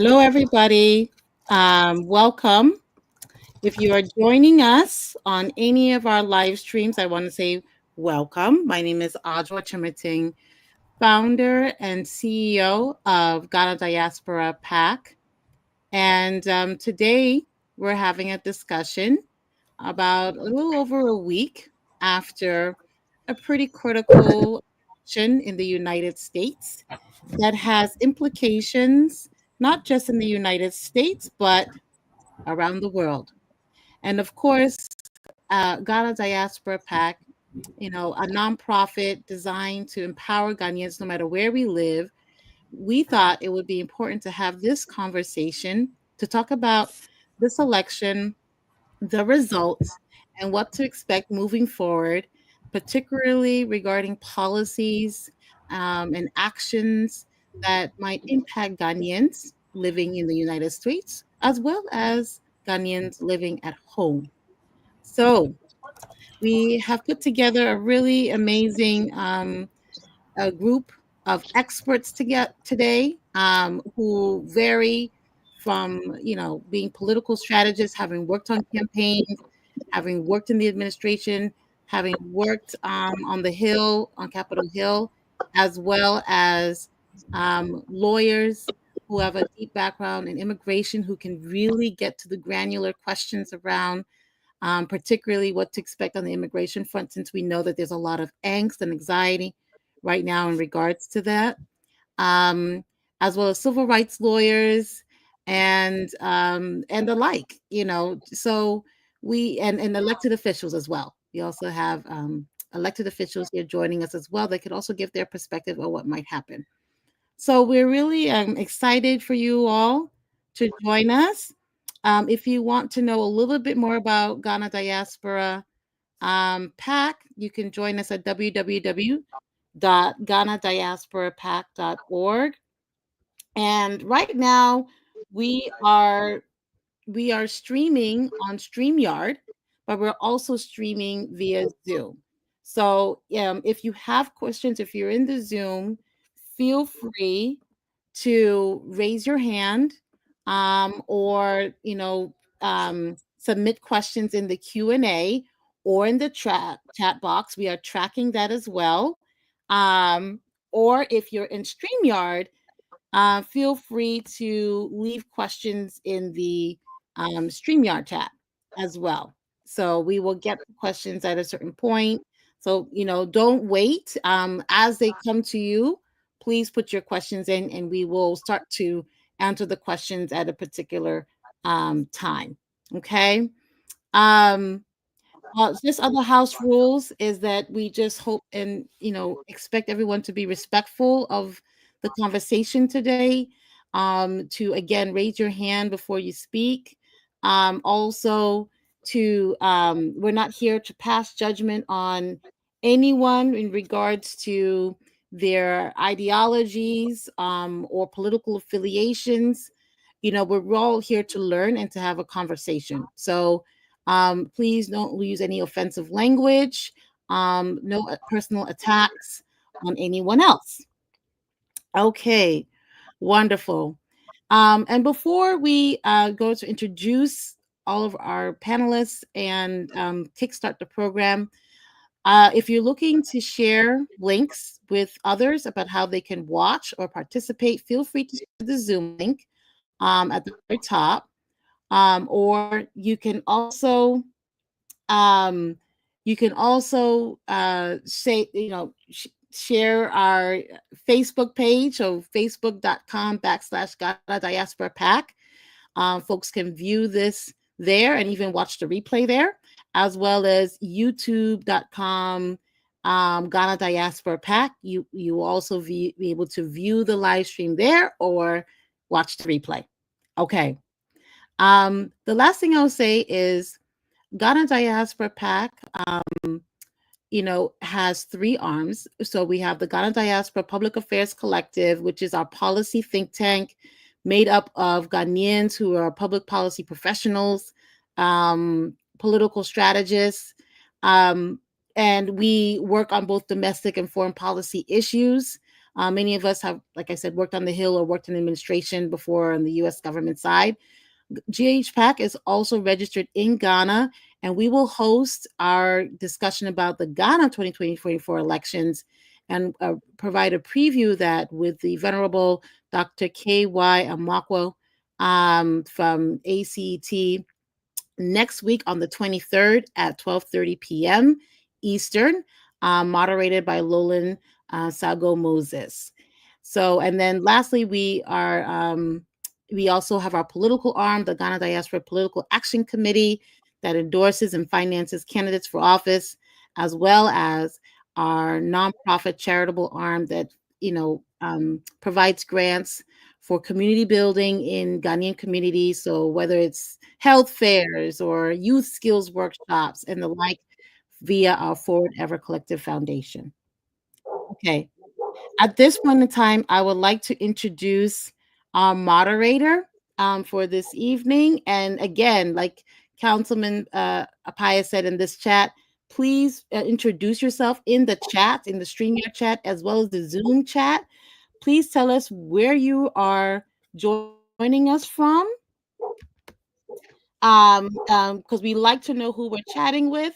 Hello, everybody. Welcome. If you are joining us on any of our live streams, I want to say welcome. My name is Audra Chimiting, founder and CEO of Ghana Diaspora PAC. And today we're having a discussion about a little over a week after a pretty critical election in the United States that has implications not just in the United States, but around the world. And of course, Ghana Diaspora PAC, a nonprofit designed to empower Ghanaians no matter where we live, we thought it would be important to have this conversation to talk about this election, the results, and what to expect moving forward, particularly regarding policies and actions that might impact Ghanaians living in the United States, as well as Ghanaians living at home. So, we have put together a really amazing a group of experts to get today who vary from being political strategists, having worked on campaigns, having worked in the administration, having worked on the Hill, on Capitol Hill, as well as lawyers who have a deep background in immigration, who can really get to the granular questions around particularly what to expect on the immigration front, since we know that there's a lot of angst and anxiety right now in regards to that, um, as well as civil rights lawyers and the like. So we and elected officials as well. We also have elected officials here joining us as well. They could also give their perspective on what might happen. So we're really excited for you all to join us. If you want to know a little bit more about Ghana Diaspora PAC, you can join us at www.ghanadiasporapac.org. And right now, we are we are streaming on StreamYard, but we're also streaming via Zoom. So if you have questions, if you're in the Zoom, feel free to raise your hand or submit questions in the Q&A or in the chat box. We are tracking that as well. Or if you're in StreamYard, feel free to leave questions in the StreamYard chat as well. So we will get the questions at a certain point. So, don't wait. As they come to you, please put your questions in and we will start to answer the questions at a particular time. Okay. Um, just other house rules is that we just hope and expect everyone to be respectful of the conversation today. To again raise your hand before you speak. Also, to we're not here to pass judgment on anyone in regards to their ideologies or political affiliations. We're all here to learn and to have a conversation. So please don't use any offensive language, no personal attacks on anyone else. Okay, wonderful. And before we go to introduce all of our panelists and kickstart the program, if you're looking to share links with others about how they can watch or participate, feel free to share the Zoom link at the very top. Or um, you can also say, share our Facebook page, so facebook.com/Ghana Diaspora PAC. Folks can view this there and even watch the replay there, as well as youtube.com Ghana Diaspora PAC. You will also be able to view the live stream there or watch the replay. Okay. The last thing I'll say is Ghana Diaspora PAC, has three arms. So we have the Ghana Diaspora Public Affairs Collective, which is our policy think tank made up of Ghanaians who are public policy professionals, political strategists, and we work on both domestic and foreign policy issues. Many of us have, like I said, worked on the Hill or worked in administration before on the U.S. government side. GHPAC is also registered in Ghana, and we will host our discussion about the Ghana 2024 elections and provide a preview that with the Venerable Dr. K.Y. Amakwo from ACT next week on the 23rd at 12:30 p.m. Eastern, moderated by Lolan Sago Moses. So, and then lastly, we also have our political arm, the Ghana Diaspora Political Action Committee, that endorses and finances candidates for office, as well as our nonprofit charitable arm that provides grants for community building in Ghanaian communities. So whether it's health fairs or youth skills workshops and the like, via our Forward Ever Collective Foundation. Okay. At this point in time, I would like to introduce our moderator for this evening. And again, like Councilman Apaya said in this chat, please introduce yourself in the chat, in the StreamYard chat, as well as the Zoom chat. Please tell us where you are joining us from, because we like to know who we're chatting with.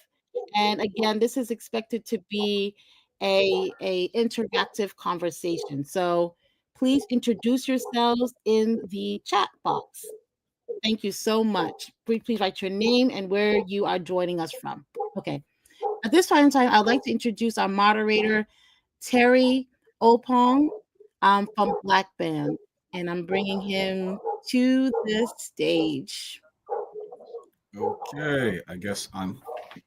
And again, this is expected to be a interactive conversation. So please introduce yourselves in the chat box. Thank you so much. Please write your name and where you are joining us from. Okay. At this point in time, I'd like to introduce our moderator, Terry Opong, from Black Band, and I'm bringing him to the stage. Okay, I guess I'm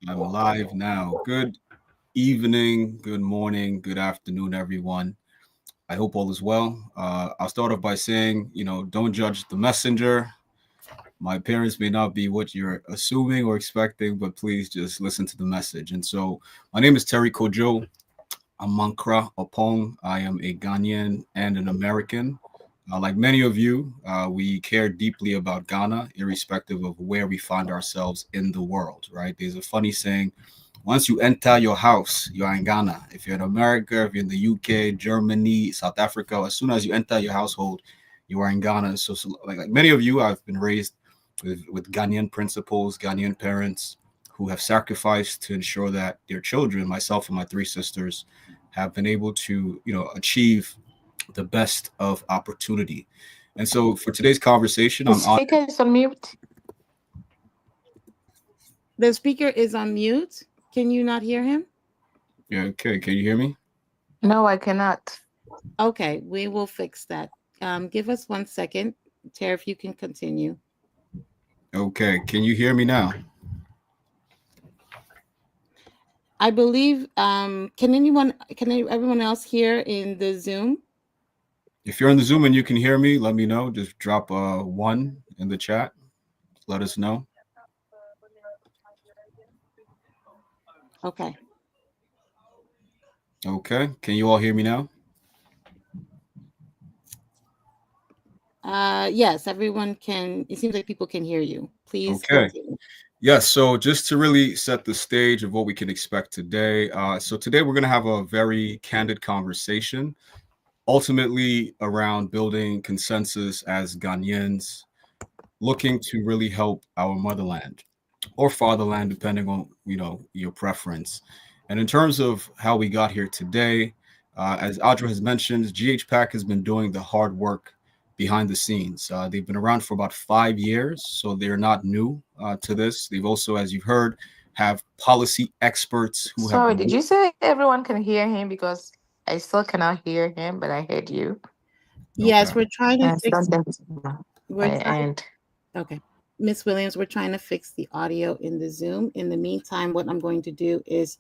live now. Good evening, good morning, good afternoon, everyone. I hope all is well. I'll start off by saying, don't judge the messenger. My appearance may not be what you're assuming or expecting, but please just listen to the message. And so, my name is Terry Kojo Amankra Opong. I am a Ghanaian and an American. Like many of you, we care deeply about Ghana, irrespective of where we find ourselves in the world, right? There's a funny saying, once you enter your house, you're in Ghana. If you're in America, if you're in the UK, Germany, South Africa, as soon as you enter your household, you are in Ghana. So like many of you, I've been raised with Ghanaian principles, Ghanaian parents who have sacrificed to ensure that their children, myself and my three sisters, have been able to, achieve the best of opportunity. And so for today's conversation, the speaker is on mute. The speaker is on mute. Can you not hear him? Yeah, okay. Can you hear me? No, I cannot. Okay, we will fix that. Give us 1 second. Tara, if you can continue. Okay, can you hear me now? I believe, can everyone else hear in the Zoom? If you're in the Zoom and you can hear me, let me know. Just drop 1 in the chat. Let us know. Okay. Okay, can you all hear me now? Yes, everyone can. It seems like people can hear you. Please continue. Yes, so just to really set the stage of what we can expect today. So today we're going to have a very candid conversation, ultimately around building consensus as Ghanaians, looking to really help our motherland or fatherland, depending on, your preference. And in terms of how we got here today, as Audra has mentioned, GHPAC has been doing the hard work behind the scenes. They've been around for about 5 years, so they're not new to this. They've also, as you've heard, have policy experts who Sorry, did you say everyone can hear him? Because I still cannot hear him, but I heard you. Yes, we're trying to fix Okay. Miss Williams, we're trying to fix the audio in the Zoom. In the meantime, what I'm going to do is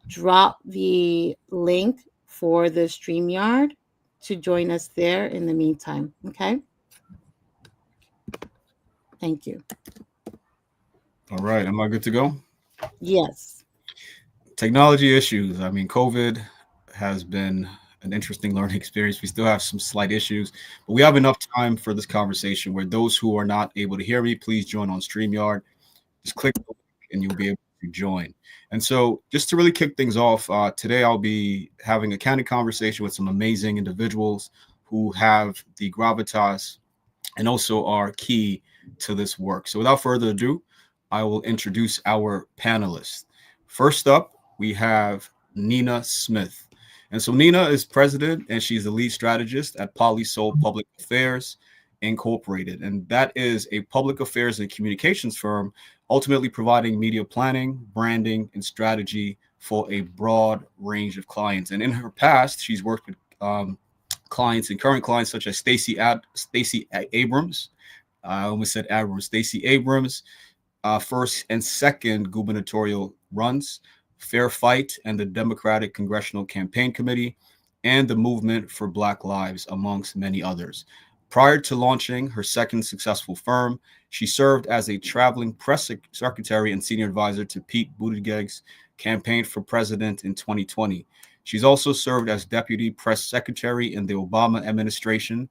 drop the link for the StreamYard to join us there in the meantime. Okay. Thank you. All right. Am I good to go? Yes. Technology issues. I mean, COVID has been an interesting learning experience. We still have some slight issues, but we have enough time for this conversation where those who are not able to hear me, please join on StreamYard. Just click and you'll be able to join. And so just to really kick things off, today I'll be having a candid conversation with some amazing individuals who have the gravitas and also are key to this work. So without further ado, I will introduce our panelists. First up, we have Nina Smith. And so Nina is president and she's the lead strategist at Polysol Public Affairs Incorporated. And that is a public affairs and communications firm, ultimately providing media planning, branding, and strategy for a broad range of clients. And in her past, she's worked with clients and current clients such as Stacey Abrams. I almost said Abrams. Stacey Abrams, first and second gubernatorial runs, Fair Fight and the Democratic Congressional Campaign Committee, and the Movement for Black Lives, amongst many others. Prior to launching her second successful firm, she served as a traveling press secretary and senior advisor to Pete Buttigieg's campaign for president in 2020. She's also served as deputy press secretary in the Obama administration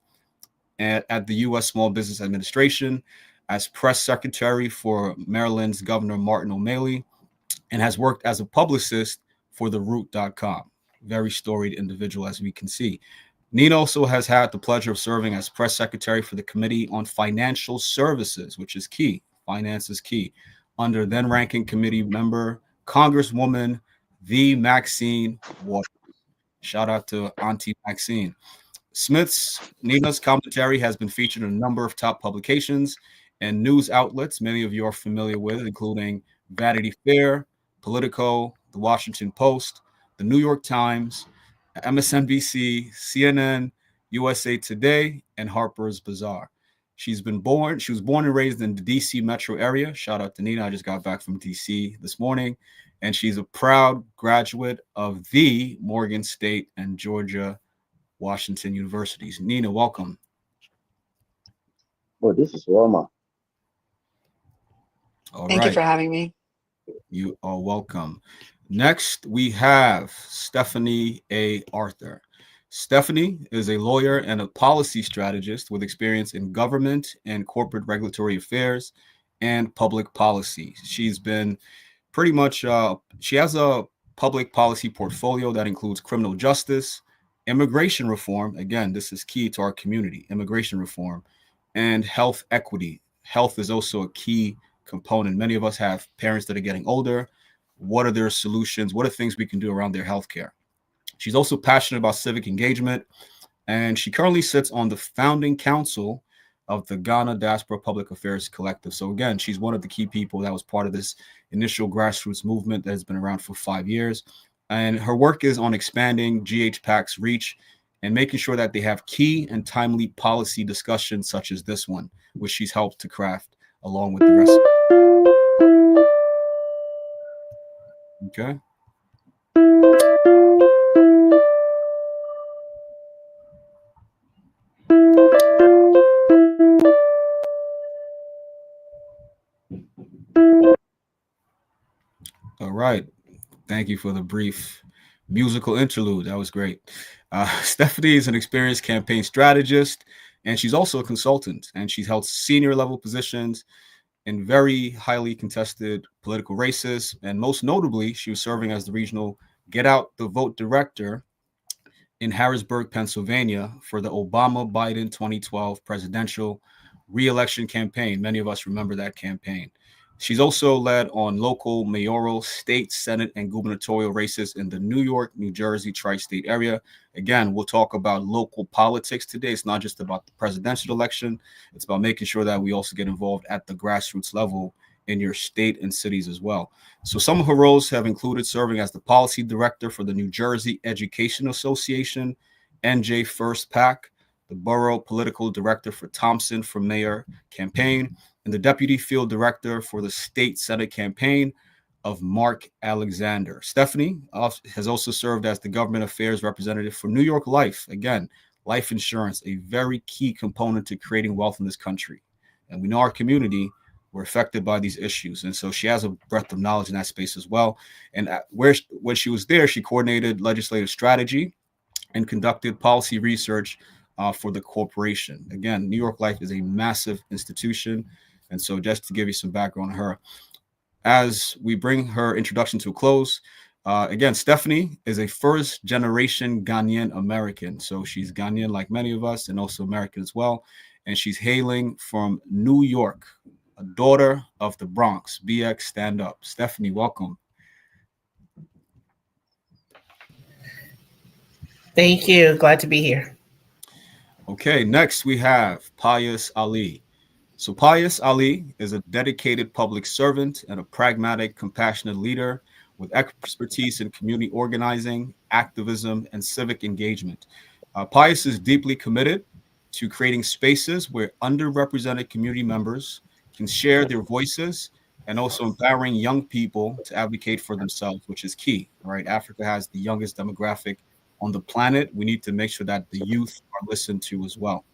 at the U.S. Small Business Administration, as press secretary for Maryland's Governor Martin O'Malley, and has worked as a publicist for TheRoot.com. Very storied individual, as we can see. Nina also has had the pleasure of serving as press secretary for the Committee on Financial Services, which is key. Finance is key. Under then-ranking committee member, Congresswoman the Maxine Waters. Shout out to Auntie Maxine. Nina's commentary has been featured in a number of top publications and news outlets many of you are familiar with, including Vanity Fair, Politico, The Washington Post, The New York Times, MSNBC, CNN, USA Today, and Harper's Bazaar. She was born and raised in the DC metro area. Shout out to Nina. I just got back from DC this morning. And she's a proud graduate of the Morgan State and Georgia Washington universities. Nina, welcome. Oh, this is Roma. Thank you for having me. You are welcome. Next, we have Stephanie A. Arthur. Stephanie is a lawyer and a policy strategist with experience in government and corporate regulatory affairs and public policy. She's been pretty much, she has a public policy portfolio that includes criminal justice, immigration reform. Again, this is key to our community, immigration reform, and health equity. Health is also a key component. Many of us have parents that are getting older. What are their solutions? What are things we can do around their healthcare? She's also passionate about civic engagement, and she currently sits on the founding council of the Ghana Diaspora Public Affairs Collective. So again, she's one of the key people that was part of this initial grassroots movement that has been around for 5 years. And her work is on expanding GHPAC's reach and making sure that they have key and timely policy discussions such as this one, which she's helped to craft along with the rest. Okay. All right. Thank you for the brief musical interlude. That was great. Stephanie is an experienced campaign strategist, and she's also a consultant, and she's held senior level positions in very highly contested political races. And most notably, she was serving as the regional Get Out the Vote director in Harrisburg, Pennsylvania for the Obama-Biden 2012 presidential re-election campaign. Many of us remember that campaign. She's also led on local, mayoral, state, senate, and gubernatorial races in the New York, New Jersey, tri-state area. Again, we'll talk about local politics today. It's not just about the presidential election. It's about making sure that we also get involved at the grassroots level in your state and cities as well. So some of her roles have included serving as the policy director for the New Jersey Education Association, NJ First PAC, the borough political director for Thompson for Mayor campaign, and the deputy field director for the state senate campaign of Mark Alexander. Stephanie has also served as the government affairs representative for New York Life. Again, life insurance, a very key component to creating wealth in this country. And we know our community, we're affected by these issues. And so she has a breadth of knowledge in that space as well. And when she was there, she coordinated legislative strategy and conducted policy research for the corporation. Again, New York Life is a massive institution. And so just to give you some background on her, As we bring her introduction to a close, again, Stephanie is a first generation Ghanaian American. So she's Ghanaian like many of us and also American as well. And she's hailing from New York, a daughter of the Bronx. BX, stand up. Stephanie, welcome. Thank you. Glad to be here. Okay, next we have Pius Ali. So Pius Ali is a dedicated public servant and a pragmatic, compassionate leader with expertise in community organizing, activism, and civic engagement. Pius is deeply committed to creating spaces where underrepresented community members can share their voices and also empowering young people to advocate for themselves, which is key, right? Africa has the youngest demographic on the planet. We need to make sure that the youth are listened to as well.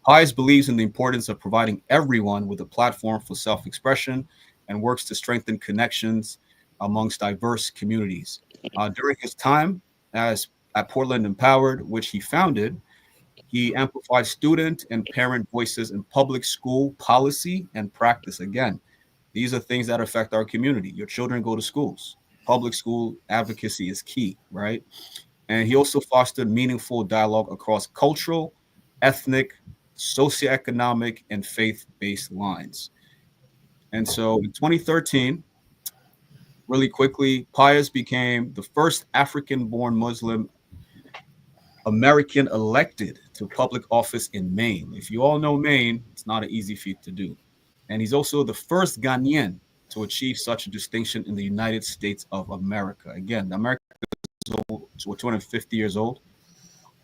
Pius believes in the importance of providing everyone with a platform for self expression and works to strengthen connections amongst diverse communities. During his time as at Portland Empowered, which he founded, he amplified student and parent voices in public school policy and practice. Again, these are things that affect our community. Your children go to schools. Public school advocacy is key, right? And he also fostered meaningful dialogue across cultural, ethnic, socioeconomic, and faith-based lines. And so in 2013, really quickly, Pius became the first African-born Muslim American elected to public office in Maine. If you all know Maine, it's not an easy feat to do. And he's also the first Ghanaian to achieve such a distinction in the United States of America. Again, America is old, so we're 250 years old.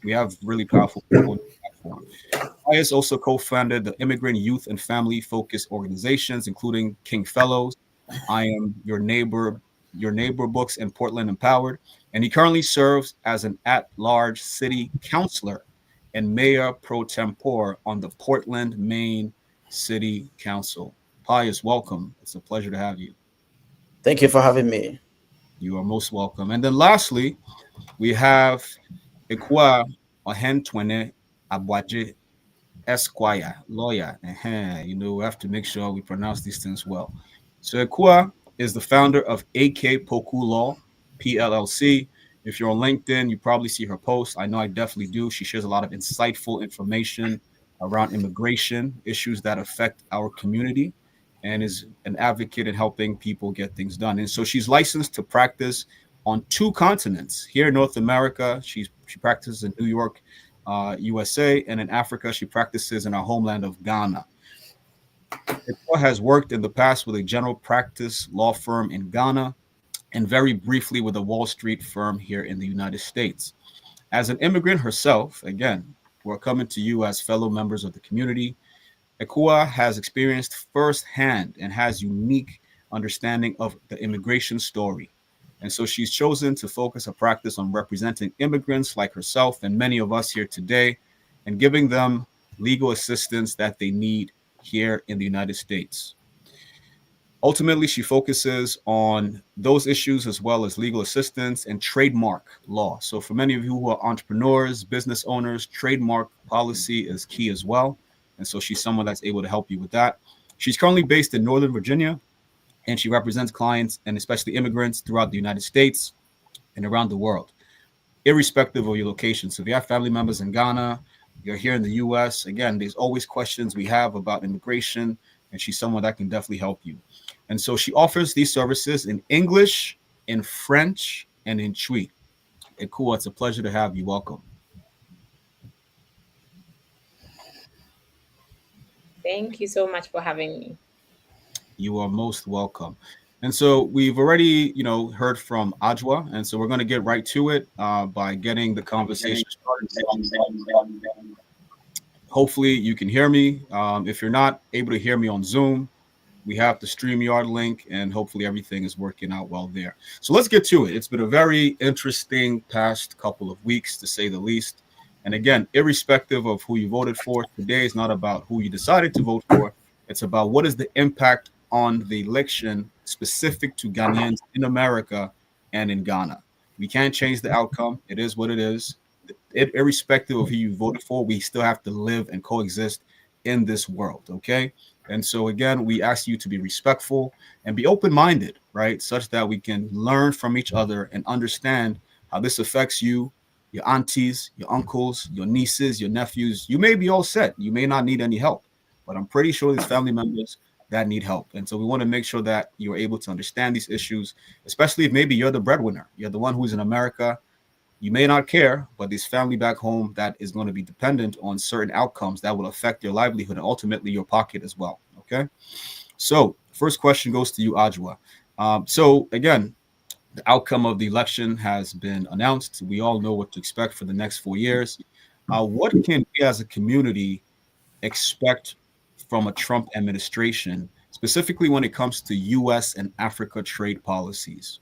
We have really powerful people on the platform. Pius also co-founded the immigrant youth and family focused organizations, including King Fellows, I Am Your Neighbor Books, and Portland Empowered. And he currently serves as an at-large city councilor and mayor pro tempore on the Portland, Maine City Council. Pius, welcome. It's a pleasure to have you. Thank you for having me. You are most welcome. And then lastly, we have Ekwa Ohentwene Abwaje Esquire, lawyer. We have to make sure we pronounce these things well. So Ekwa is the founder of AK Poku Law, PLLC. If you're on LinkedIn, you probably see her posts. I know I definitely do. She shares a lot of insightful information around immigration, issues that affect our community, and is an advocate in helping people get things done. And so she's licensed to practice on 2 continents. Here in North America, she practices in New York, USA, and in Africa, she practices in our homeland of Ghana. Ekwa has worked in the past with a general practice law firm in Ghana and very briefly with a Wall Street firm here in the United States. As an immigrant herself, again, we're coming to you as fellow members of the community. Ekwa has experienced firsthand and has unique understanding of the immigration story. And so she's chosen to focus her practice on representing immigrants like herself and many of us here today and giving them legal assistance that they need here in the United States. Ultimately, she focuses on those issues as well as legal assistance and trademark law. So for many of you who are entrepreneurs, business owners, trademark policy is key as well. And so she's someone that's able to help you with that. She's currently based in Northern Virginia, and she represents clients and especially immigrants throughout the United States and around the world, irrespective of your location. So if you have family members in Ghana, you're here in the US, again, there's always questions we have about immigration, and she's someone that can definitely help you. And so she offers these services in English, in French, and in Twi. Ekwa, it's a pleasure to have you. Welcome. Thank you so much for having me. You are most welcome. And so we've already, heard from Ajwa, and so we're going to get right to it by getting the conversation started. Hopefully you can hear me. If you're not able to hear me on Zoom, we have the StreamYard link, and hopefully everything is working out well there. So let's get to it. It's been a very interesting past couple of weeks, to say the least. And again, irrespective of who you voted for, today is not about who you decided to vote for. It's about what is the impact on the election specific to Ghanaians in America and in Ghana. We can't change the outcome. It is what it is. Irrespective of who you voted for, we still have to live and coexist in this world, okay? And so again, we ask you to be respectful and be open-minded, right? Such that we can learn from each other and understand how this affects you, your aunties, your uncles, your nieces, your nephews. You may be all set. You may not need any help, but I'm pretty sure there's family members that need help. And so we want to make sure that you're able to understand these issues, especially if maybe you're the breadwinner. You're the one who's in America. You may not care, but there's family back home that is going to be dependent on certain outcomes that will affect your livelihood and ultimately your pocket as well. Okay. So first question goes to you, Ajwa. So again, the outcome of the election has been announced. We all know what to expect for the next 4 years. What can we as a community expect from a Trump administration, specifically when it comes to U.S. and Africa trade policies?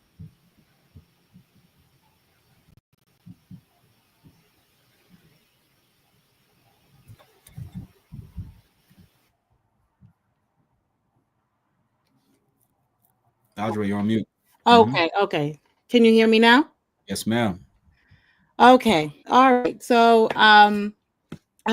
Audrey, you're on mute. Okay. Can you hear me now? Yes, ma'am. Okay. All right. So I'm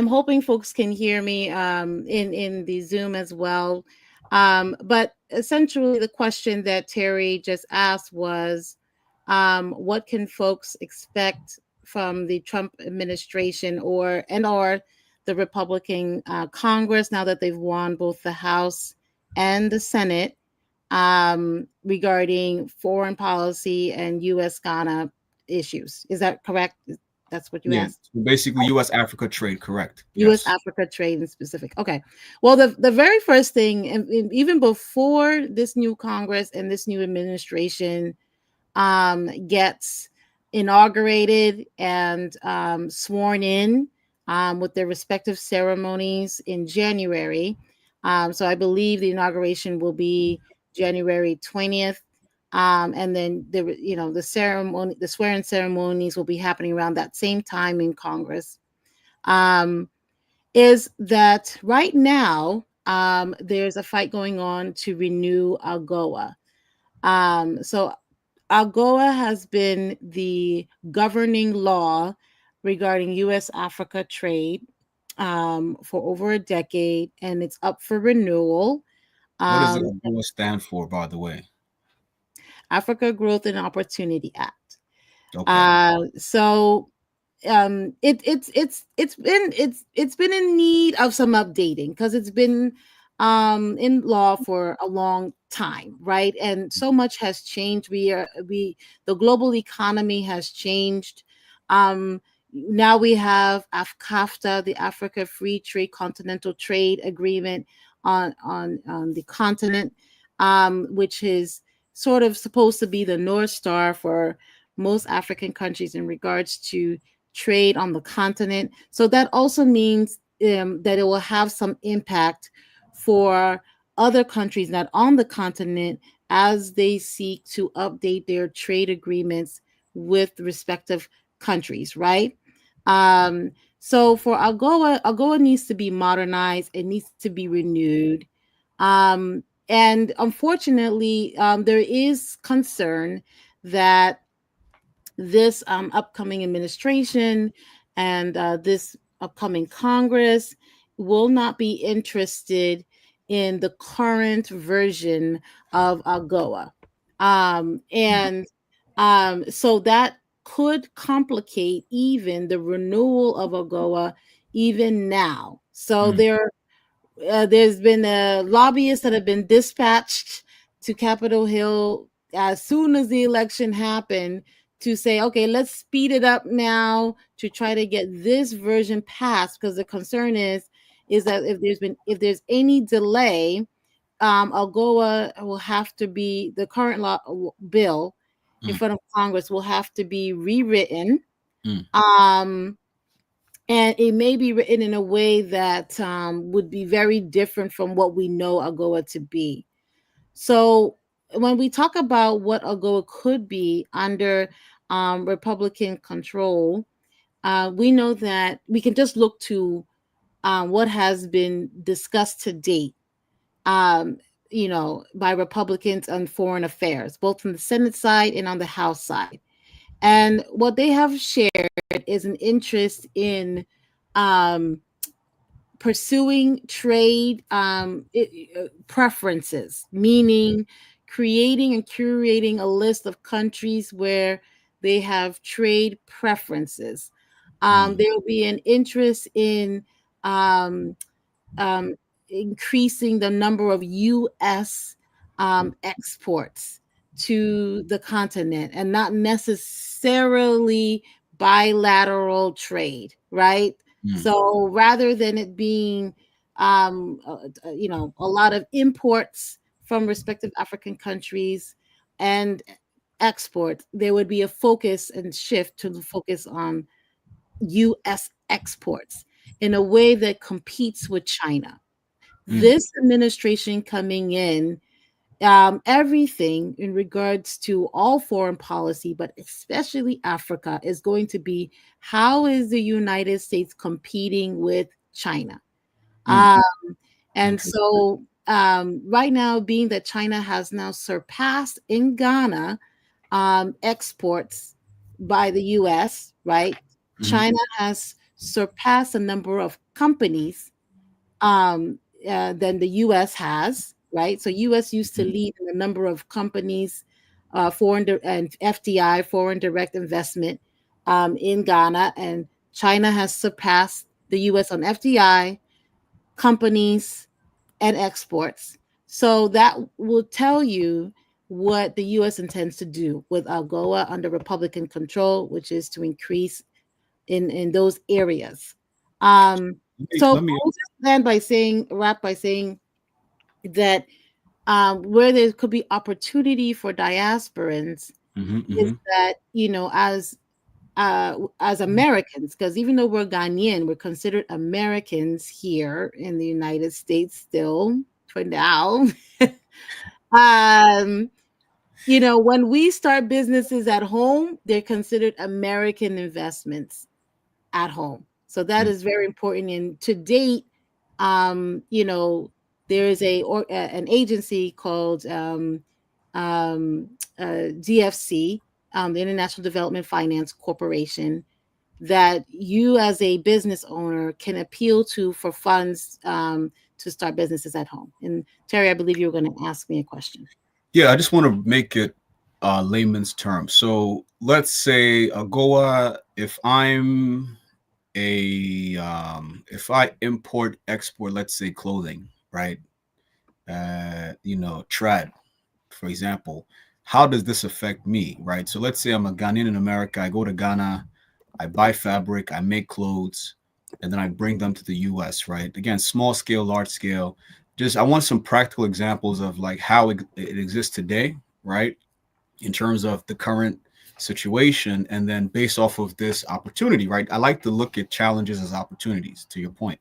hoping folks can hear me in the Zoom as well. But essentially, the question that Terry just asked was, what can folks expect from the Trump administration or the Republican Congress now that they've won both the House and the Senate regarding foreign policy and U.S. Ghana issues? Is that correct? That's what you Yeah, asked? so basically U.S. Africa trade, correct? U.S. Yes. Africa trade in specific. Okay. Well, the very first thing, and even before this new Congress and this new administration gets inaugurated and sworn in with their respective ceremonies in January. So I believe the inauguration will be January 20th. And then the ceremony, the swearing ceremonies will be happening around that same time in Congress. Is that right now there's a fight going on to renew AGOA. So AGOA has been the governing law regarding U.S. Africa trade for over a decade, and it's up for renewal. What does AGOA stand for, by the way? Africa Growth and Opportunity Act. Okay. So it's been in need of some updating because it's been in law for a long time, right? And so much has changed. The global economy has changed. Now we have AfCAFTA, the Africa Free Trade Continental Trade Agreement on the continent, which is sort of supposed to be the North Star for most African countries in regards to trade on the continent. So that also means that it will have some impact for other countries not on the continent as they seek to update their trade agreements with respective countries, right? So for AGOA needs to be modernized. It needs to be renewed. And unfortunately, there is concern that this upcoming administration and this upcoming Congress will not be interested in the current version of AGOA. So that could complicate even the renewal of AGOA even now. So there's been lobbyists that have been dispatched to Capitol Hill as soon as the election happened to say, okay, let's speed it up now to try to get this version passed, because the concern is that if there's any delay, AGOA will have to be the current bill in front of Congress will have to be rewritten. And it may be written in a way that would be very different from what we know AGOA to be. So when we talk about what AGOA could be under Republican control, we know that we can just look to what has been discussed to date, by Republicans on foreign affairs, both from the Senate side and on the House side. And what they have shared is an interest in pursuing trade preferences, meaning creating and curating a list of countries where they have trade preferences. There will be an interest in um, um, increasing the number of U.S. Exports to the continent, and not necessarily bilateral trade, right? So rather than it being, a lot of imports from respective African countries and export, there would be a focus and shift to the focus on U.S. exports in a way that competes with China. This administration coming in, everything in regards to all foreign policy, but especially Africa, is going to be how is the United States competing with China? And so right now, being that China has now surpassed in Ghana exports by the US, right? China has surpassed the number of companies than the US has, right? So US used to lead in the number of companies, and FDI, foreign direct investment, in Ghana, and China has surpassed the US on FDI, companies, and exports. So that will tell you what the US intends to do with AGOA under Republican control, which is to increase in those areas. So let me I'll just end by saying, wrap by saying that where there could be opportunity for diasporans is that, as Americans, because even though we're Ghanaian, we're considered Americans here in the United States still for now. When we start businesses at home, they're considered American investments at home. So that is very important. And to date, there is an agency called DFC, the International Development Finance Corporation, that you as a business owner can appeal to for funds to start businesses at home. And Terry, I believe you were going to ask me a question. Yeah, I just want to make it layman's terms. So let's say AGOA, if I import export, let's say clothing, right? Trad, for example, how does this affect me, right? So let's say I'm a Ghanaian in America. I go to Ghana, I buy fabric, I make clothes, and then I bring them to the US, right? Again, small scale, large scale. Just I want some practical examples of like how it exists today, right? In terms of the current situation, and then based off of this opportunity, right? I like to look at challenges as opportunities, to your point,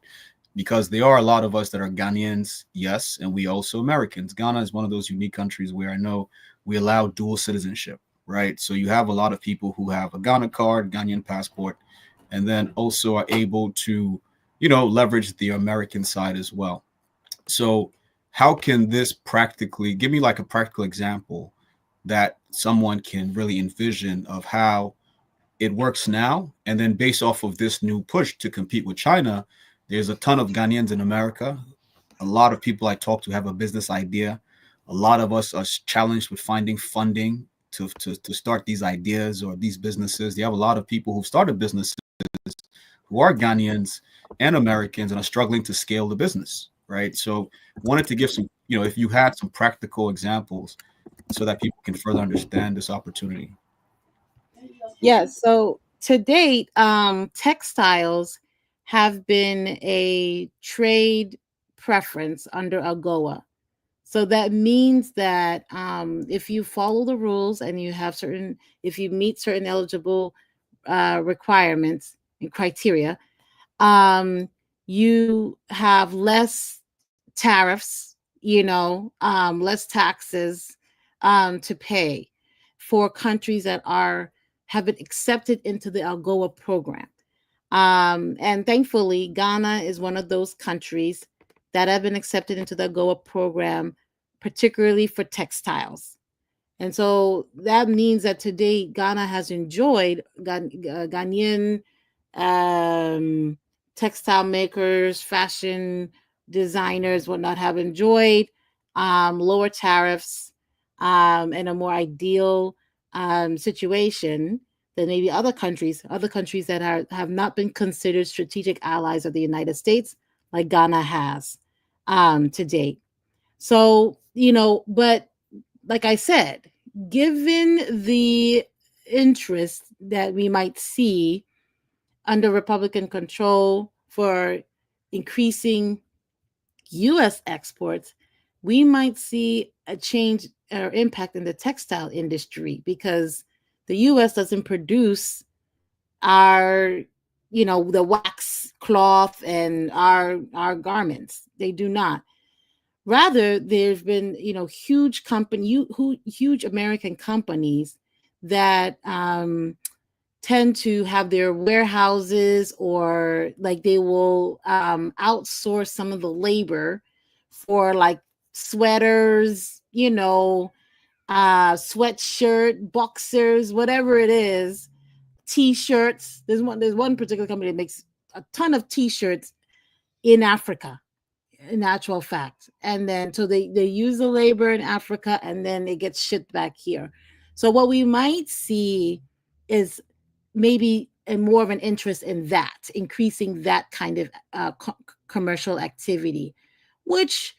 because there are a lot of us that are Ghanaians, yes, and we also Americans. Ghana is one of those unique countries where I know we allow dual citizenship, right? So you have a lot of people who have a Ghana card, Ghanaian passport, and then also are able to, leverage the American side as well. So how can this practically, give me like a practical example that someone can really envision of how it works now, and then based off of this new push to compete with China, there's a ton of Ghanaians in America. A lot of people I talk to have a business idea. A lot of us are challenged with finding funding to start these ideas or these businesses. You have a lot of people who've started businesses who are Ghanaians and Americans and are struggling to scale the business, right? So wanted to give some, if you had some practical examples so that people can further understand this opportunity. Yeah, so to date, textiles have been a trade preference under AGOA. So that means that if you follow the rules and if you meet certain eligible requirements and criteria, you have less tariffs, less taxes to pay for countries that have been accepted into the AGOA program. And thankfully, Ghana is one of those countries that have been accepted into the AGOA program, particularly for textiles. And so that means that today Ghana has enjoyed Ghanaian textile makers, fashion designers, whatnot, have enjoyed lower tariffs and a more ideal situation than maybe other countries that have not been considered strategic allies of the United States, like Ghana has to date. So, but like I said, given the interest that we might see under Republican control for increasing U.S. exports, we might see a change or impact in the textile industry because the U.S. doesn't produce our, the wax cloth and our garments. They do not. Rather, there's been, huge American companies that tend to have their warehouses, or like they will outsource some of the labor for like sweaters, sweatshirt, boxers, whatever it is, t-shirts. There's one particular company that makes a ton of t-shirts in Africa, in actual fact. And then so they use the labor in Africa and then it gets shipped back here. So what we might see is maybe more of an interest in that, increasing that kind of commercial activity, which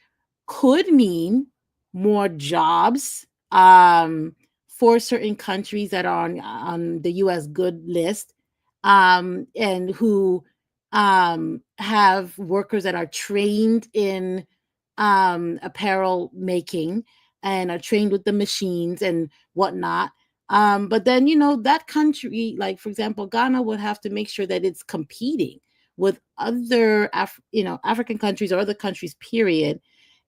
could mean more jobs for certain countries that are on the U.S. good list, and who have workers that are trained in apparel making and are trained with the machines and whatnot. But then, that country, like, for example, Ghana, would have to make sure that it's competing with other, African countries or other countries, period,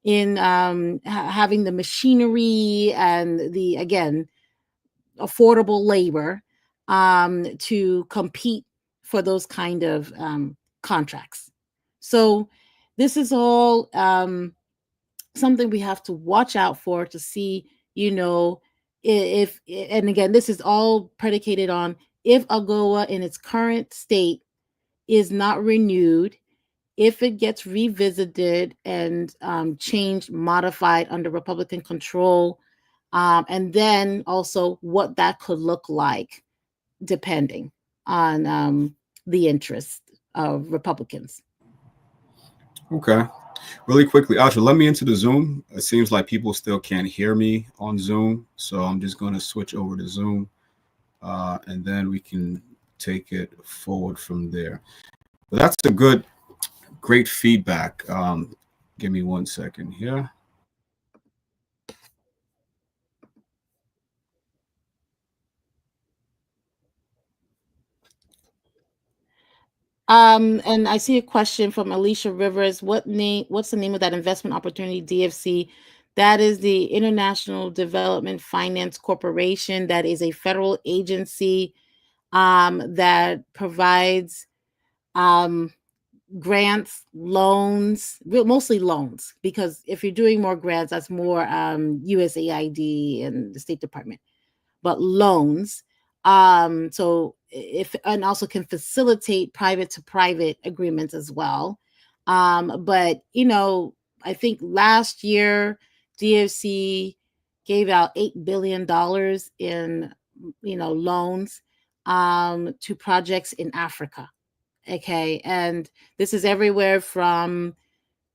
in having the machinery and the, again, affordable labor to compete for those kind of contracts. So this is all something we have to watch out for to see, if, and again, this is all predicated on if AGOA in its current state is not renewed, if it gets revisited and changed, modified under Republican control, and then also what that could look like depending on the interest of Republicans. Okay. Really quickly, Asha, let me into the Zoom. It seems like people still can't hear me on Zoom, so I'm just going to switch over to Zoom, and then we can take it forward from there. But that's a great feedback. Give me 1 second here. And I see a question from Alicia Rivers. What's the name of that investment opportunity, DFC? That is the International Development Finance Corporation. That is a federal agency that provides grants, loans, mostly loans, because if you're doing more grants, that's more USAID and the State Department, but loans. So and also can facilitate private to private agreements as well. But I think last year DFC gave out $8 billion in loans to projects in Africa. Okay, and this is everywhere from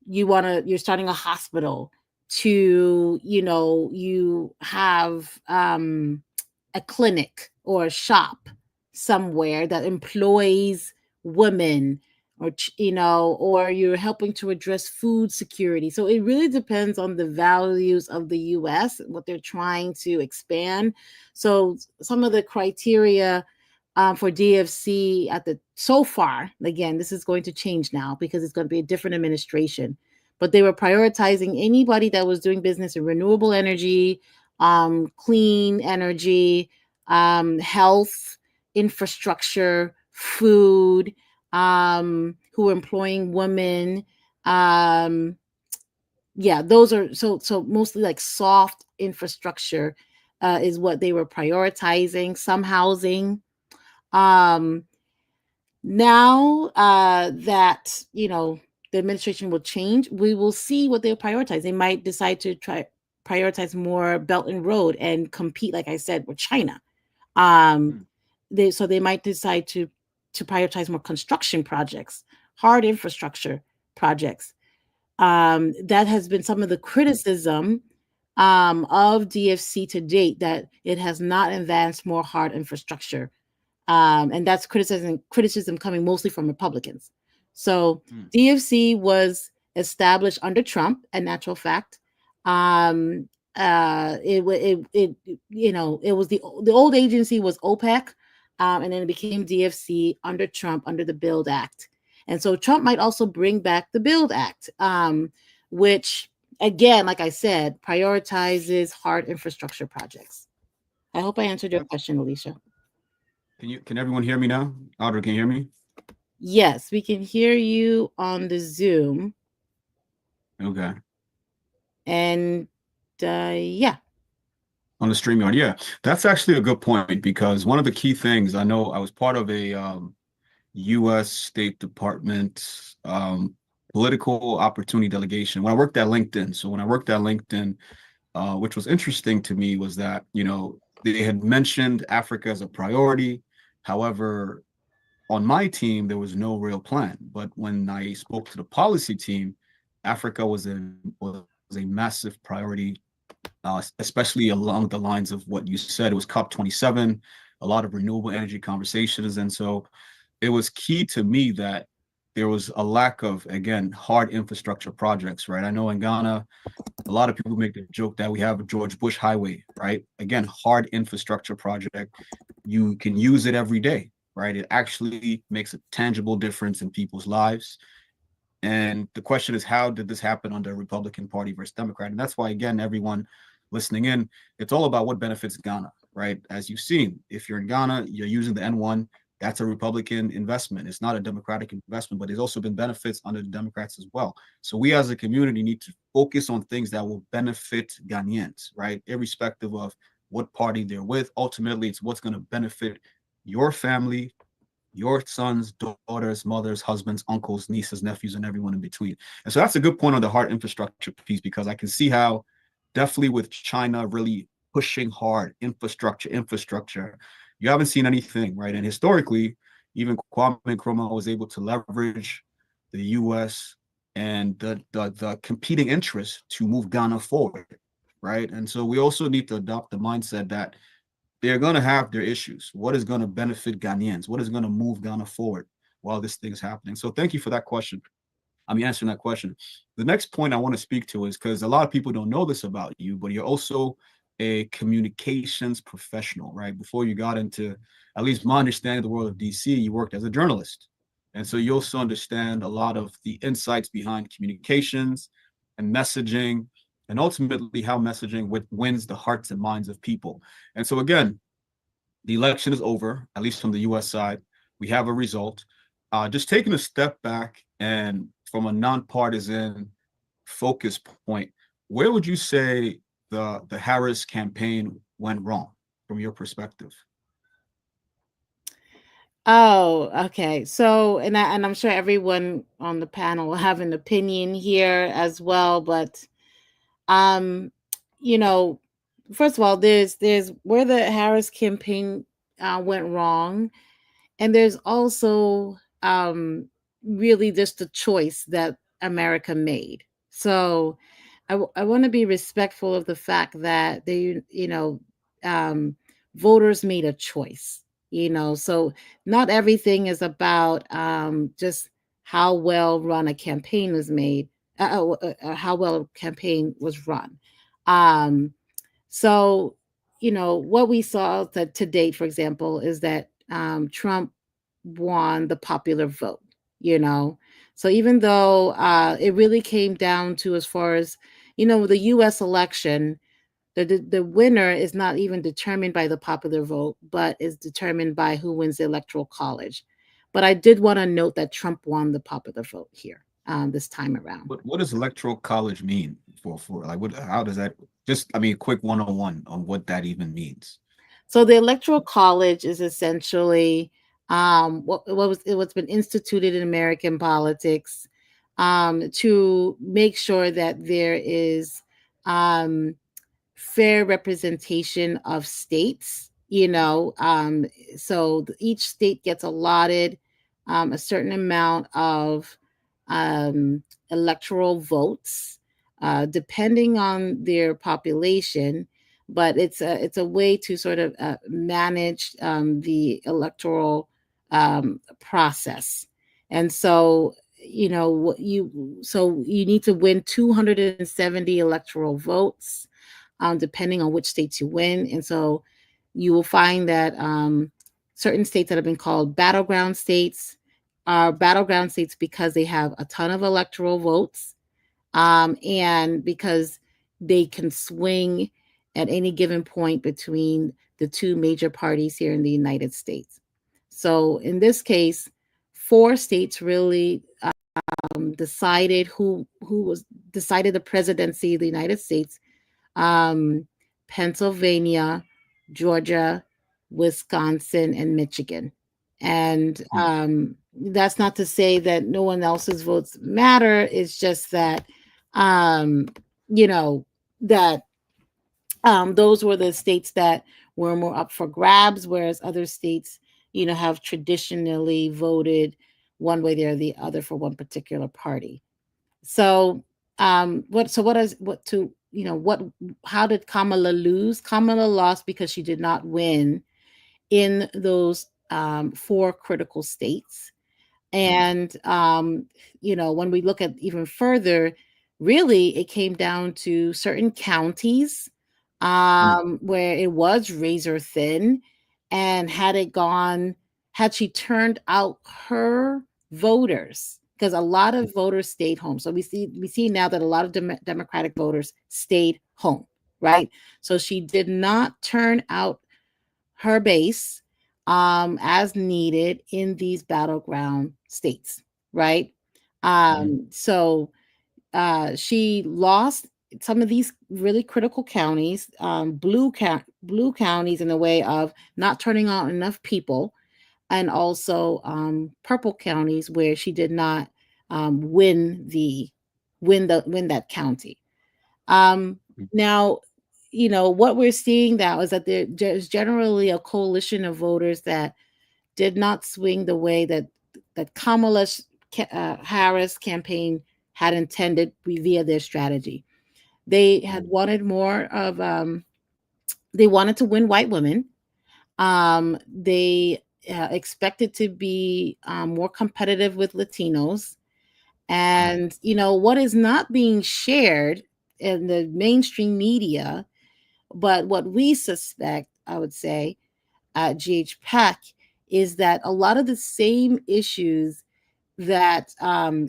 you're starting a hospital to you have a clinic or a shop somewhere that employs women, or or you're helping to address food security. So it really depends on the values of the US, what they're trying to expand. So some of the criteria for DFC so far, again, this is going to change now because it's going to be a different administration, but they were prioritizing anybody that was doing business in renewable energy, clean energy, health, infrastructure, food, who are employing women. Those are so mostly like soft infrastructure is what they were prioritizing. Some housing. Now that the administration will change, we will see what they'll prioritize. They might decide to prioritize more Belt and Road and compete, like I said, with China. They might decide to prioritize more construction projects, hard infrastructure projects. That has been some of the criticism of DFC to date, that it has not advanced more hard infrastructure. And that's criticism coming mostly from Republicans. So DFC was established under Trump, a natural fact. It was the old agency was OPEC, and then it became DFC under Trump, under the Build Act. And so Trump might also bring back the Build Act, which, again, like I said, prioritizes hard infrastructure projects. I hope I answered your question, Alicia. Can everyone hear me now? Audrey, can you hear me? Yes, we can hear you on the Zoom. Okay. And yeah. On the StreamYard, yeah. That's actually a good point, because one of the key things, I know I was part of a U.S. State Department political opportunity delegation when I worked at LinkedIn. So when I worked at LinkedIn, which was interesting to me, was that, they had mentioned Africa as a priority. However, on my team, there was no real plan. But when I spoke to the policy team, Africa was a massive priority, especially along the lines of what you said. It was COP27, a lot of renewable energy conversations. And so it was key to me that there was a lack of, again, hard infrastructure projects, right? I know in Ghana, a lot of people make the joke that we have a George Bush highway, right? Again, hard infrastructure project. You can use it every day, right? It actually makes a tangible difference in people's lives. And the question is, how did this happen under Republican Party versus Democrat? And that's why, again, everyone listening in, it's all about what benefits Ghana, right? As you've seen, if you're in Ghana, you're using the N1, that's a Republican investment. It's not a Democratic investment, but there's also been benefits under the Democrats as well. So we as a community need to focus on things that will benefit Ghanaians, right? Irrespective of what party they're with. Ultimately, it's what's going to benefit your family, your sons, daughters, mothers, husbands, uncles, nieces, nephews, and everyone in between. And so that's a good point on the hard infrastructure piece, because I can see how definitely with China really pushing hard infrastructure, you haven't seen anything, right? And historically, even Kwame Nkrumah was able to leverage the U.S. and the competing interests to move Ghana forward, right? And so we also need to adopt the mindset that they're going to have their issues. What is going to benefit Ghanaians? What is going to move Ghana forward while this thing is happening? So thank you for that question. I'm answering that question. The next point I want to speak to is, because a lot of people don't know this about you, but you're also a communications professional, right? Before you got into, at least my understanding of the world of DC, you worked as a journalist. And so you also understand a lot of the insights behind communications and messaging, and ultimately how messaging wins the hearts and minds of people. And so again, the election is over, at least from the US side. We have a result. Just taking a step back and from a nonpartisan focus point, where would you say the Harris campaign went wrong from your perspective? Oh, okay. So, and I'm sure everyone on the panel will have an opinion here as well, but first of all, there's where the Harris campaign went wrong, and there's also really just the choice that America made. So I want to be respectful of the fact that voters made a choice, so not everything is about just how well run a campaign was made, how well a campaign was run. So, what we saw to date, for example, is that Trump won the popular vote, So even though it really came down to, as far as, the US election, the winner is not even determined by the popular vote, but is determined by who wins the Electoral College. But I did want to note that Trump won the popular vote here this time around. But what does Electoral College mean for like how does that, just, I mean, quick 101 on what that even means? So the Electoral College is essentially what's been instituted in American politics, to make sure that there is fair representation of states. So each state gets allotted a certain amount of electoral votes, depending on their population. But it's a way to sort of manage the electoral process. And so you need to win 270 electoral votes, depending on which states you win. And so you will find that certain states that have been called battleground states are battleground states because they have a ton of electoral votes, and because they can swing at any given point between the two major parties here in the United States. So in this case, 4 states really decided decided the presidency of the United States: Pennsylvania, Georgia, Wisconsin, and Michigan. And that's not to say that no one else's votes matter. It's just that, that those were the states that were more up for grabs, whereas other states, have traditionally voted one way or the other for one particular party. So, how did Kamala lose? Kamala lost because she did not win in those 4 critical states. And, when we look at even further, really, it came down to certain counties where it was razor thin. And had she turned out her voters, because a lot of voters stayed home. So we see now that a lot of Democratic voters stayed home, right? So she did not turn out her base as needed in these battleground states, right? So she lost some of these really critical counties, blue counties, in the way of not turning out enough people, and also purple counties where she did not win that county. Now, what we're seeing now is that there's generally a coalition of voters that did not swing the way that Kamala Harris campaign had intended via their strategy. They had wanted more of they wanted to win white women. They expected to be more competitive with Latinos. And, what is not being shared in the mainstream media, but what we suspect, I would say, at GHPAC, is that a lot of the same issues that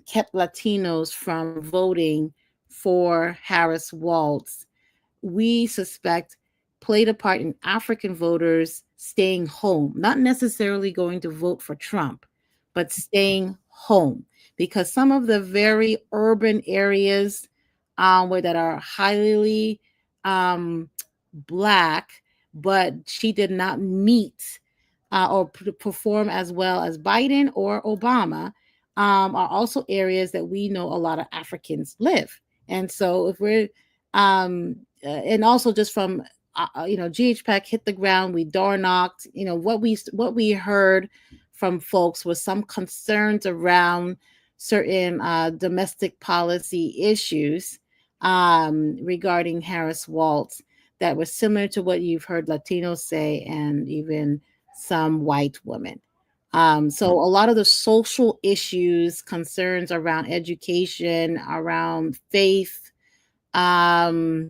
kept Latinos from voting for Harris Waltz, we suspect played a part in African voters staying home, not necessarily going to vote for Trump, but staying home, because some of the very urban areas where that are highly Black, but she did not meet or perform as well as Biden or Obama, are also areas that we know a lot of Africans live. And so if we're and also just from GHPAC hit the ground, we door knocked. What we heard from folks was some concerns around certain domestic policy issues regarding Harris Waltz that were similar to what you've heard Latinos say, and even some white women. So a lot of the social issues, concerns around education, around faith, I'll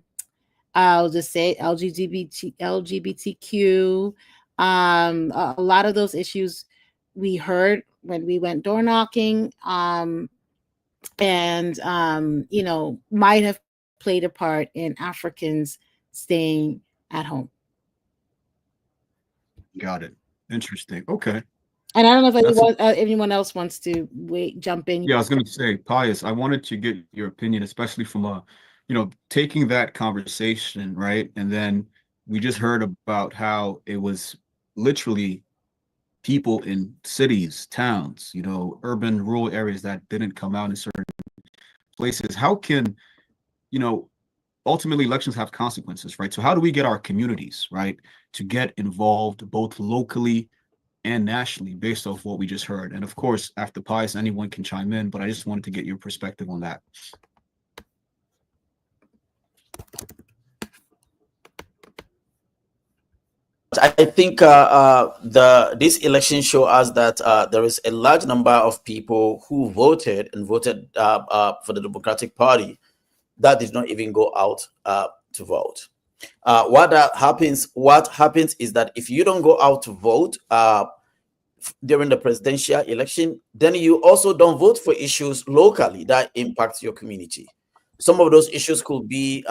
just say LGBTQ, a lot of those issues we heard when we went door knocking, and might have played a part in Africans staying at home. Got it. Interesting. Okay. And I don't know if anyone else wants to jump in. Yeah, I was going to say, Pius, I wanted to get your opinion, especially from taking that conversation, right? And then we just heard about how it was literally people in cities, towns, urban, rural areas that didn't come out in certain places. How can, ultimately elections have consequences, right? So how do we get our communities, right, to get involved both locally and nationally based off what we just heard? And of course, after Pius, anyone can chime in, but I just wanted to get your perspective on that. I think this election show us that there is a large number of people who voted for the Democratic Party that did not even go out to vote. What happens is that if you don't go out to vote during the presidential election, then you also don't vote for issues locally that impact your community. Some of those issues could be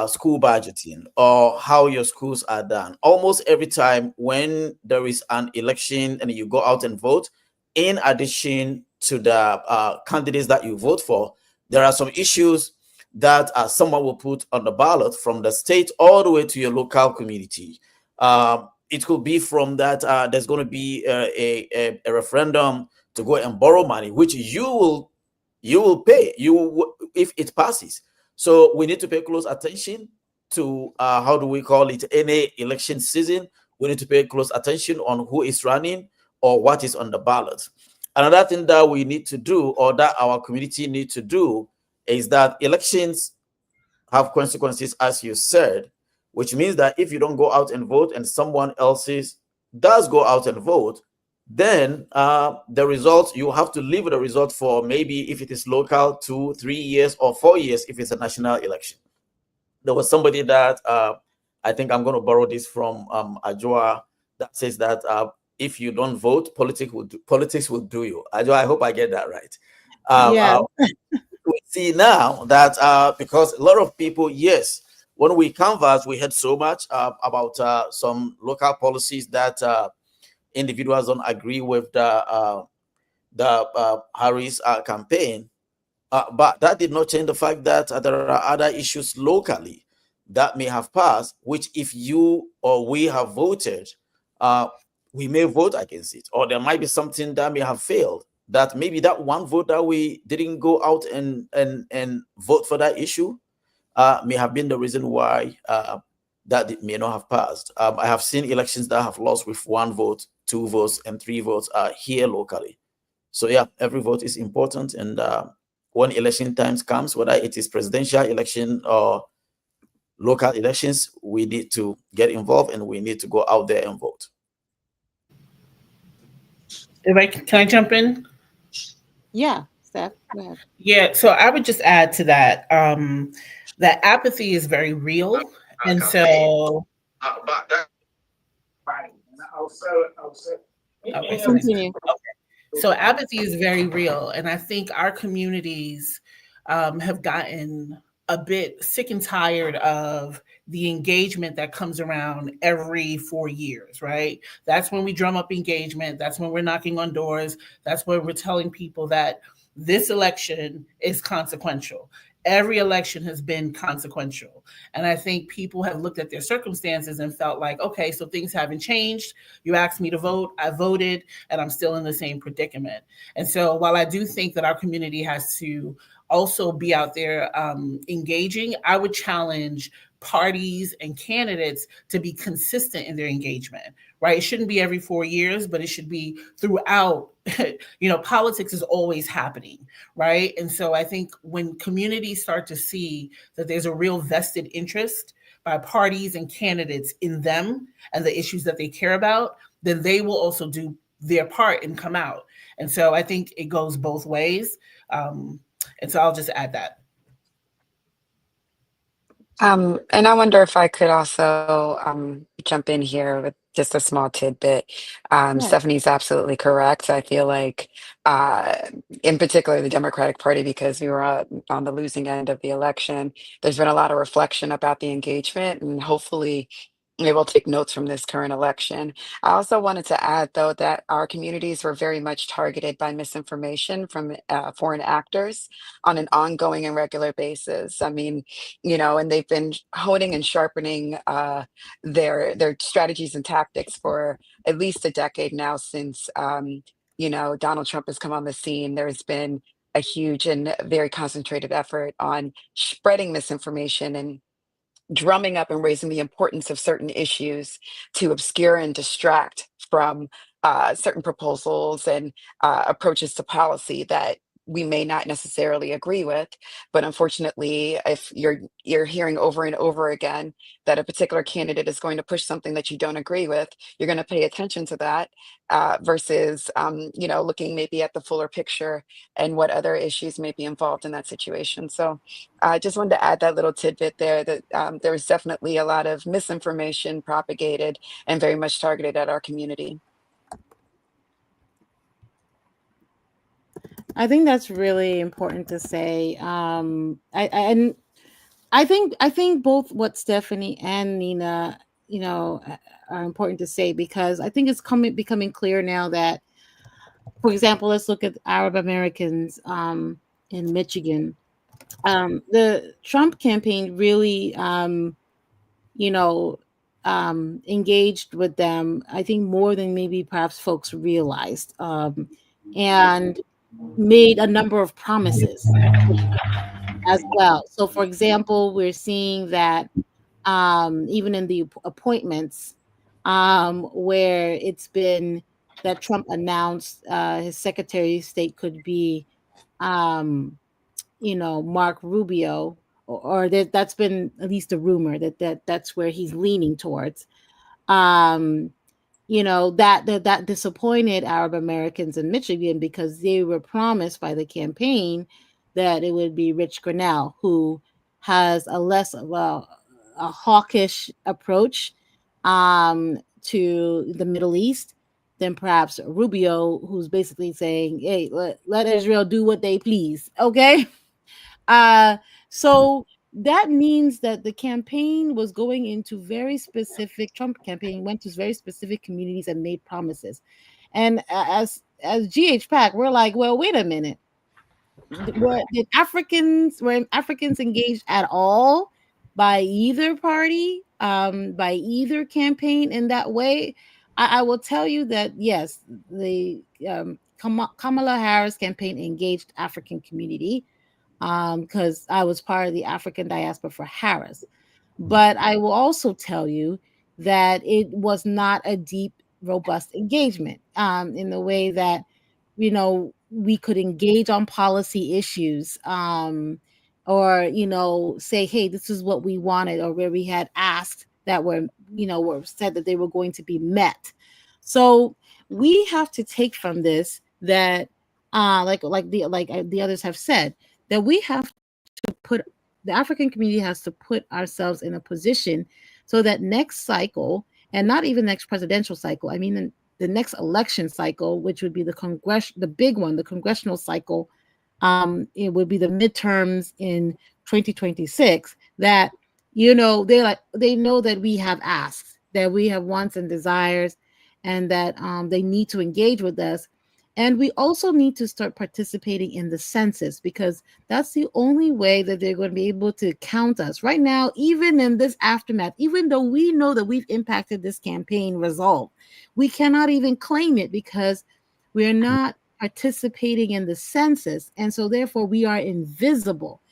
school budgeting or how your schools are done. Almost every time when there is an election and you go out and vote, in addition to the candidates that you vote for, there are some issues that someone will put on the ballot from the state all the way to your local community. It could be from that there's going to be a referendum to go and borrow money, which you will pay if it passes. So we need to pay close attention to how do we call it, any election season. We need to pay close attention on who is running or what is on the ballot. Another thing that we need to do, or that our community need to do, is that elections have consequences, as you said, which means that if you don't go out and vote and someone else's does go out and vote, then the results, you have to live with the result for maybe, if it is local, 2, 3 years, or 4 years if it's a national election. There was somebody that I think I'm going to borrow this from Ajua, that says that if you don't vote, politics will do you. Ajua, I hope I get that right. Yeah. We see now that because a lot of people, yes, when we canvass, we heard so much about some local policies that individuals don't agree with the Harris campaign, but that did not change the fact that there are other issues locally that may have passed, which if you or we have voted, we may vote against it, or there might be something that may have failed, that maybe that one vote that we didn't go out and vote for that issue may have been the reason why that it may not have passed. I have seen elections that have lost with 1 vote, 2 votes, and 3 votes here locally. So yeah, every vote is important. And when election times comes, whether it is presidential election or local elections, we need to get involved and we need to go out there and vote. Can I jump in? Yeah, Steph, go ahead. Yeah, so I would just add to that that apathy is very real, and so Continue. so apathy is very real, and I think our communities have gotten a bit sick and tired of the engagement that comes around every 4 years, right? That's when we drum up engagement. That's when we're knocking on doors. That's when we're telling people that this election is consequential. Every election has been consequential. And I think people have looked at their circumstances and felt like, okay, so things haven't changed. You asked me to vote, I voted, and I'm still in the same predicament. And so while I do think that our community has to also be out there engaging, I would challenge parties and candidates to be consistent in their engagement, right? It shouldn't be every 4 years, but it should be throughout. Politics is always happening, right? And so I think when communities start to see that there's a real vested interest by parties and candidates in them and the issues that they care about, then they will also do their part and come out. And so I think it goes both ways. And so I'll just add that. And I wonder if I could also jump in here with just a small tidbit. Stephanie's absolutely correct. I feel like, in particular, the Democratic Party, because we were on the losing end of the election, there's been a lot of reflection about the engagement, and hopefully they will take notes from this current election. I also wanted to add, though, that our communities were very much targeted by misinformation from foreign actors on an ongoing and regular basis. I mean, and they've been honing and sharpening their strategies and tactics for at least a decade now since Donald Trump has come on the scene. There's been a huge and very concentrated effort on spreading misinformation and drumming up and raising the importance of certain issues to obscure and distract from certain proposals and approaches to policy that we may not necessarily agree with. But unfortunately, if you're hearing over and over again that a particular candidate is going to push something that you don't agree with, you're going to pay attention to that versus looking maybe at the fuller picture and what other issues may be involved in that situation. So I just wanted to add that little tidbit there that there was definitely a lot of misinformation propagated and very much targeted at our community. I think that's really important to say. I think both what Stephanie and Nina, are important to say, because I think it's becoming clear now that, for example, let's look at Arab Americans in Michigan. The Trump campaign really, engaged with them, I think, more than maybe perhaps folks realized, and made a number of promises as well. So, for example, we're seeing that even in the appointments, where it's been that Trump announced his Secretary of State could be, Mark Rubio, or that's been at least a rumor that's where he's leaning towards. That disappointed Arab Americans in Michigan, because they were promised by the campaign that it would be Rich Grenell, who has a less of a hawkish approach to the Middle East than perhaps Rubio, who's basically saying, hey, let Israel do what they please. Okay. So that means that the campaign was going into very specific, Trump campaign went to very specific communities and made promises. And as GHPAC, we're like, well, wait a minute. Were Africans engaged at all by either party, by either campaign in that way? I will tell you that yes, the Kamala Harris campaign engaged African community, because I was part of the African diaspora for Harris. But I will also tell you that it was not a deep, robust engagement in the way that, we could engage on policy issues, or, say, hey, this is what we wanted, or where we had asked that were said that they were going to be met. So we have to take from this that, like the others have said, that we have to put, the African community has to put ourselves in a position so that next cycle, and not even next presidential cycle, I mean the next election cycle, which would be the big one, the congressional cycle, it would be the midterms in 2026, that they know that we have asks, that we have wants and desires, and that they need to engage with us. And we also need to start participating in the census, because that's the only way that they're going to be able to count us. Right now, even in this aftermath, even though we know that we've impacted this campaign result, we cannot even claim it because we're not participating in the census. And so therefore we are invisible.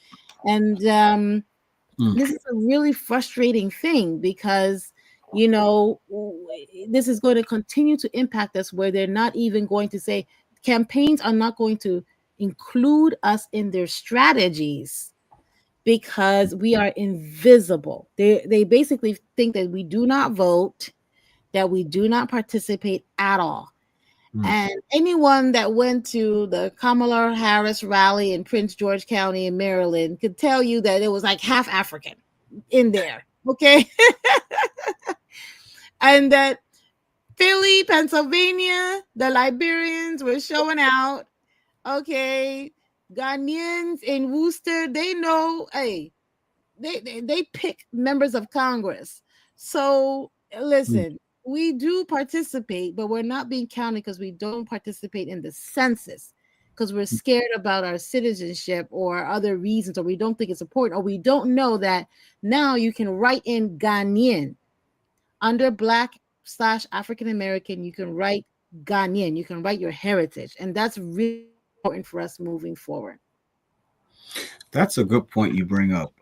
And this is a really frustrating thing, because this is going to continue to impact us, where they're not even going to say, campaigns are not going to include us in their strategies because we are invisible. They basically think that we do not vote, that we do not participate at all. And anyone that went to the Kamala Harris rally in Prince George County in Maryland could tell you that it was like half African in there. Okay. And that Philly, Pennsylvania, the Liberians were showing out. Okay. Ghanaians in Worcester, they know, hey, they pick members of Congress. So listen, we do participate, but we're not being counted because we don't participate in the census because we're scared about our citizenship or other reasons, or we don't think it's important, or we don't know that now you can write in Ghanaian under Black/African American. You can write Ghanaian, you can write your heritage, and that's really important for us moving forward. That's a good point you bring up.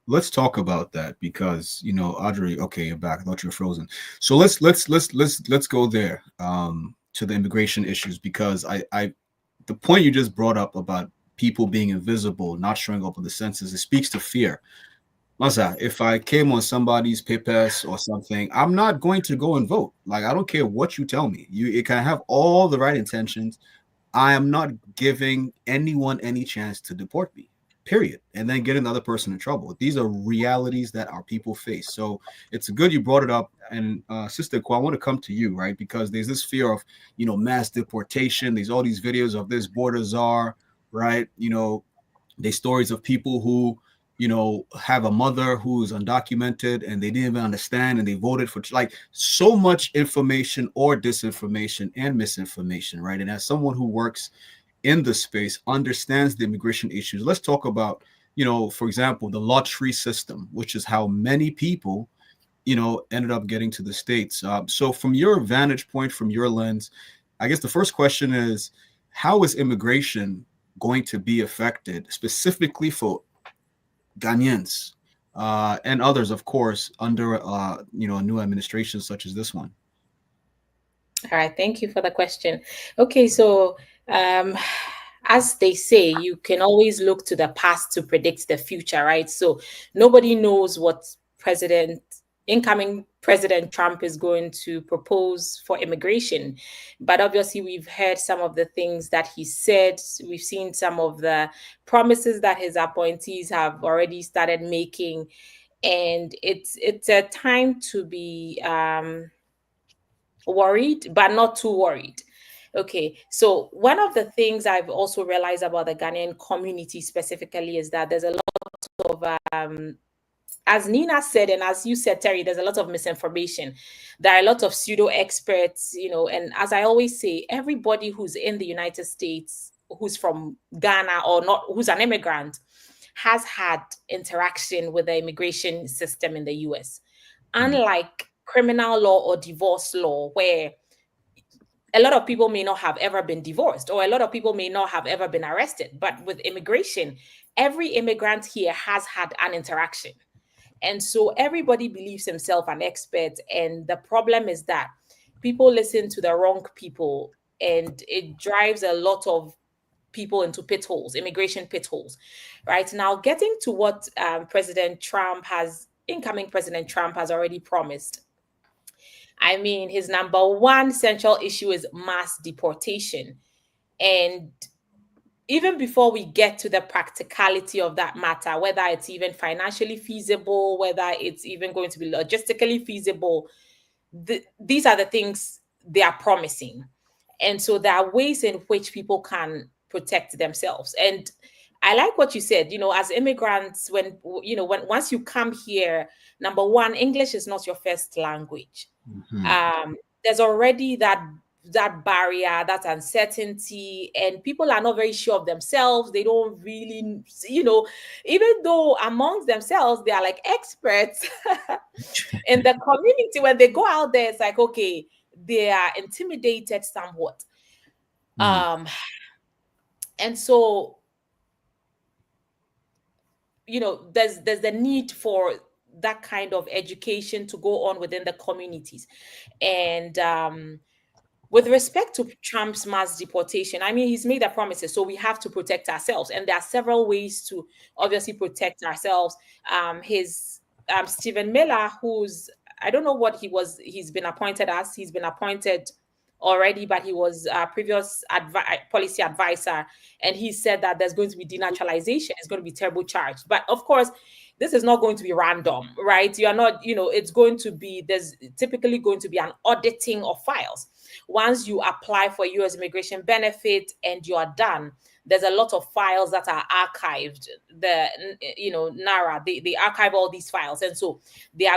Let's talk about that because Audrey. Okay, you're back. I thought you were frozen. So let's go there to the immigration issues because the point you just brought up about people being invisible, not showing up on the census, it speaks to fear. Masa, if I came on somebody's papers or something, I'm not going to go and vote. Like I don't care what you tell me. It can have all the right intentions. I am not giving anyone any chance to deport me, period, and then get another person in trouble. These are realities that our people face. So it's good you brought it up. And Sister Kwa, I want to come to you, right? Because there's this fear of, mass deportation. There's all these videos of this border czar, right? There's stories of people who, have a mother who's undocumented and they didn't even understand and they voted for like so much information or disinformation and misinformation, right? And as someone who works in the space, understands the immigration issues, let's talk about, for example, the lottery system, which is how many people, ended up getting to the States. So from your vantage point, from your lens, I guess the first question is, how is immigration going to be affected specifically for Ghanaians and others, of course, under a new administration such as this one? All right, thank you for the question. Okay, so as they say, you can always look to the past to predict the future, right? So nobody knows what incoming President Trump is going to propose for immigration. But obviously, we've heard some of the things that he said. We've seen some of the promises that his appointees have already started making. And it's a time to be worried, but not too worried. Okay, so one of the things I've also realized about the Ghanaian community specifically is that there's a lot of as Nina said, and as you said, Terry, there's a lot of misinformation. There are a lot of pseudo experts, and as I always say, everybody who's in the United States, who's from Ghana or not, who's an immigrant, has had interaction with the immigration system in the US. Unlike criminal law or divorce law, where a lot of people may not have ever been divorced, or a lot of people may not have ever been arrested. But with immigration, every immigrant here has had an interaction. And so everybody believes himself an expert. And the problem is that people listen to the wrong people, and it drives a lot of people into pit holes, immigration pit holes. Right now, getting to what incoming President Trump has already promised. I mean, his number one central issue is mass deportation. And even before we get to the practicality of that matter, whether it's even financially feasible, whether it's even going to be logistically feasible, these are the things they are promising. And so there are ways in which people can protect themselves. And I like what you said, as immigrants, when once you come here, number one, English is not your first language. There's already that barrier, that uncertainty, and people are not very sure of themselves. They don't really, even though amongst themselves, they are like experts in the community, when they go out there, it's like, okay, they are intimidated somewhat. And so, there's the need for that kind of education to go on within the communities. And with respect to Trump's mass deportation, I mean, he's made the promises, so we have to protect ourselves. And there are several ways to obviously protect ourselves. Stephen Miller, I don't know what he's been appointed as. He's been appointed already, but he was a previous policy advisor. And he said that there's going to be denaturalization. It's going to be turbo charged. But of course, this is not going to be random, right? You are not, it's going to be, there's typically going to be an auditing of files. Once you apply for U.S. immigration benefit and you are done, there's a lot of files that are archived. NARA, they archive all these files. And so they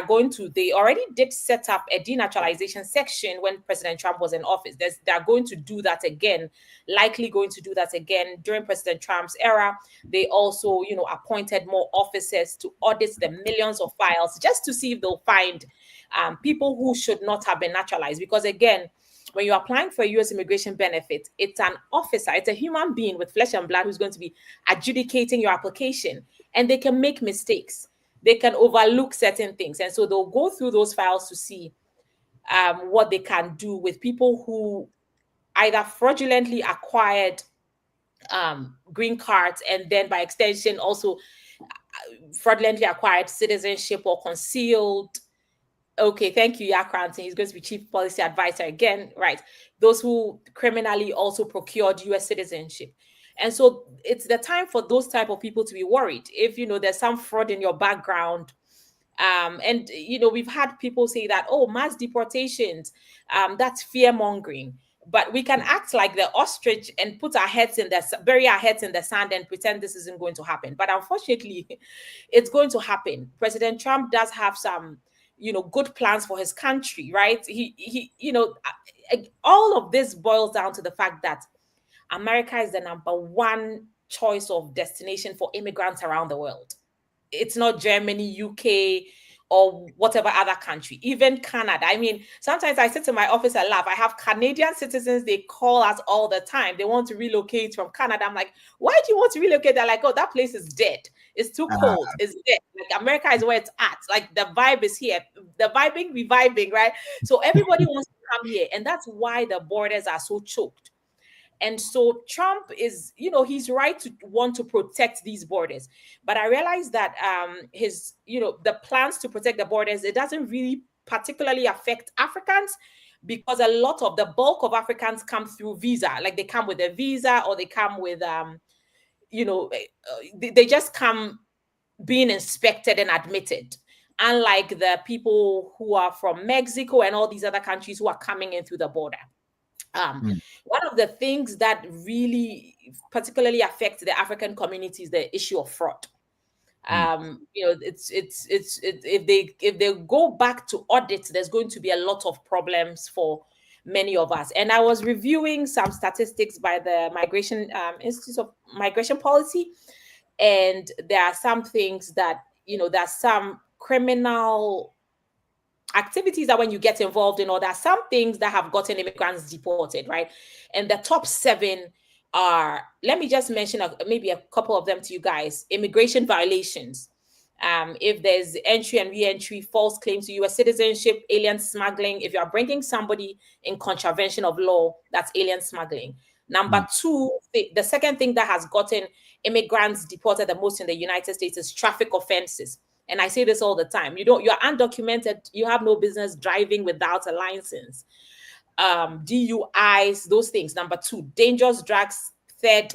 already did set up a denaturalization section when President Trump was in office. They're going to do that again, likely going to do that again during President Trump's era. They also, appointed more officers to audit the millions of files just to see if they'll find people who should not have been naturalized. Because again, when you're applying for a U.S. immigration benefit, it's an officer, it's a human being with flesh and blood who's going to be adjudicating your application. And they can make mistakes. They can overlook certain things. And so they'll go through those files to see what they can do with people who either fraudulently acquired green cards and then by extension also fraudulently acquired citizenship or concealed. Okay, thank you, Yakrantin. He's going to be chief policy advisor again, right? Those who criminally also procured U.S. citizenship. And so it's the time for those type of people to be worried. If, there's some fraud in your background, and, we've had people say that, oh, mass deportations, that's fear mongering. But we can act like the ostrich and bury our heads in the sand and pretend this isn't going to happen. But unfortunately, it's going to happen. President Trump does have some good plans for his country, right? He all of this boils down to the fact that America is the number one choice of destination for immigrants around the world. It's not Germany, UK, or whatever other country, even Canada. I mean, sometimes I sit in my office and laugh. I have Canadian citizens, they call us all the time. They want to relocate from Canada. I'm like, why do you want to relocate? They're like, oh, that place is dead. It's too cold. It's dead. Like America is where it's at. Like the vibe is here. The reviving, right? So everybody wants to come here. And that's why the borders are so choked. And so Trump is, he's right to want to protect these borders. But I realize that his, the plans to protect the borders, it doesn't really particularly affect Africans because a lot of the bulk of Africans come through visa. Like they come with a visa or they come with, they just come being inspected and admitted. Unlike the people who are from Mexico and all these other countries who are coming in through the border. One of the things that really particularly affects the African community is the issue of fraud. It's if they go back to audit, there's going to be a lot of problems for many of us. And I was reviewing some statistics by the Migration Institute of Migration Policy, and there are some things that there's some criminal activities that when you get involved in, or there are some things that have gotten immigrants deported, right? And the top 7 are, let me just mention maybe a couple of them to you guys. Immigration violations. If there's entry and re-entry, false claims to U.S. citizenship, alien smuggling. If you are bringing somebody in contravention of law, that's alien smuggling. Number 2, the second thing that has gotten immigrants deported the most in the United States is traffic offenses. And I say this all the time. You're undocumented. You have no business driving without a license. DUIs, those things. Number 2, dangerous drugs. 3rd,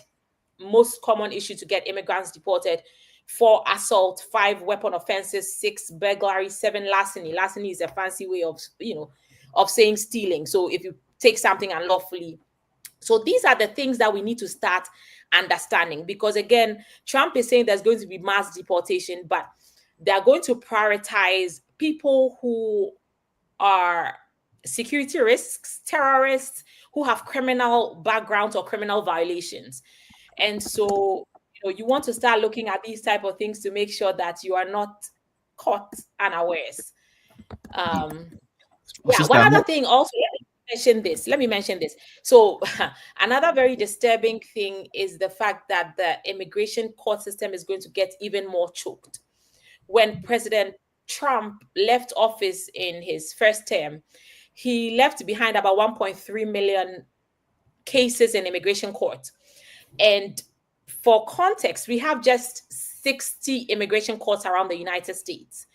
most common issue to get immigrants deported. 4, assault. 5, weapon offenses. 6, burglary. 7, larceny. Larceny is a fancy way of saying stealing. So if you take something unlawfully. So these are the things that we need to start understanding, because again, Trump is saying there's going to be mass deportation, but they're going to prioritize people who are security risks, terrorists, who have criminal backgrounds or criminal violations. And so, you want to start looking at these type of things to make sure that you are not caught unawares. One other thing also, let me mention this. So another very disturbing thing is the fact that the immigration court system is going to get even more choked. When President Trump left office in his first term, he left behind about 1.3 million cases in immigration court. And for context, we have just 60 immigration courts around the United States.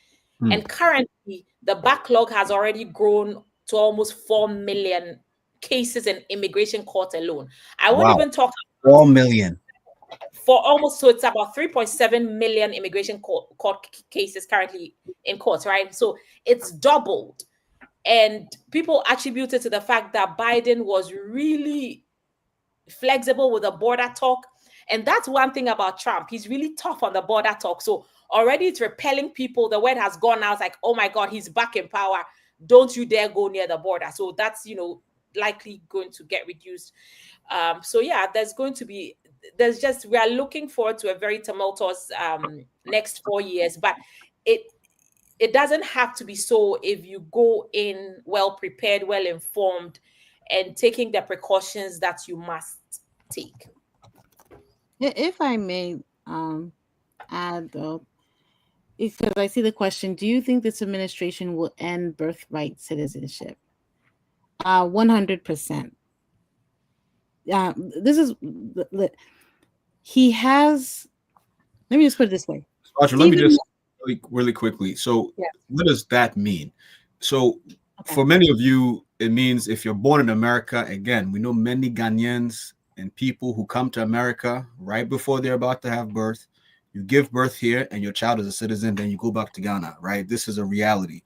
And currently, the backlog has already grown to almost 4 million cases in immigration court alone. I won't even talk about 4 million. for almost, so it's about 3.7 million immigration court cases currently in courts, right? So it's doubled. And people attribute it to the fact that Biden was really flexible with the border talk. And that's one thing about Trump. He's really tough on the border talk. So already it's repelling people. The word has gone out like, oh my God, he's back in power. Don't you dare go near the border. So that's, likely going to get reduced. So yeah, we are looking forward to a very tumultuous next 4 years, but it doesn't have to be so if you go in well prepared, well informed, and taking the precautions that you must take. If I may add, though, because I see the question, do you think this administration will end birthright citizenship? 100%. This is he has. Let me just put it this way. Roger, let me just really quickly. So, yeah. What does that mean? So, for many of you, it means if you're born in America, again, we know many Ghanaians and people who come to America right before they're about to have birth. You give birth here and your child is a citizen, then you go back to Ghana, right? This is a reality.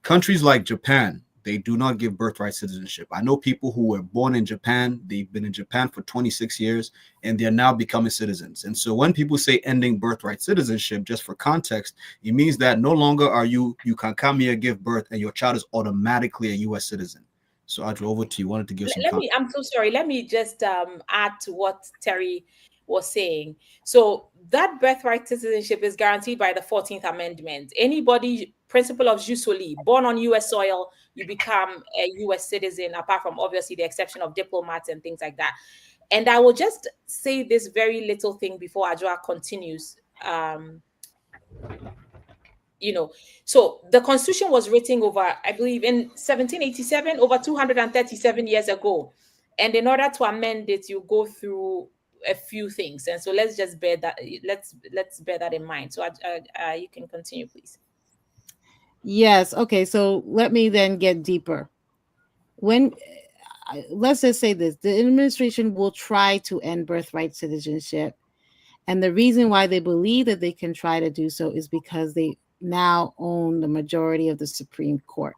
Countries like Japan, they do not give birthright citizenship. I know people who were born in Japan, they've been in Japan for 26 years, and they're now becoming citizens. And so when people say ending birthright citizenship, just for context, it means that no longer are you can come here, give birth, and your child is automatically a U.S. citizen. So Audrey, over to you. Wanted to give some comments. I'm so sorry. Let me just add to what Terry was saying. So that birthright citizenship is guaranteed by the 14th Amendment. Anybody, principle of jus soli, born on U.S. soil, you become a U.S. citizen, apart from obviously the exception of diplomats and things like that. And I will just say this very little thing before Adjoa continues. So the Constitution was written over, I believe, in 1787, over 237 years ago. And in order to amend it, you go through a few things. And so let's just bear that. Let's bear that in mind. So you can continue, please. Yes. Okay. So let me then get deeper. Let's just say this: the administration will try to end birthright citizenship, and the reason why they believe that they can try to do so is because they now own the majority of the Supreme Court.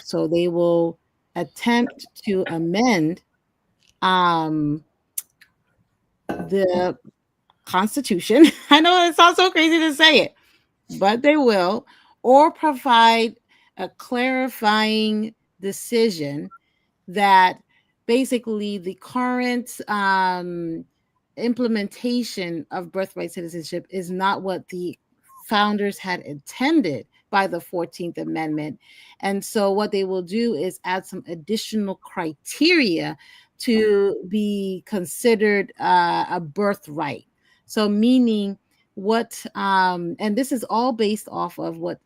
So they will attempt to amend the Constitution. I know it sounds so crazy to say it, but they will, or provide a clarifying decision that basically the current implementation of birthright citizenship is not what the founders had intended by the 14th Amendment. And so what they will do is add some additional criteria to be considered a birthright. So meaning what, and this is all based off of what,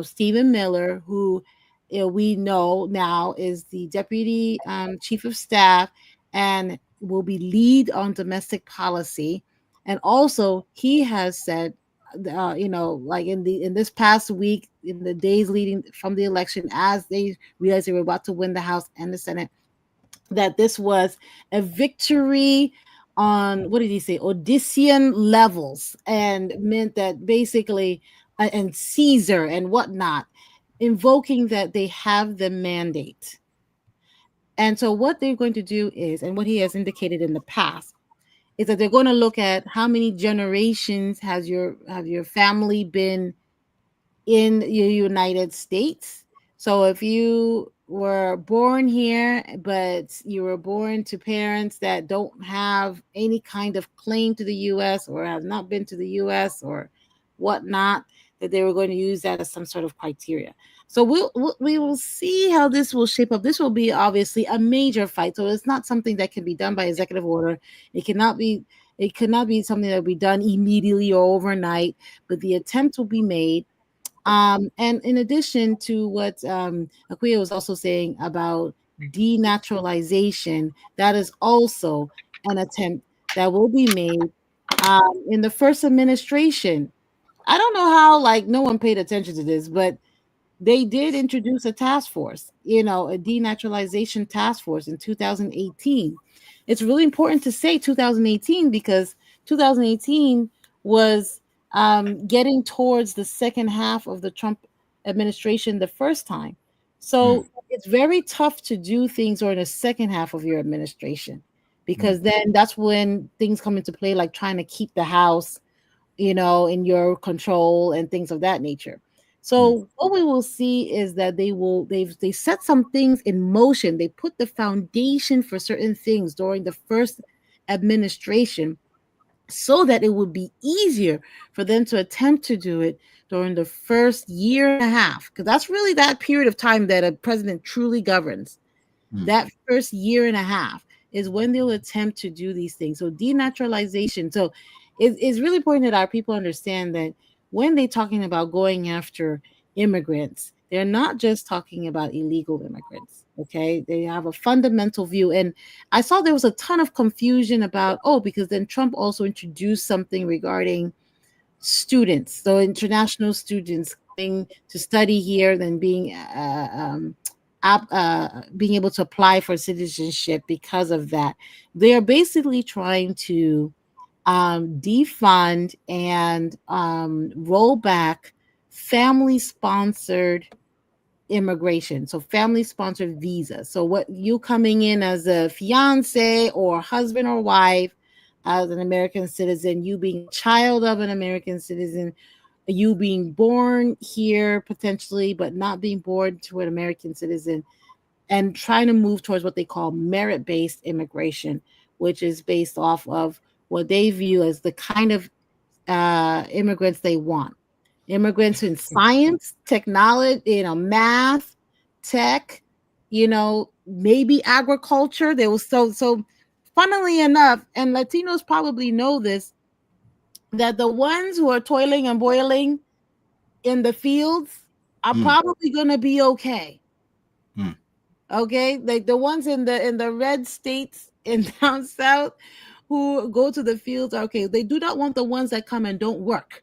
Stephen Miller, who we know now is the Deputy Chief of Staff and will be lead on domestic policy. And also he has said, like in this past week, in the days leading from the election, as they realized they were about to win the House and the Senate, that this was a victory on, what did he say, Odyssean levels, and meant that basically, and Caesar and whatnot, invoking that they have the mandate. And so what they're going to do is, and what he has indicated in the past, is that they're going to look at how many generations have your family been in the United States. So if you were born here, but you were born to parents that don't have any kind of claim to the U.S. or have not been to the U.S. or whatnot, that they were going to use that as some sort of criteria. So we will see how this will shape up. This will be obviously a major fight. So it's not something that can be done by executive order. It cannot be something that will be done immediately or overnight, but the attempt will be made. And in addition to what Akuya was also saying about denaturalization, that is also an attempt that will be made in the first administration. I don't know how, no one paid attention to this, but they did introduce a task force, a denaturalization task force in 2018. It's really important to say 2018 because 2018 was getting towards the second half of the Trump administration the first time. So it's very tough to do things during the second half of your administration, because then that's when things come into play, like trying to keep the House, in your control and things of that nature. So what we will see is that they set some things in motion. They put the foundation for certain things during the first administration, so that it would be easier for them to attempt to do it during the first year and a half, because that's really that period of time that a president truly governs. That first year and a half is when they'll attempt to do these things. So denaturalization. So it's really important that our people understand that when they're talking about going after immigrants, they're not just talking about illegal immigrants. Okay, they have a fundamental view. And I saw there was a ton of confusion about, because then Trump also introduced something regarding students, so international students coming to study here, then being able to apply for citizenship. Because of that, they are basically trying to defund and roll back family-sponsored immigration, so family-sponsored visas. So what you coming in as a fiance or husband or wife as an American citizen, you being a child of an American citizen, you being born here potentially, but not being born to an American citizen, and trying to move towards what they call merit-based immigration, which is based off of what they view as the kind of immigrants they want. Immigrants in science, technology, math, tech, maybe agriculture. They was so funnily enough, and Latinos probably know this, that the ones who are toiling and boiling in the fields are probably going to be okay. Okay, like the ones in the red states in down south who go to the fields are okay. They do not want the ones that come and don't work.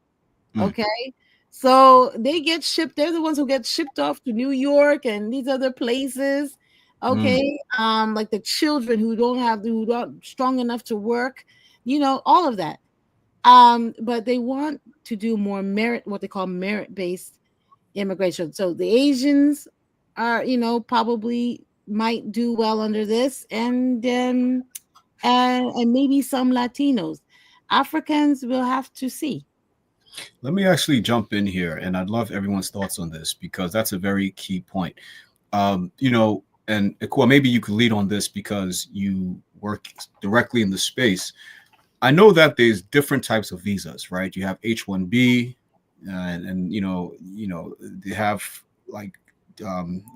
Okay, so they get shipped. They're the ones who get shipped off to New York and these other places. Okay, like the children who aren't strong enough to work, all of that. But they want to do more what they call merit-based immigration. So the Asians are, probably might do well under this, and maybe some Latinos. Africans will have to see. Let me actually jump in here, and I'd love everyone's thoughts on this, because that's a very key point. And Ikua, maybe you could lead on this because you work directly in the space. I know that there's different types of visas, right? You have H-1B, and they have like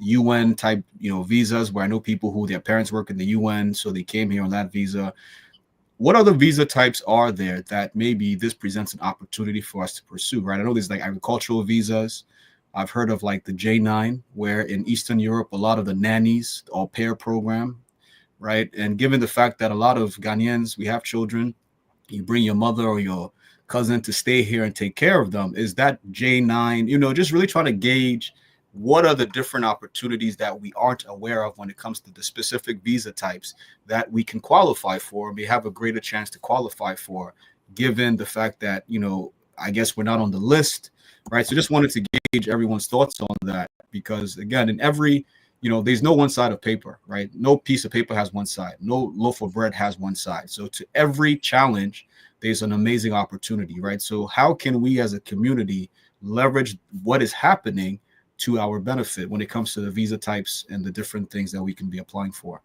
UN type visas, where I know people who their parents work in the UN, so they came here on that visa. What other visa types are there that maybe this presents an opportunity for us to pursue, right? I know there's like agricultural visas. I've heard of like the J9, where in Eastern Europe, a lot of the nannies, the au pair program, right? And given the fact that a lot of Ghanaians, we have children, you bring your mother or your cousin to stay here and take care of them. Is that J9, just really trying to gauge what are the different opportunities that we aren't aware of when it comes to the specific visa types that we can qualify for, may have a greater chance to qualify for, given the fact that, I guess we're not on the list, right? So just wanted to gauge everyone's thoughts on that, because again, in every, there's no one side of paper, right? No piece of paper has one side. No loaf of bread has one side. So to every challenge, there's an amazing opportunity, right? So how can we as a community leverage what is happening to our benefit when it comes to the visa types and the different things that we can be applying for?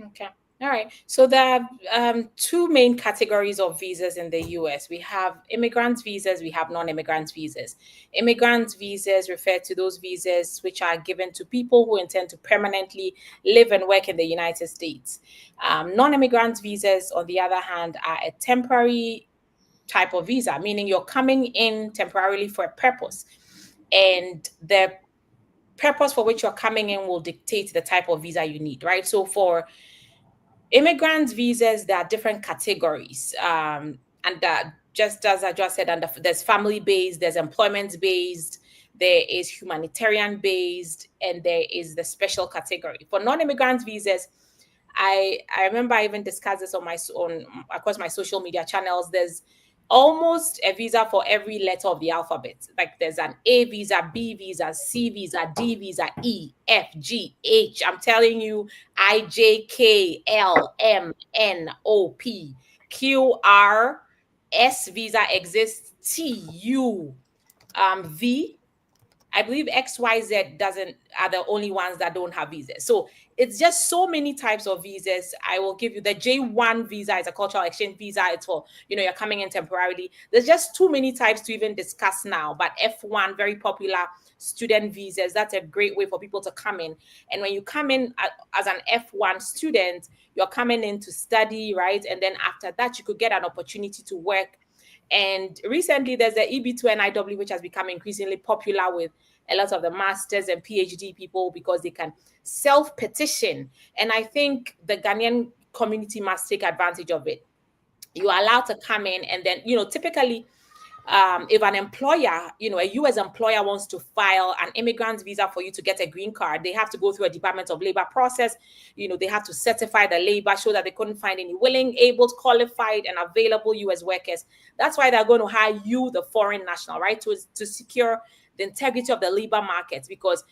Okay. All right. So there are two main categories of visas in the US. We have immigrant visas, we have non-immigrant visas. Immigrant visas refer to those visas which are given to people who intend to permanently live and work in the United States. Non-immigrant visas, on the other hand, are a temporary type of visa, meaning you're coming in temporarily for a purpose. And the purpose for which you're coming in will dictate the type of visa you need, right? So for immigrant visas, there are different categories. And just as I just said, there's family-based, there's employment-based, there is humanitarian-based, and there is the special category. For non-immigrant visas, I remember I even discussed this on across my social media channels. There's almost a visa for every letter of the alphabet. Like there's an A visa, B visa, C visa, D visa, E, F, G, H. I'm telling you, I, J, K, L, M, N, O, P, Q, R, S visa exists, T, U, V. I believe XYZ are the only ones that don't have visas. So it's just so many types of visas. I will give you the J1 visa is a cultural exchange visa. It's for, you're coming in temporarily. There's just too many types to even discuss now. But F1, very popular student visas. That's a great way for people to come in. And when you come in as an F1 student, you're coming in to study, right? And then after that, you could get an opportunity to work. And recently, there's the EB2 NIW, which has become increasingly popular with a lot of the masters and PhD people because they can self-petition. And I think the Ghanaian community must take advantage of it. You are allowed to come in and then, typically, if an employer, a U.S. employer wants to file an immigrant visa for you to get a green card, they have to go through a Department of Labor process. They have to certify the labor, show that they couldn't find any willing, able, qualified, and available U.S. workers. That's why they're going to hire you, the foreign national, right, to secure the integrity of the labor markets. Because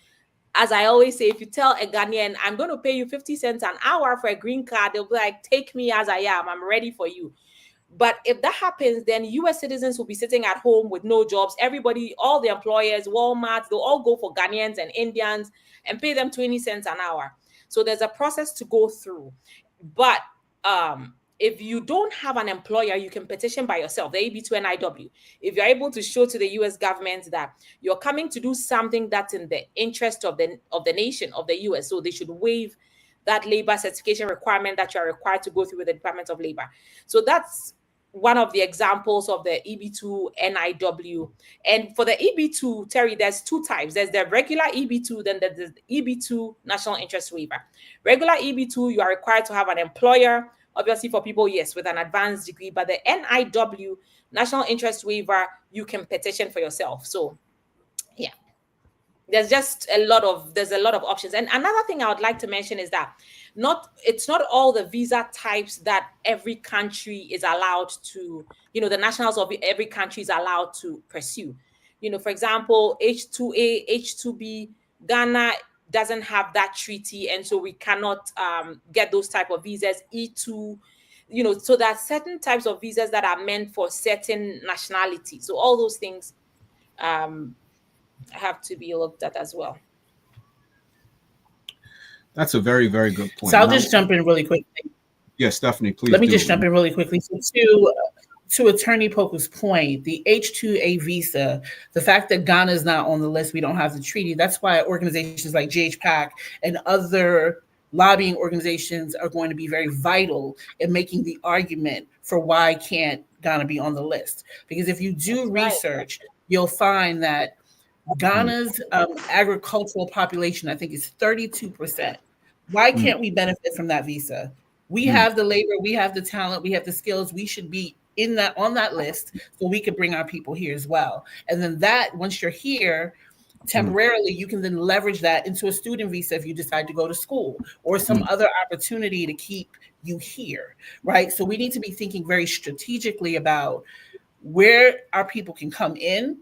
as I always say, if you tell a Ghanaian, I'm going to pay you 50 cents an hour for a green card, they'll be like, take me as I am. I'm ready for you. But if that happens, then U.S. citizens will be sitting at home with no jobs. Everybody, all the employers, Walmart, they'll all go for Ghanaians and Indians and pay them 20 cents an hour. So there's a process to go through. But if you don't have an employer, you can petition by yourself, the EB2 NIW. If you're able to show to the U.S. government that you're coming to do something that's in the interest of the nation, of the U.S., so they should waive that labor certification requirement that you are required to go through with the Department of Labor. So that's one of the examples of the EB2 NIW. And for the EB2, Terry, there's two types. There's the regular EB2, then there's the EB2 National Interest Waiver. Regular EB2, you are required to have an employer, obviously for people, yes, with an advanced degree, but the NIW, National Interest Waiver, you can petition for yourself. So, yeah. There's a lot of options. And another thing I would like to mention is that it's not all the visa types that every country is allowed to, the nationals of every country is allowed to pursue. For example, H2A, H2B, Ghana doesn't have that treaty, and so we cannot get those type of visas. E2, so there are certain types of visas that are meant for certain nationalities. So all those things have to be looked at as well. That's a very, very good point. So I'll just jump in really quickly. Yes, Stephanie, please. Let me just jump in really quickly. So to Attorney Poku's point, the H2A visa, the fact that Ghana is not on the list, we don't have the treaty. That's why organizations like GHPAC and other lobbying organizations are going to be very vital in making the argument for why can't Ghana be on the list. Because if you do research, you'll find that Ghana's agricultural population, I think, is 32%. Why can't we benefit from that visa? We have the labor, we have the talent, we have the skills. We should be on that list so we could bring our people here as well. And then that, once you're here temporarily, you can then leverage that into a student visa if you decide to go to school or some other opportunity to keep you here, right? So we need to be thinking very strategically about where our people can come in.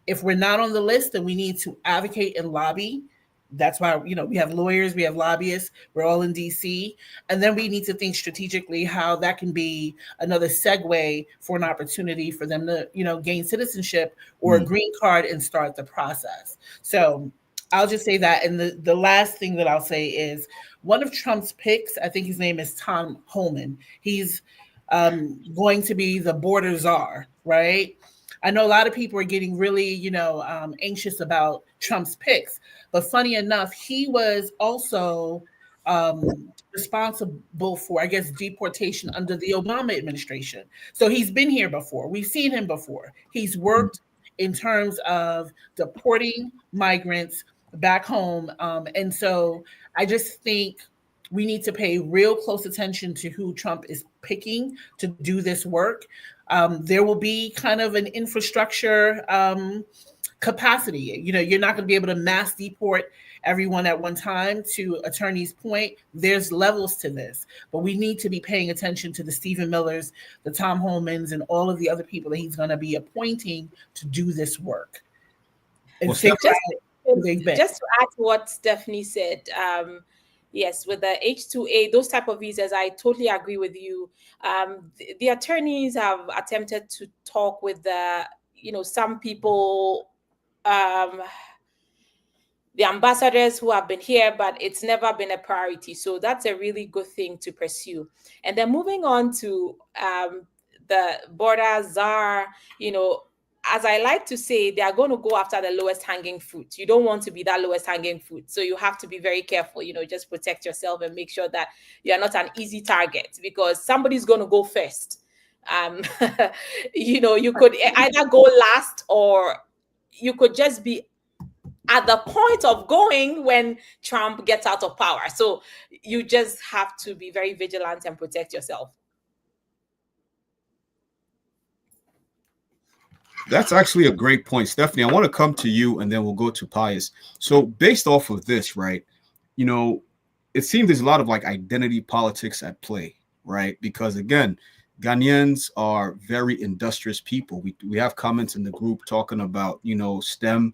If we're not on the list, then we need to advocate and lobby. That's why, we have lawyers, we have lobbyists, we're all in DC. And then we need to think strategically how that can be another segue for an opportunity for them to, gain citizenship or a green card and start the process. So I'll just say that. And the last thing that I'll say is one of Trump's picks, I think his name is Tom Homan. He's going to be the border czar, right? I know a lot of people are getting really, anxious about Trump's picks, but funny enough, he was also responsible for, I guess, deportation under the Obama administration. So he's been here before. We've seen him before. He's worked in terms of deporting migrants back home. And so I just think we need to pay real close attention to who Trump is picking to do this work. There will be kind of an infrastructure capacity. You're not going to be able to mass deport everyone at one time. To Attorney's point, there's levels to this, but we need to be paying attention to the Stephen Millers, the Tom Holmans, and all of the other people that he's going to be appointing to do this work. And Well, figure just, out who they've been. just to add to what Stephanie said, yes, with the H2A, those type of visas, I totally agree with you. The attorneys have attempted to talk with some people, the ambassadors who have been here, but it's never been a priority. So that's a really good thing to pursue. And then moving on to the border czar, as I like to say, they are going to go after the lowest hanging fruit. You don't want to be that lowest hanging fruit. So you have to be very careful, just protect yourself and make sure that you are not an easy target, because somebody's going to go first. You could either go last, or you could just be at the point of going when Trump gets out of power. So you just have to be very vigilant and protect yourself. That's actually a great point, Stephanie. I want to come to you and then we'll go to Pius. So based off of this, right, it seems there's a lot of like identity politics at play, right? Because again, Ghanaians are very industrious people. We have comments in the group talking about, STEM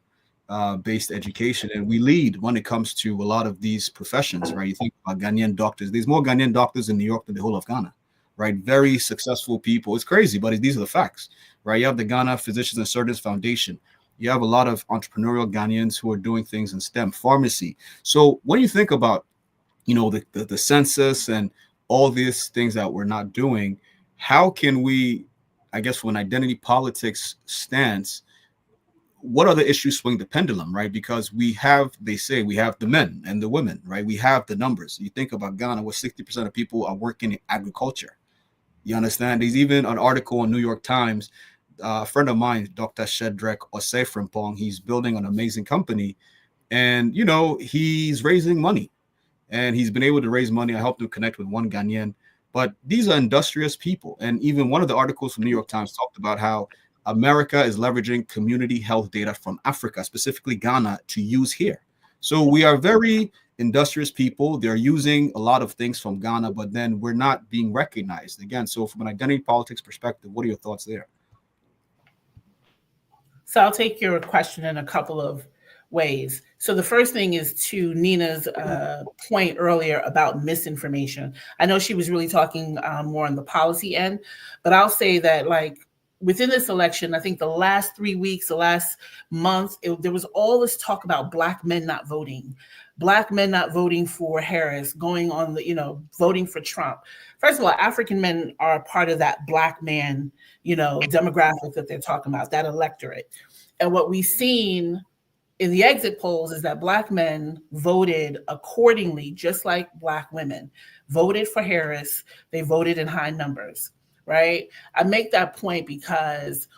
based education, and we lead when it comes to a lot of these professions, right? You think about Ghanaian doctors. There's more Ghanaian doctors in New York than the whole of Ghana, right? Very successful people. It's crazy, but these are the facts, right? You have the Ghana Physicians and Surgeons Foundation. You have a lot of entrepreneurial Ghanaians who are doing things in STEM, pharmacy. So when you think about, the census and all these things that we're not doing, how can we, I guess, from an identity politics stance, what other issues swing the pendulum, right? Because they say we have the men and the women, right? We have the numbers. You think about Ghana, where 60% of people are working in agriculture. You understand? There's even an article in New York Times. A friend of mine, Dr. Shedrack Osei-Frimpong, he's building an amazing company, and he's raising money, and he's been able to raise money. I helped him connect with one Ghanaian, but these are industrious people. And even one of the articles from New York Times talked about how America is leveraging community health data from Africa, specifically Ghana, to use here. So we are very industrious people. They're using a lot of things from Ghana, but then we're not being recognized again. So from an identity politics perspective, what are your thoughts there? So I'll take your question in a couple of ways. So the first thing is to Nina's point earlier about misinformation. I know she was really talking more on the policy end, but I'll say that within this election, I think the last 3 weeks, the last month, there was all this talk about Black men not voting for Harris, going on voting for Trump. First of all, African men are a part of that Black man, demographic that they're talking about, that electorate. And what we've seen in the exit polls is that Black men voted accordingly, just like Black women voted for Harris. They voted in high numbers. Right? I make that point because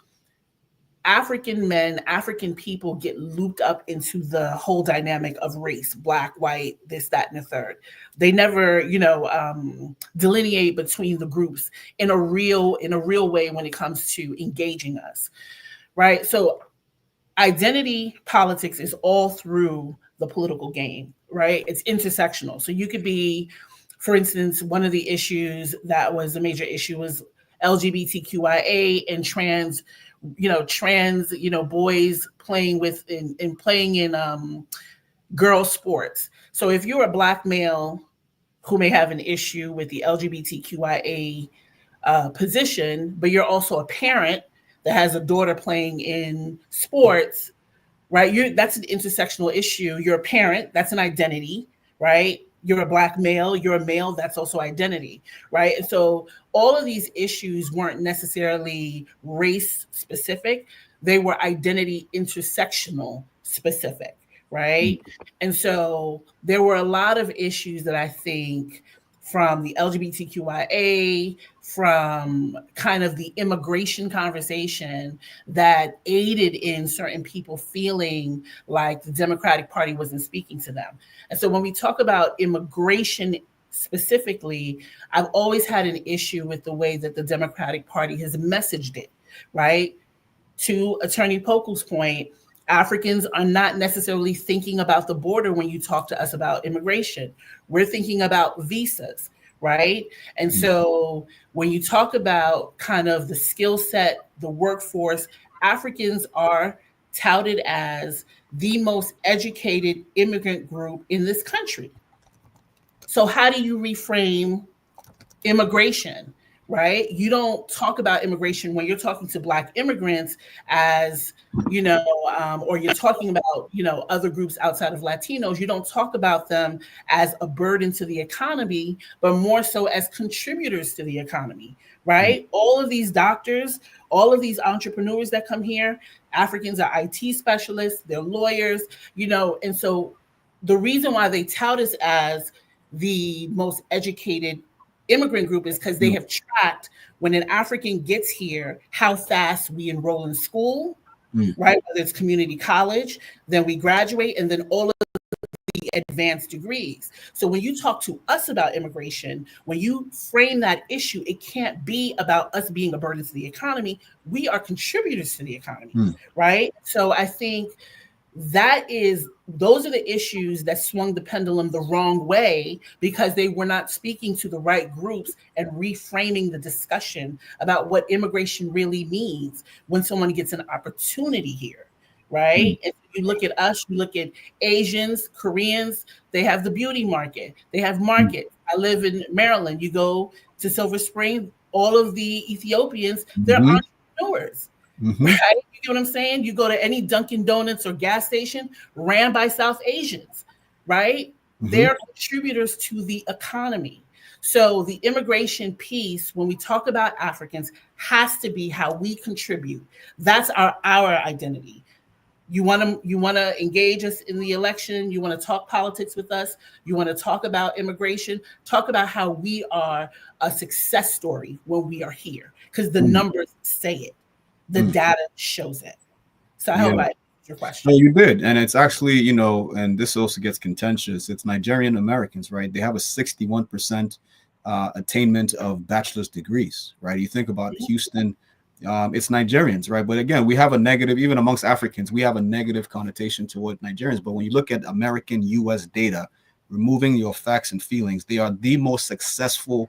African men, African people get looped up into the whole dynamic of race, Black, white, this, that, and the third. They never, delineate between the groups in a real way when it comes to engaging us. Right? So identity politics is all through the political game, right? It's intersectional. So you could be, for instance, one of the issues that was a major issue was LGBTQIA and trans boys playing in girl sports. So if you're a Black male who may have an issue with the LGBTQIA position, but you're also a parent that has a daughter playing in sports, right? That's an intersectional issue. You're a parent, that's an identity, right? You're a Black male, you're a male, that's also identity, right? And so all of these issues weren't necessarily race specific, they were identity intersectional specific, right? And so there were a lot of issues that I think from the LGBTQIA, from kind of the immigration conversation that aided in certain people feeling like the Democratic Party wasn't speaking to them. And so when we talk about immigration specifically, I've always had an issue with the way that the Democratic Party has messaged it, right? To Attorney Pokel's point, Africans are not necessarily thinking about the border when you talk to us about immigration. We're thinking about visas, right? And so when you talk about kind of the skill set, the workforce, Africans are touted as the most educated immigrant group in this country. So how do you reframe immigration, right? You don't talk about immigration when you're talking to Black immigrants as, or you're talking about, other groups outside of Latinos. You don't talk about them as a burden to the economy, but more so as contributors to the economy, right? All of these doctors, all of these entrepreneurs that come here, Africans are IT specialists, they're lawyers, and so the reason why they tout us as the most educated immigrant group is because they have tracked when an African gets here, how fast we enroll in school, right? Whether it's community college, then we graduate, and then all of the advanced degrees. So when you talk to us about immigration, when you frame that issue, it can't be about us being a burden to the economy. We are contributors to the economy, right? So I think those are the issues that swung the pendulum the wrong way, because they were not speaking to the right groups and reframing the discussion about what immigration really means when someone gets an opportunity here, right? And you look at us, you look at Asians, Koreans, they have the beauty market, they have markets. I live in Maryland. You go to Silver Spring, all of the Ethiopians, they're entrepreneurs. Right? You know what I'm saying? You go to any Dunkin' Donuts or gas station ran by South Asians, right? They're contributors to the economy. So the immigration piece, when we talk about Africans, has to be how we contribute. That's our identity. You want to engage us in the election. You want to talk politics with us. You want to talk about immigration. Talk about how we are a success story when we are here, because the numbers say it. The data shows it. So I hope I answered your question. No, you did. And it's actually, and this also gets contentious. It's Nigerian Americans, right? They have a 61% attainment of bachelor's degrees, right? You think about Houston, it's Nigerians, right? But again, we have a negative, even amongst Africans, we have a negative connotation toward Nigerians. But when you look at American US data, removing your facts and feelings, they are the most successful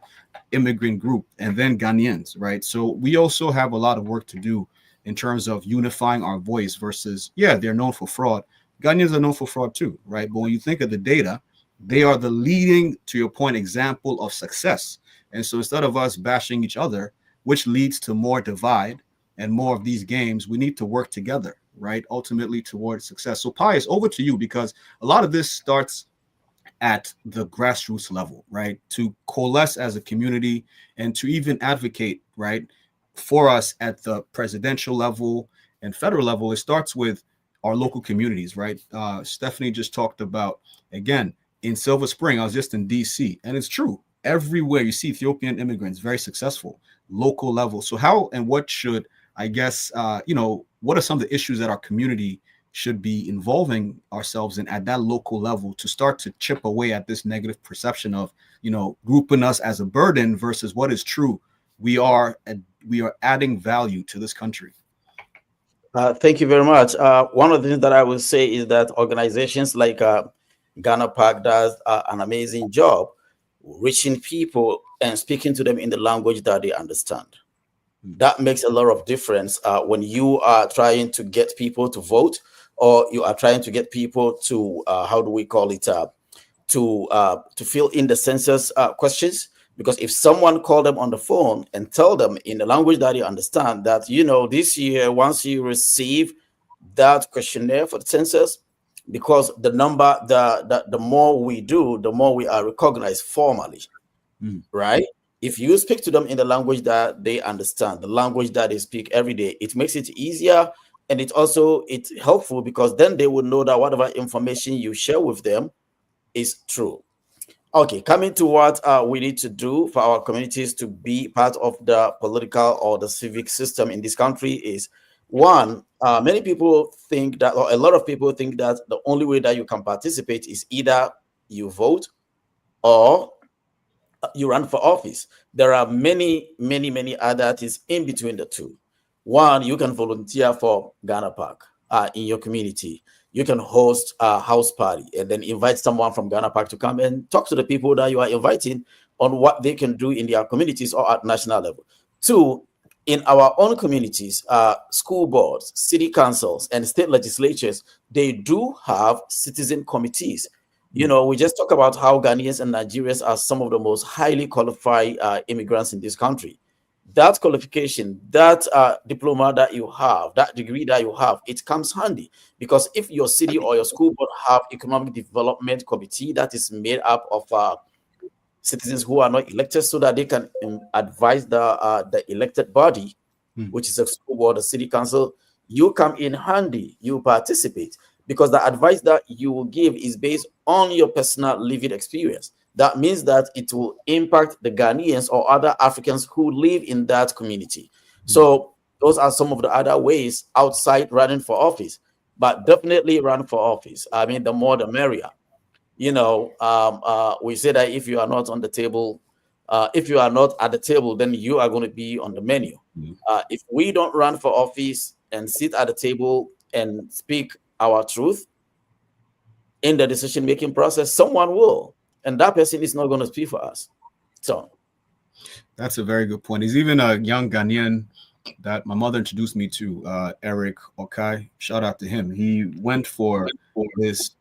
immigrant group, and then Ghanaians, right? So we also have a lot of work to do in terms of unifying our voice versus, they're known for fraud. Ghanaians are known for fraud too, right? But when you think of the data, they are the leading, to your point, example of success. And so instead of us bashing each other, which leads to more divide and more of these games, we need to work together, right? Ultimately towards success. So Pius, over to you, because a lot of this starts at the grassroots level, right? To coalesce as a community and to even advocate, right, for us at the presidential level and federal level. It starts with our local communities, right? Stephanie just talked about, again, in Silver Spring, I was just in DC, and it's true. Everywhere you see Ethiopian immigrants, very successful, local level. So how and what should, I guess, what are some of the issues that our community should be involving ourselves in at that local level to start to chip away at this negative perception of, grouping us as a burden versus what is true? We are adding value to this country. Thank you very much. One of the things that I will say is that organizations like Ghana PAC does an amazing job reaching people and speaking to them in the language that they understand. That makes a lot of difference when you are trying to get people to vote, or you are trying to get people to to fill in the census questions. Because if someone called them on the phone and tell them in the language that you understand that, this year, once you receive that questionnaire for the census, because the number, the more we do, the more we are recognized formally, right? If you speak to them in the language that they understand, the language that they speak every day, it makes it easier. And it's helpful, because then they will know that whatever information you share with them is true. Okay, coming to what we need to do for our communities to be part of the political or the civic system in this country is, one, many people think that, or a lot of people think that the only way that you can participate is either you vote or you run for office. There are many, many, many other things in between the two. One, you can volunteer for Ghana PAC. in your community. You can host a house party and then invite someone from Ghana PAC to come and talk to the people that you are inviting on what they can do in their communities or at national level. Two, in our own communities, school boards, city councils, and state legislatures, they do have citizen committees. You know, we just talk about how Ghanaians and Nigerians are some of the most highly qualified immigrants in this country. That qualification, that diploma that you have, that degree that you have, it comes handy, because if your city or your school board have economic development committee that is made up of citizens who are not elected, so that they can advise the elected body, which is a school board, a city council, you come in handy, you participate, because the advice that you will give is based on your personal lived experience. That means that it will impact the Ghanaians or other Africans who live in that community. So those are some of the other ways outside running for office, but definitely run for office. I mean, the more the merrier. You know, we say that if you are not on the table, if you are not at the table, then you are going to be on the menu. If we don't run for office and sit at the table and speak our truth in the decision-making process, someone will, and that person is not going to speak for us. So that's a very good point. He's even a young Ghanaian that my mother introduced me to, Eric Okai. Shout out to him. He went for this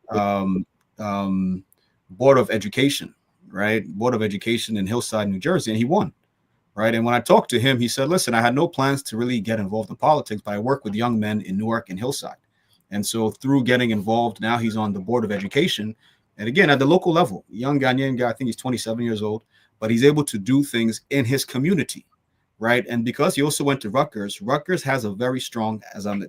Board of Education, right? Board of Education in Hillside, New Jersey, and he won, right? And when I talked to him, he said, listen, I had no plans to really get involved in politics, but I work with young men in Newark and Hillside. And so through getting involved, now he's on the Board of Education. And again, at the local level, young Ghanaian guy, I think he's 27 years old, but he's able to do things in his community, right? And because he also went to Rutgers, Rutgers has a very strong,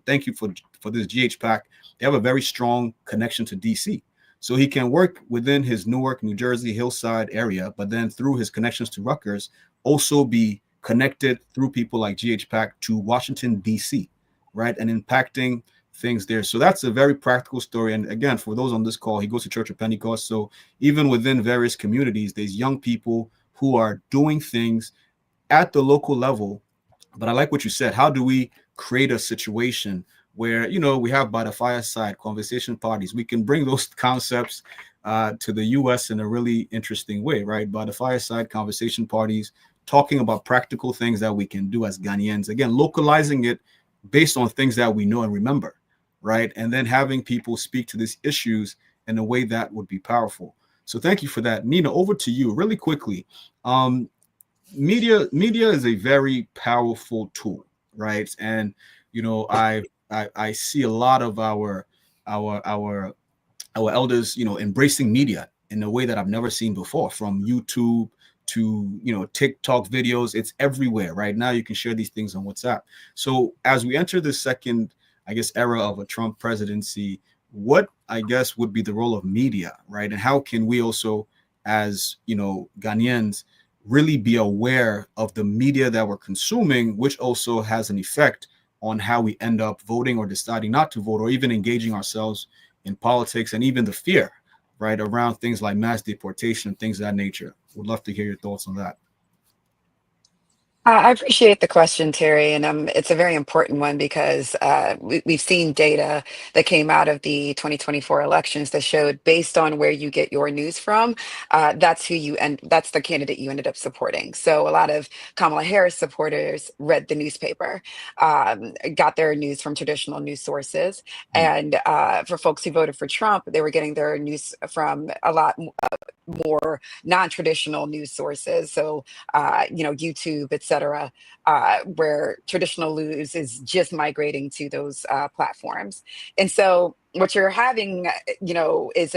thank you for this GHPAC, they have a very strong connection to DC. So he can work within his Newark, New Jersey, Hillside area, but then through his connections to Rutgers, also be connected through people like GHPAC to Washington, DC, right? And impacting things there. So that's a very practical story. And again, for those on this call, he goes to Church of Pentecost. So even within various communities, there's young people who are doing things at the local level. But I like what you said. How do we create a situation where, you know, we have by the fireside conversation parties? We can bring those concepts to the US in a really interesting way, right? By the fireside conversation parties, talking about practical things that we can do as Ghanaians. Again, localizing it based on things that we know and remember, right? And then having people speak to these issues in a way that would be powerful. So thank you for that. Nina, over to you really quickly. Media is a very powerful tool, right? And, you know, I see a lot of our elders, you know, embracing media in a way that I've never seen before, from YouTube to, you know, TikTok videos. It's everywhere right now. You can share these things on WhatsApp. So as we enter the second, I guess, era of a Trump presidency, what, I guess, would be the role of media, right? And how can we also, as, you know, Ghanaians, really be aware of the media that we're consuming, which also has an effect on how we end up voting or deciding not to vote, or even engaging ourselves in politics, and even the fear, right, around things like mass deportation, things of that nature. Would love to hear your thoughts on that. I appreciate the question, Terry, and it's a very important one because we've seen data that came out of the 2024 elections that showed, based on where you get your news from, that's that's the candidate you ended up supporting. So a lot of Kamala Harris supporters read the newspaper, got their news from traditional news sources, and for folks who voted for Trump, they were getting their news from a lot more non-traditional news sources. So, you know, YouTube, et cetera, where traditional news is just migrating to those platforms. And so what you're having, you know, is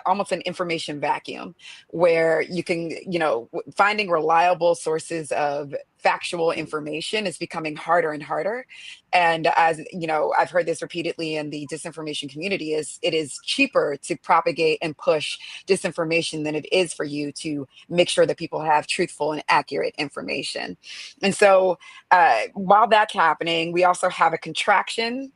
almost an information vacuum where you can, you know, finding reliable sources of factual information is becoming harder and harder. And as you know, I've heard this repeatedly in the disinformation community, it is cheaper to propagate and push disinformation than it is for you to make sure that people have truthful and accurate information. And so while that's happening, we also have a contraction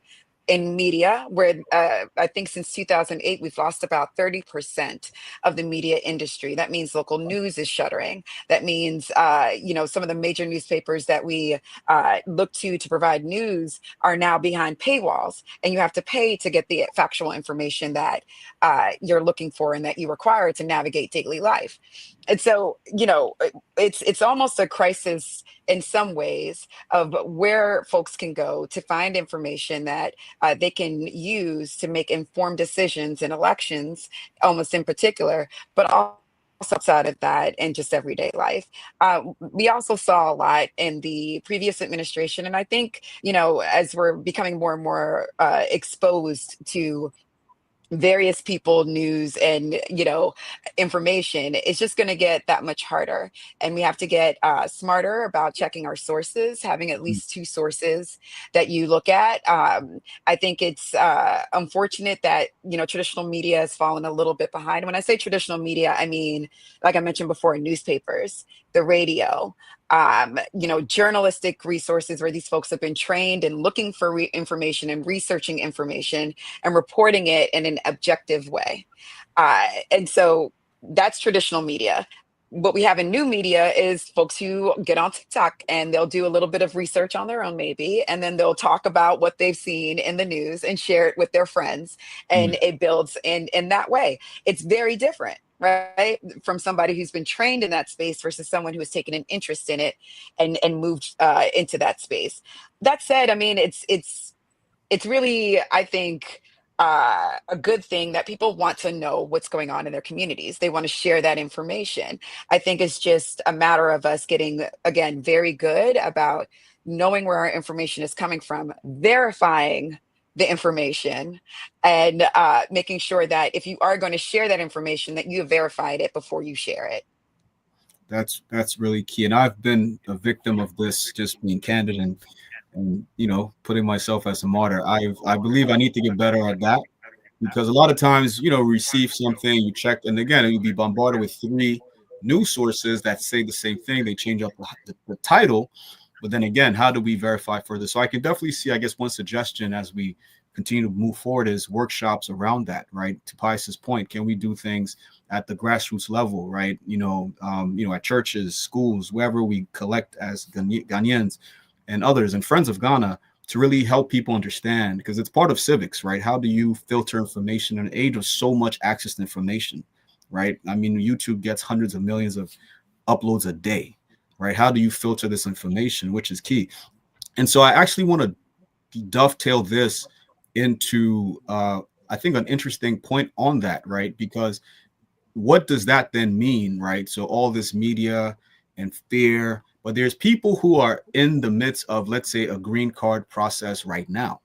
in media, where I think since 2008, we've lost about 30% of the media industry. That means local news is shuttering. That means, some of the major newspapers that we look to provide news are now behind paywalls, and you have to pay to get the factual information that you're looking for and that you require to navigate daily life. And so, it's almost a crisis in some ways of where folks can go to find information that they can use to make informed decisions in elections, almost in particular, but also outside of that in just everyday life. We also saw a lot in the previous administration. And I think, as we're becoming more and more exposed to various people, news, and information, it's just going to get that much harder, and we have to get smarter about checking our sources, having at least two sources that you look at. I think it's unfortunate that traditional media has fallen a little bit behind. When I say traditional media, I mean, like I mentioned before, newspapers, the radio, journalistic resources where these folks have been trained in looking for information and researching information and reporting it in an objective way. And so that's traditional media. What we have in new media is folks who get on TikTok and they'll do a little bit of research on their own, maybe, and then they'll talk about what they've seen in the news and share it with their friends. And it builds in that way. It's very different, right, from somebody who's been trained in that space versus someone who has taken an interest in it and moved into that space. That said, I mean, it's really, I think, a good thing that people want to know what's going on in their communities. They want to share that information. I think it's just a matter of us getting, again, very good about knowing where our information is coming from, verifying the information, and making sure that if you are going to share that information, that you have verified it before you share it. That's really key. And I've been a victim of this, just being candid and putting myself as a martyr. I believe I need to get better at that, because a lot of times, receive something, you check, and again, you'll be bombarded with 3 news sources that say the same thing. They change up the title, but then again, how do we verify further? So I can definitely see, I guess, one suggestion as we continue to move forward is workshops around that, right? To Pius's point, can we do things at the grassroots level, right? At churches, schools, wherever we collect as Ghanaians and others and friends of Ghana, to really help people understand, because it's part of civics, right? How do you filter information in an age of so much access to information, right? I mean, YouTube gets hundreds of millions of uploads a day, right? How do you filter this information, which is key? And so I actually want to dovetail this into, I think, an interesting point on that, right? Because what does that then mean, right? So all this media and fear, but there's people who are in the midst of, let's say, a green card process right now,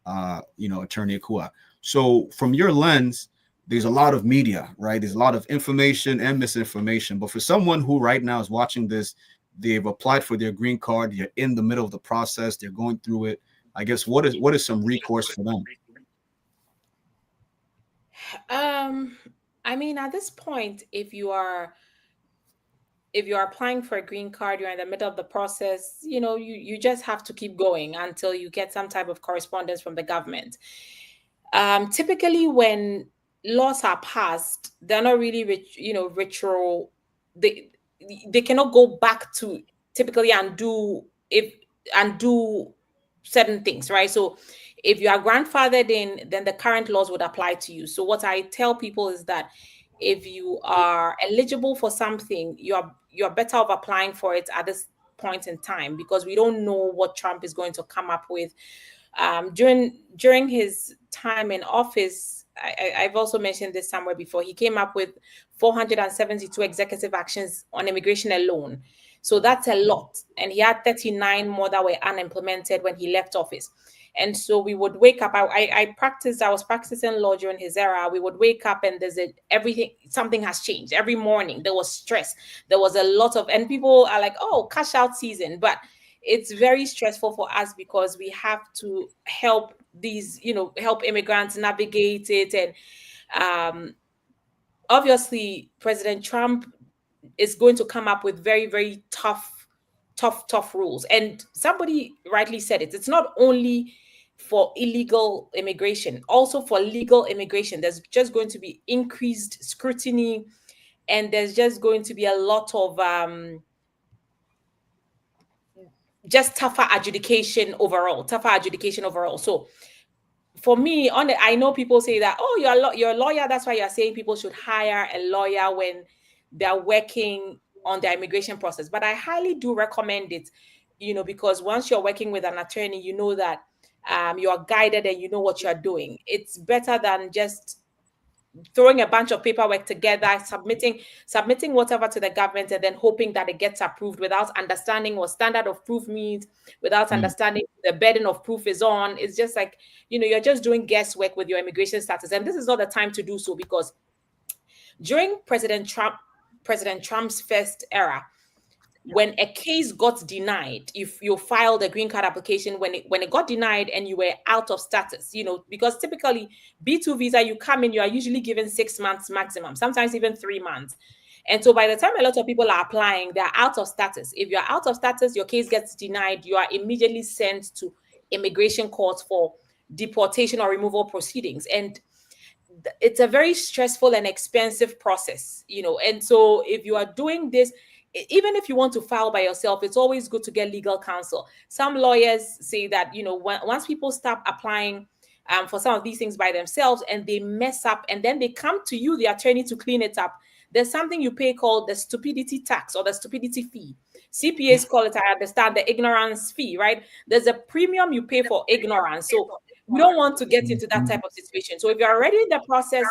Attorney Akua. So from your lens, there's a lot of media, right? There's a lot of information and misinformation. But for someone who right now is watching this, they've applied for their green card, they're in the middle of the process, they're going through it. I guess what is some recourse for them? I mean, at this point, if you are applying for a green card, you're in the middle of the process, you just have to keep going until you get some type of correspondence from the government. Typically, when laws are passed, they're not really retro. They cannot go back to typically undo certain things, right? So if you are grandfathered in, then the current laws would apply to you. So what I tell people is that if you are eligible for something, you're better off applying for it at this point in time, because we don't know what Trump is going to come up with. During his time in office, I've also mentioned this somewhere before, he came up with 472 executive actions on immigration alone. So that's a lot. And he had 39 more that were unimplemented when he left office. And so we would wake up. I was practicing law during his era. We would wake up and something has changed. Every morning there was stress. There was a lot of, and people are like, oh, cash out season. But it's very stressful for us because we have to help help immigrants navigate it. And obviously, President Trump is going to come up with very, very tough rules. And somebody rightly said it. It's not only for illegal immigration. Also for legal immigration, there's just going to be increased scrutiny, and there's just going to be a lot of just tougher adjudication overall. So for me, I know people say that, oh, you're a lawyer, that's why you're saying people should hire a lawyer when they're working on the immigration process. But I highly do recommend it, because once you're working with an attorney, you know that you're guided and you know what you're doing. It's better than just throwing a bunch of paperwork together, submitting whatever to the government, and then hoping that it gets approved without understanding what standard of proof means, without understanding the burden of proof is on. It's just like, you're just doing guesswork with your immigration status. And this is not the time to do so, because during President Trump's first era, when a case got denied, if you filed a green card application, when it got denied and you were out of status, because typically B2 visa, you come in, you are usually given 6 months maximum, sometimes even 3 months. And so by the time a lot of people are applying, they're out of status. If you're out of status, your case gets denied, you are immediately sent to immigration court for deportation or removal proceedings. And it's a very stressful and expensive process, and so if you are doing this, even if you want to file by yourself, it's always good to get legal counsel. Some lawyers say that, once people start applying for some of these things by themselves and they mess up and then they come to you, the attorney, to clean it up, there's something you pay called the stupidity tax or the stupidity fee. CPAs call it, I understand, the ignorance fee, right? There's a premium you pay for ignorance. So we don't want to get into that type of situation. So if you're already in the process,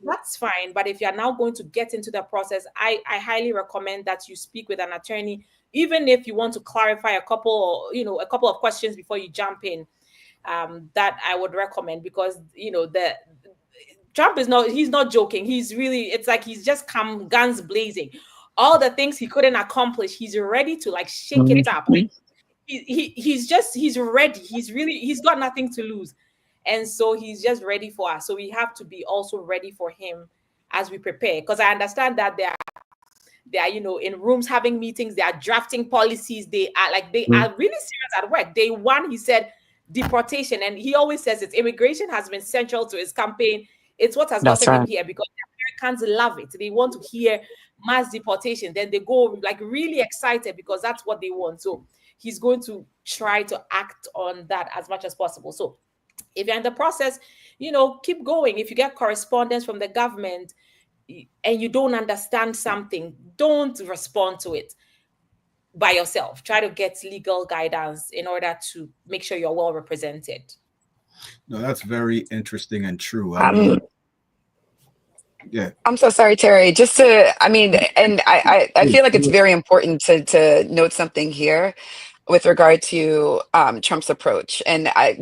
that's fine. But if you're now going to get into the process, I highly recommend that you speak with an attorney, even if you want to clarify a couple of questions before you jump in. That I would recommend, because the Trump he's not joking. It's like he's just come guns blazing. All the things he couldn't accomplish, he's ready to shake it up. He's ready. He's got nothing to lose. And so he's just ready for us. So we have to be also ready for him as we prepare. Because I understand that they are in rooms having meetings, they are drafting policies, they are really serious at work. Day one, he said deportation, and he always says it. Immigration has been central to his campaign. It's what has gotten him here, because the Americans love it. They want to hear mass deportation. Then they go really excited because that's what they want. So he's going to try to act on that as much as possible. So if you're in the process, keep going. If you get correspondence from the government and you don't understand something, don't respond to it by yourself. Try to get legal guidance in order to make sure you're well represented. No, that's very interesting and true. Yeah. I'm so sorry, Terry. And I feel like it's very important to note something here with regard to Trump's approach. And I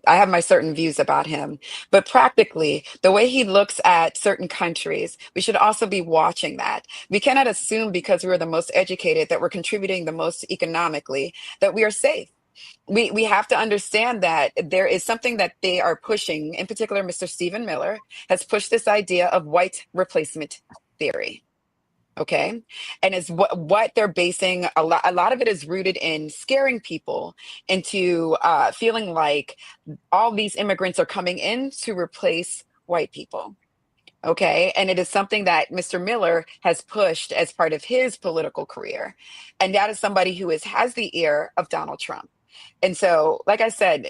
have my certain views about him, but practically the way he looks at certain countries, we should also be watching that. We cannot assume because we're the most educated that we're contributing the most economically, that we are safe. We have to understand that there is something that they are pushing. In particular, Mr. Stephen Miller has pushed this idea of white replacement theory. Okay. And it's what they're basing a lot of it is rooted in scaring people into feeling like all these immigrants are coming in to replace white people. Okay. And it is something that Mr. Miller has pushed as part of his political career. And that is somebody who has the ear of Donald Trump. And so, like I said,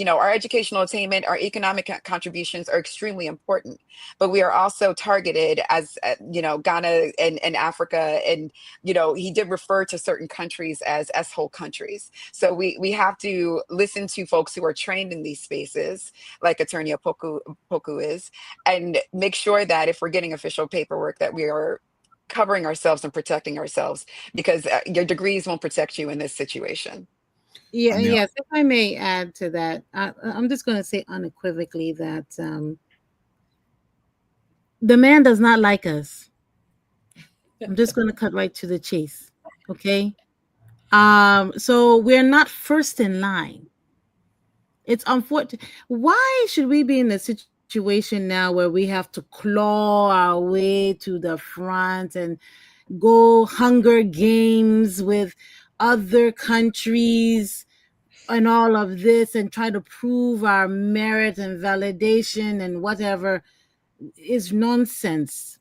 our educational attainment, our economic contributions are extremely important, but we are also targeted as, Ghana and Africa. And, he did refer to certain countries as S-hole countries. So we have to listen to folks who are trained in these spaces, like Attorney Opoku is, and make sure that if we're getting official paperwork, that we are covering ourselves and protecting ourselves, because your degrees won't protect you in this situation. Yeah, yes. If I may add to that, I'm just going to say unequivocally that the man does not like us. I'm just going to cut right to the chase. Okay. So we're not first in line. It's unfortunate. Why should we be in a situation now where we have to claw our way to the front and go Hunger Games with other countries and all of this and try to prove our merit and validation and whatever is nonsense.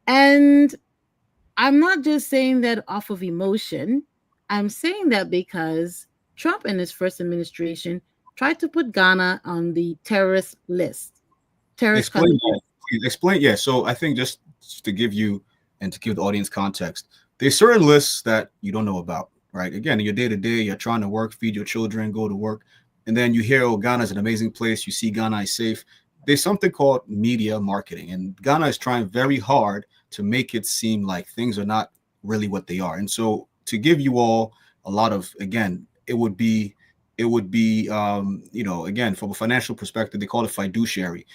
And I'm not just saying that off of emotion. I'm saying that because Trump and his first administration tried to put Ghana on the terrorist list. Terrorist Explain country. that. Please explain. Yeah. So I think just to give you and to give the audience context, there's certain lists that you don't know about, right? Again, in your day to day, you're trying to work, feed your children, go to work, and then you hear, oh, Ghana is an amazing place. You see Ghana is safe. There's something called media marketing, and Ghana is trying very hard to make it seem like things are not really what they are. And so to give you all a lot of, again, it would be again, from a financial perspective, they call it fiduciary.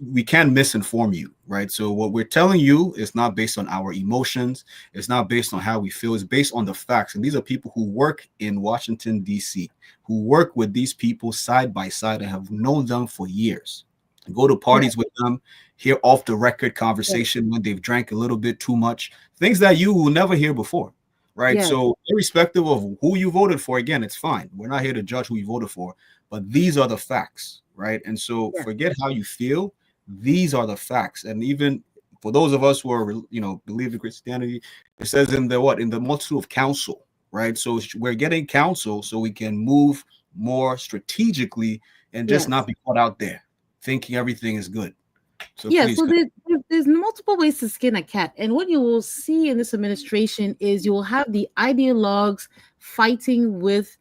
We can misinform you, right? So what we're telling you is not based on our emotions. It's not based on how we feel. It's based on the facts. And these are people who work in Washington, D.C., who work with these people side by side and have known them for years. Go to parties with them, hear off the record conversation when they've drank a little bit too much, things that you will never hear before, right? Yes. So irrespective of who you voted for, again, it's fine. We're not here to judge who you voted for, but these are the facts, right? And so forget how you feel. These are the facts. And even for those of us who are, believe in Christianity, it says in the multitude of counsel, right? So we're getting counsel so we can move more strategically and just not be caught out there thinking everything is good. So so there's multiple ways to skin a cat. And what you will see in this administration is you will have the ideologues fighting with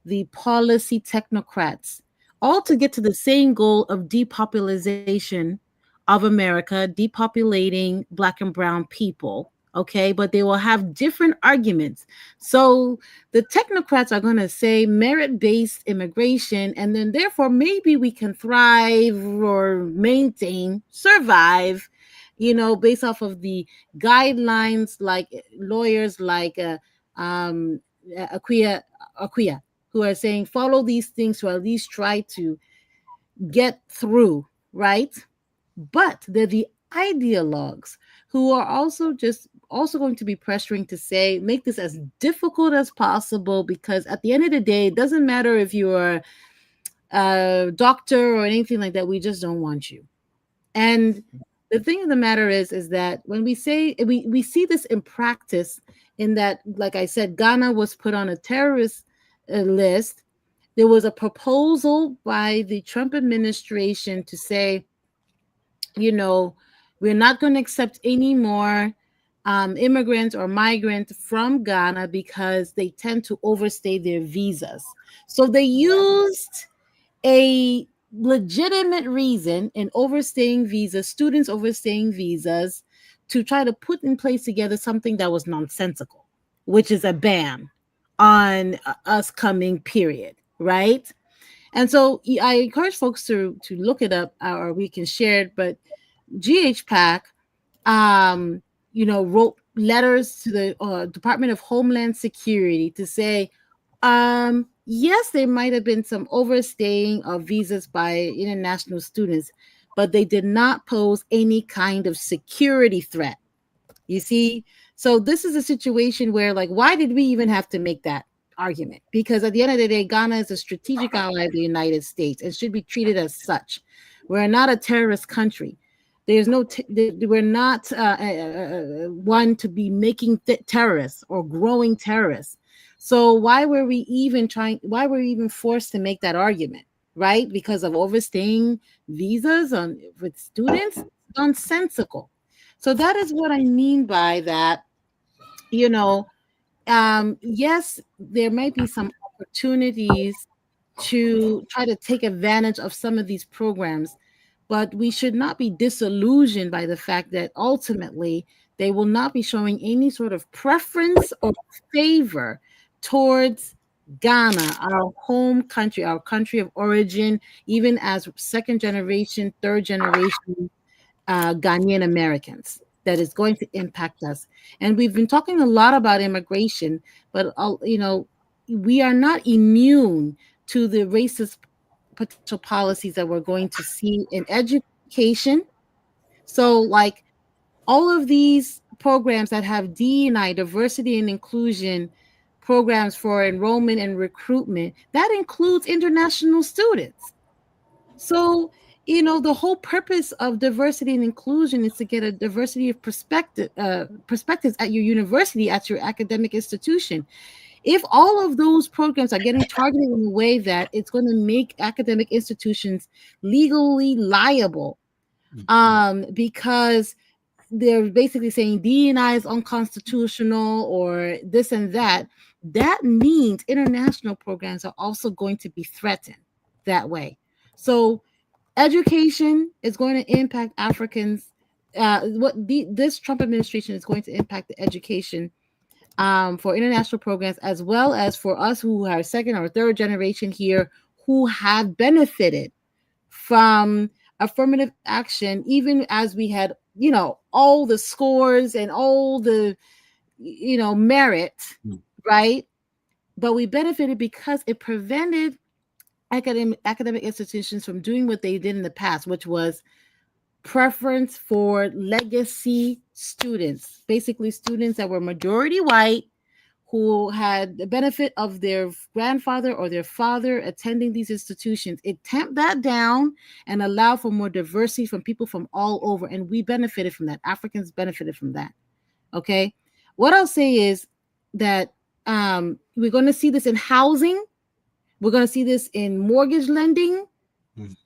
the policy technocrats, all to get to the same goal of depopulation of America, depopulating Black and brown people. Okay, but they will have different arguments. So the technocrats are going to say merit-based immigration, and then therefore maybe we can thrive or survive, based off of the guidelines, like lawyers like Akua, who are saying follow these things to at least try to get through, right? But they're the ideologues who are also going to be pressuring to say, make this as difficult as possible, because at the end of the day, it doesn't matter if you're a doctor or anything like that. We just don't want you. And the thing of the matter is that when we say we see this in practice, in that, like I said, Ghana was put on a terrorist list. There was a proposal by the Trump administration to say, we're not going to accept any more immigrants or migrants from Ghana because they tend to overstay their visas. So they used a legitimate reason in overstaying visas, students overstaying visas, to try to put in place together something that was nonsensical, which is a ban on us coming, period, right? And so I encourage folks to look it up, or we can share it. But GHPAC, wrote letters to the Department of Homeland Security to say, yes, there might have been some overstaying of visas by international students, but they did not pose any kind of security threat. You see? So this is a situation where, like, why did we even have to make that argument? Because at the end of the day, Ghana is a strategic ally of the United States and should be treated as such. We're not a terrorist country. There's no, we're not one to be making terrorists or growing terrorists. So why were we even forced to make that argument, right? Because of overstaying visas with students? Nonsensical. So that is what I mean by that. Yes, there might be some opportunities to try to take advantage of some of these programs, but we should not be disillusioned by the fact that ultimately they will not be showing any sort of preference or favor towards Ghana, our home country, our country of origin, even as second generation, third generation Ghanaian Americans. That is going to impact us. And we've been talking a lot about immigration, but we are not immune to the racist potential policies that we're going to see in education. So, like, all of these programs that have D&I, diversity and inclusion, programs for enrollment and recruitment, that includes international students. So, the whole purpose of diversity and inclusion is to get a diversity of perspectives at your university, at your academic institution. If all of those programs are getting targeted in a way that it's going to make academic institutions legally liable, because they're basically saying DNI is unconstitutional or this and that, that means international programs are also going to be threatened that way. So education is going to impact Africans. This Trump administration is going to impact the education for international programs, as well as for us who are second or third generation here who have benefited from affirmative action, even as we had, all the scores and all the, merit, right? But we benefited because it prevented academic institutions from doing what they did in the past, which was preference for legacy students, basically students that were majority white, who had the benefit of their grandfather or their father attending these institutions. It tamped that down and allowed for more diversity from people from all over. And we benefited from that. Africans benefited from that. Okay. What I'll say is that we're going to see this in housing. We're going to see this in mortgage lending.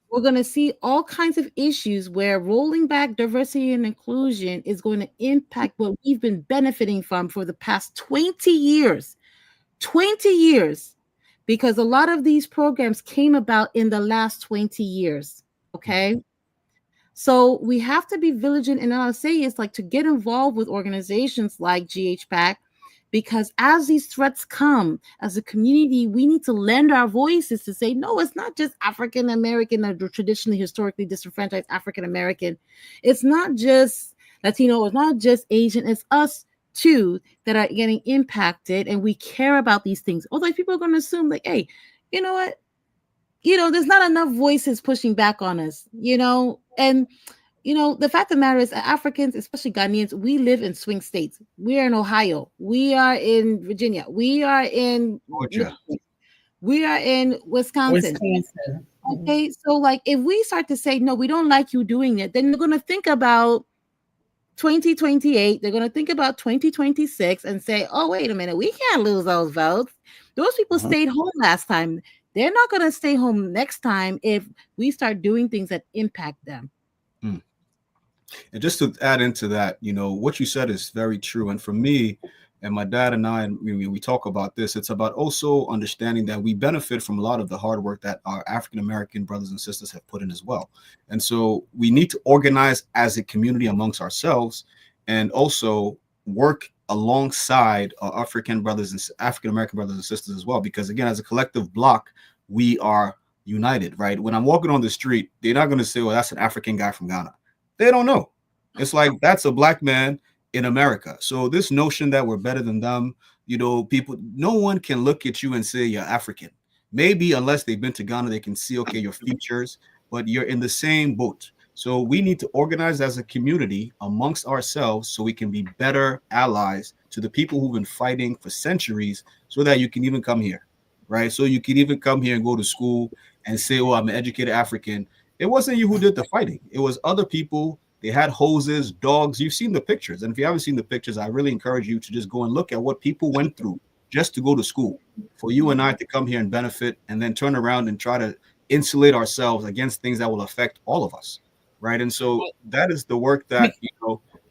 We're going to see all kinds of issues where rolling back diversity and inclusion is going to impact what we've been benefiting from for the past 20 years. 20 years. Because a lot of these programs came about in the last 20 years. Okay. So we have to be vigilant. And I'll say is like to get involved with organizations like GHPAC, because as these threats come, as a community, we need to lend our voices to say, no, it's not just African American or traditionally, historically disenfranchised African American. It's not just Latino. It's not just Asian. It's us too that are getting impacted, and we care about these things. Although people are going to assume like, hey, you know what? There's not enough voices pushing back on us, and the fact of the matter is Africans, especially Ghanaians, we live in swing states. We are in Ohio. We are in Virginia. We are in Georgia. We are in Wisconsin. Okay, so like if we start to say, no, we don't like you doing it, then they're going to think about 2028. They're going to think about 2026 and say, oh, wait a minute, we can't lose those votes. Those people stayed home last time. They're not going to stay home next time if we start doing things that impact them. And just to add into that, what you said is very true. And for me and my dad and I, and we talk about this, it's about also understanding that we benefit from a lot of the hard work that our African-American brothers and sisters have put in as well. And so we need to organize as a community amongst ourselves and also work alongside our African-American brothers and sisters as well. Because again, as a collective block, we are united, right? When I'm walking on the street, they're not going to say, well, that's an African guy from Ghana. They don't know. It's like, that's a black man in America. So this notion that we're better than them, people, no one can look at you and say you're African. Maybe unless they've been to Ghana, they can see, okay, your features, but you're in the same boat. So we need to organize as a community amongst ourselves so we can be better allies to the people who've been fighting for centuries so that you can even come here, right? So you can even come here and go to school and say, oh, I'm an educated African. It wasn't you who did the fighting. It was other people. They had hoses, dogs. You've seen the pictures. And if you haven't seen the pictures, I really encourage you to just go and look at what people went through just to go to school, for you and I to come here and benefit and then turn around and try to insulate ourselves against things that will affect all of us, right? And so that is the work that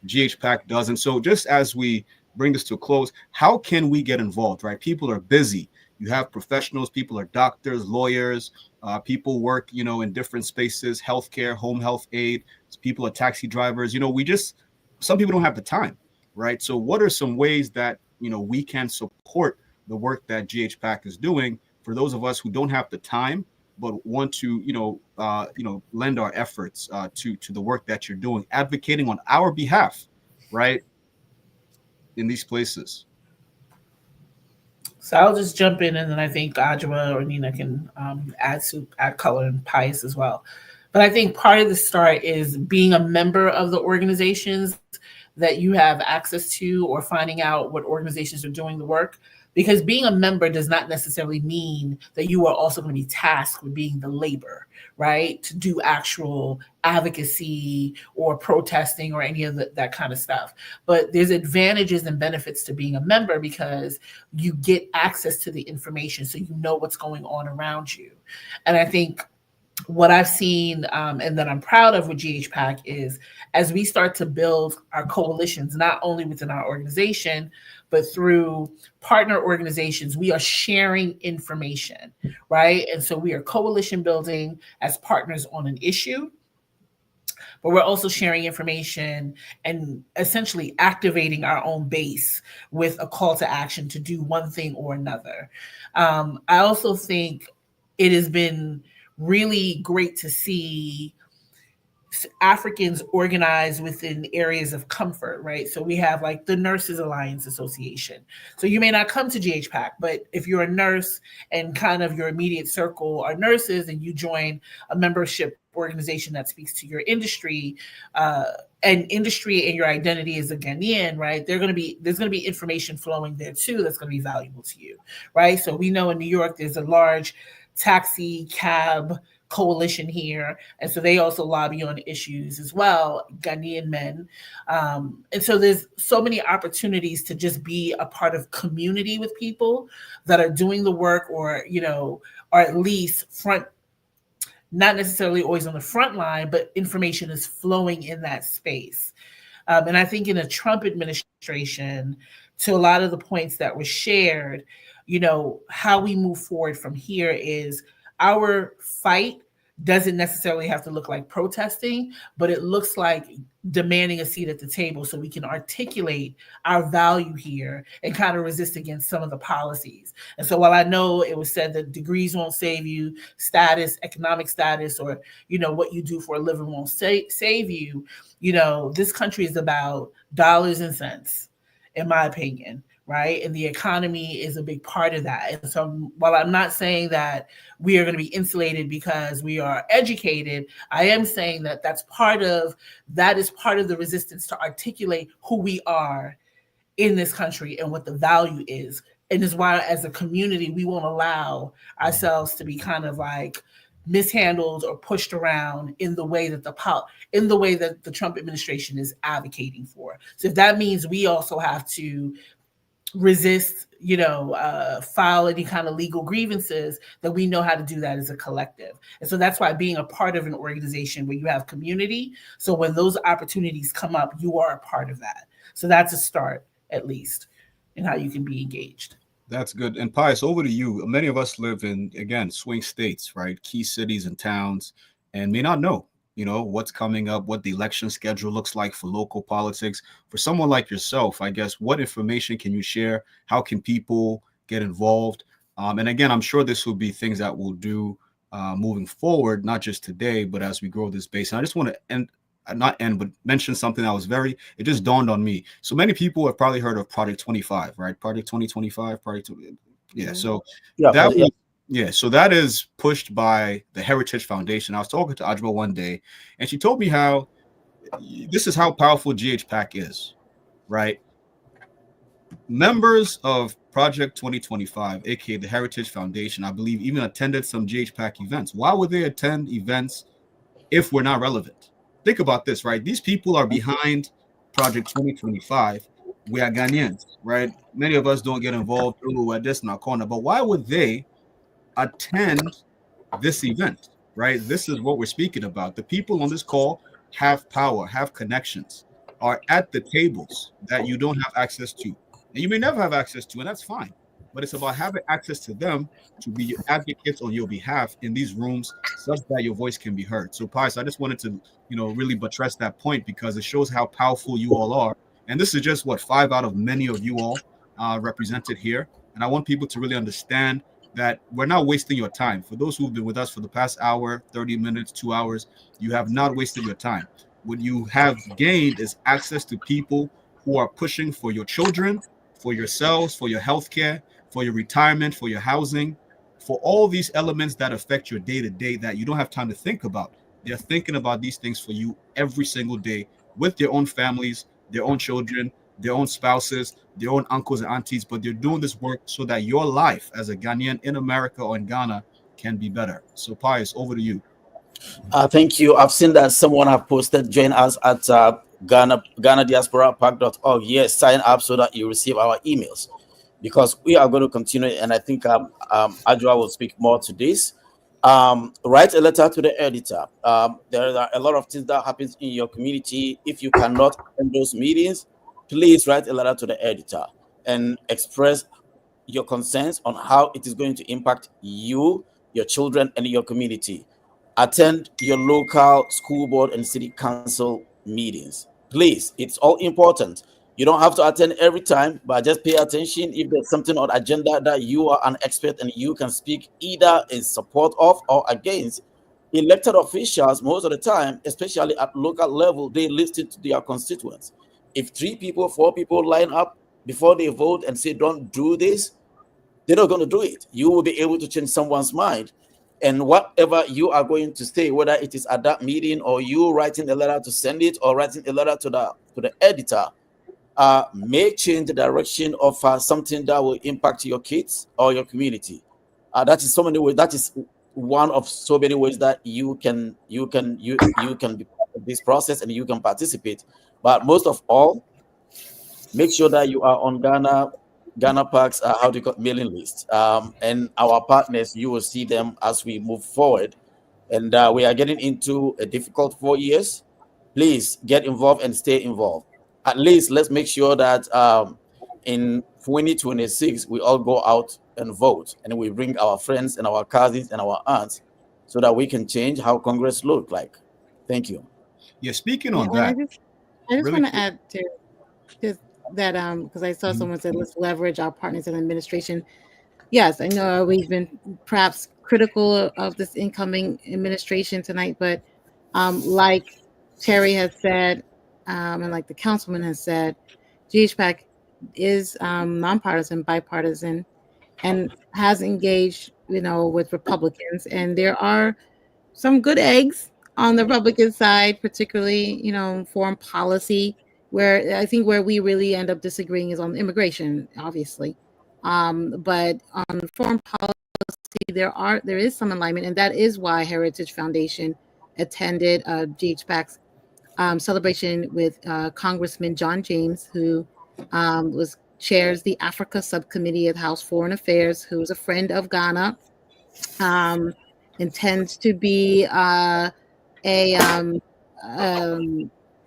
GHPAC does. And so just as we bring this to a close, how can we get involved, right? People are busy. You have professionals, people are doctors, lawyers, people work, in different spaces, healthcare, home health aid, people are taxi drivers. Some people don't have the time, right? So what are some ways that, we can support the work that GHPAC is doing for those of us who don't have the time, but want to, lend our efforts to the work that you're doing, advocating on our behalf, right, in these places? So I'll just jump in, and then I think Adjoa or Nina can add color and Pius as well. But I think part of the start is being a member of the organizations that you have access to, or finding out what organizations are doing the work. Because being a member does not necessarily mean that you are also going to be tasked with being the labor, right? To do actual advocacy or protesting or any of that kind of stuff. But there's advantages and benefits to being a member because you get access to the information, so you know what's going on around you. And I think what I've seen and that I'm proud of with GHPAC is as we start to build our coalitions, not only within our organization, but through partner organizations, we are sharing information, right? And so we are coalition building as partners on an issue, but we're also sharing information and essentially activating our own base with a call to action to do one thing or another. I also think it has been really great to see Africans organized within areas of comfort, right? So we have like the Nurses Alliance Association. So you may not come to GHPAC, but if you're a nurse and kind of your immediate circle are nurses and you join a membership organization that speaks to your industry, and your identity as a Ghanaian, right? There's going to be information flowing there too that's going to be valuable to you, right? So we know in New York there's a large taxi cab coalition here, and so they also lobby on issues as well, Ghanaian men, and so there's so many opportunities to just be a part of community with people that are doing the work, or or at least not necessarily always on the front line, but information is flowing in that space. And I think in a Trump administration, to a lot of the points that were shared, how we move forward from here is our fight doesn't necessarily have to look like protesting, but it looks like demanding a seat at the table so we can articulate our value here and kind of resist against some of the policies. And so while I know it was said that degrees won't save you, economic status, or, what you do for a living won't save you, this country is about dollars and cents, in my opinion. Right. And the economy is a big part of that. And so while I'm not saying that we are going to be insulated because we are educated, I am saying that is part of the resistance to articulate who we are in this country and what the value is. And is why as a community, we won't allow ourselves to be kind of like mishandled or pushed around in the way that the Trump administration is advocating for. So if that means we also have to resist, file any kind of legal grievances, that we know how to do that as a collective. And so that's why being a part of an organization where you have community, so when those opportunities come up, you are a part of that. So that's a start, at least, in how you can be engaged. That's good. And Pius, over to you. Many of us live in, again, swing states, right? Key cities and towns, and may not know what's coming up, what the election schedule looks like for local politics. For someone like yourself, I guess, what information can you share? How can people get involved? And again, I'm sure this will be things that we'll do moving forward, not just today, but as we grow this base. And I just want to mention something that it just dawned on me. So many people have probably heard of Project 25, right? Project 2025, yeah. So so that is pushed by the Heritage Foundation. I was talking to Ajwa one day, and she told me how this is how powerful GHPAC is, right? Members of Project 2025, aka the Heritage Foundation, I believe even attended some GHPAC events. Why would they attend events if we're not relevant? Think about this, right? These people are behind Project 2025. We are Ghanaians, right? Many of us don't get involved. We're just in our corner. But why would they attend this event, right? This is what we're speaking about. The people on this call have power, have connections, are at the tables that you don't have access to. And you may never have access to, and that's fine. But it's about having access to them to be advocates on your behalf in these rooms such that your voice can be heard. So, Pius, I just wanted to, really buttress that point because it shows how powerful you all are. And this is just 5 out of many of you all represented here. And I want people to really understand that we're not wasting your time. For those who've been with us for the past hour, 30 minutes, 2 hours, you have not wasted your time. What you have gained is access to people who are pushing for your children, for yourselves, for your healthcare, for your retirement, for your housing, for all these elements that affect your day-to-day that you don't have time to think about. They're thinking about these things for you every single day with your own families, their own children, their own spouses, their own uncles and aunties, but they're doing this work so that your life as a Ghanaian in America or in Ghana can be better. So, Pius, over to you. Thank you. I've seen that someone have posted, join us at Ghana Diaspora PAC.org. Yes, sign up so that you receive our emails, because we are going to continue. And I think Adjoa will speak more to this. Write a letter to the editor. There are a lot of things that happens in your community. If you cannot attend those meetings, please write a letter to the editor and express your concerns on how it is going to impact you, your children, and your community. Attend your local school board and city council meetings. Please, it's all important. You don't have to attend every time, but just pay attention if there's something on agenda that you are an expert and you can speak either in support of or against. Elected officials, most of the time, especially at local level, they listen to their constituents. If 3 people, 4 people line up before they vote and say, don't do this, they're not going to do it. You will be able to change someone's mind. And whatever you are going to say, whether it is at that meeting or you writing a letter to send it or writing a letter to the editor, may change the direction of something that will impact your kids or your community. That is so many ways. That is one of so many ways that you can be part of this process and you can participate. But most of all, make sure that you are on Ghana PAC's mailing list, and our partners. You will see them as we move forward, and we are getting into a difficult 4 years. Please get involved and stay involved. At least let's make sure that in 2026 we all go out and vote, and we bring our friends and our cousins and our aunts, so that we can change how Congress look like. Thank you. Yeah, speaking on that, I just want to add to just that because I saw someone said let's leverage our partners in administration. Yes, I know we've been perhaps critical of this incoming administration tonight, but like Terry has said, and like the councilman has said, GHPAC is nonpartisan, bipartisan, and has engaged, with Republicans, and there are some good eggs on the Republican side, particularly, foreign policy, where I think where we really end up disagreeing is on immigration, obviously. But on foreign policy, there is some alignment, and that is why Heritage Foundation attended GHPAC's celebration with Congressman John James, who chairs the Africa subcommittee at House Foreign Affairs, who's a friend of Ghana, intends to be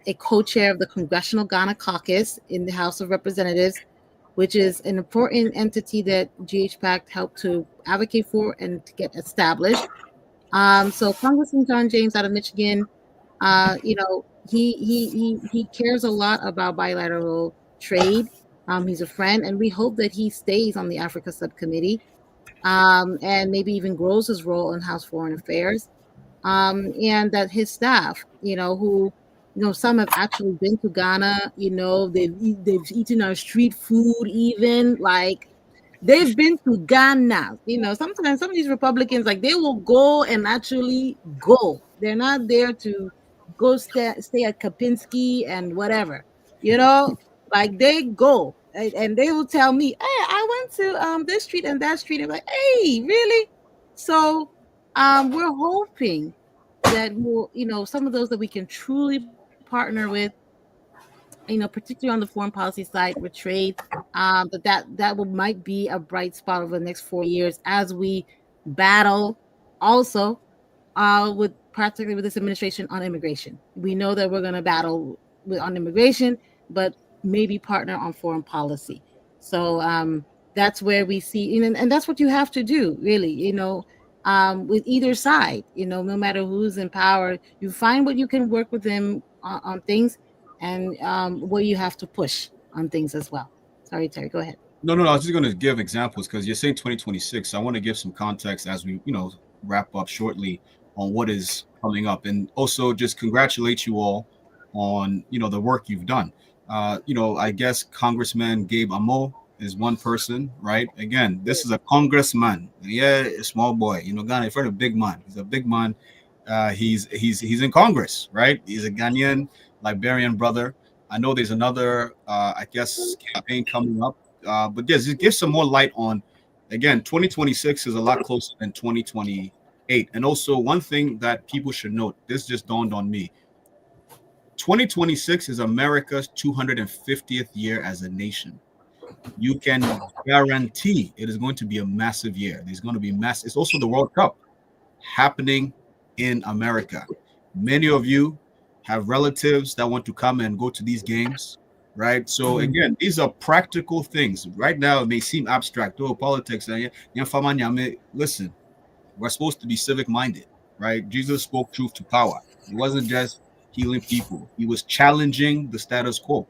a co-chair of the Congressional Ghana Caucus in the House of Representatives, which is an important entity that GHPAC helped to advocate for and to get established. So Congressman John James out of Michigan, he cares a lot about bilateral trade. He's a friend, and we hope that he stays on the Africa subcommittee, and maybe even grows his role in House Foreign Affairs, and that his staff, who, some have actually been to Ghana, they've eaten our street food, even like they've been to Ghana. Sometimes some of these Republicans, like, they will go and actually go. They're not there to go stay at Kapinski and whatever, like they go and they will tell me, hey, I went to this street and that street. And I'm like, hey, really? So we're hoping that we'll, some of those that we can truly partner with, particularly on the foreign policy side with trade, but that might be a bright spot over the next 4 years as we battle also particularly with this administration on immigration. We know that we're going to battle on immigration, but maybe partner on foreign policy. So that's where we see, and that's what you have to do, really, with either side, no matter who's in power, you find what you can work with them on things, and what you have to push on things as well. Sorry, Terry, go ahead. No, I was just going to give examples because you're saying 2026. So I want to give some context as we, wrap up shortly on what is coming up, and also just congratulate you all on, the work you've done. I guess Congressman Gabe Amo is one person, right? Again, this is a congressman. Yeah, a small boy. Ghana, you've heard of big man. He's a big man. He's in Congress, right? He's a Ghanaian Liberian brother. I know there's another, I guess, campaign coming up. But yes, it gives some more light on, again, 2026 is a lot closer than 2028. And also, one thing that people should note, this just dawned on me. 2026 is America's 250th year as a nation. You can guarantee it is going to be a massive year. There's going to be mass. It's also the World Cup happening in America. Many of you have relatives that want to come and go to these games, right? So again, these are practical things. Right now, it may seem abstract. Oh, politics. Listen, we're supposed to be civic minded, right? Jesus spoke truth to power. It wasn't just healing people, he was challenging the status quo.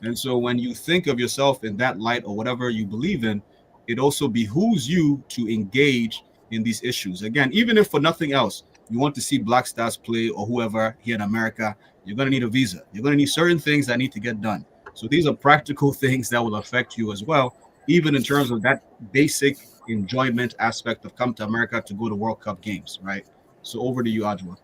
And so when you think of yourself in that light or whatever you believe in, it also behooves you to engage in these issues. Again, even if for nothing else, you want to see Black Stars play or whoever here in America, you're going to need a visa. You're going to need certain things that need to get done. So these are practical things that will affect you as well, even in terms of that basic enjoyment aspect of come to America to go to World Cup games, right? So over to you, Ajwa.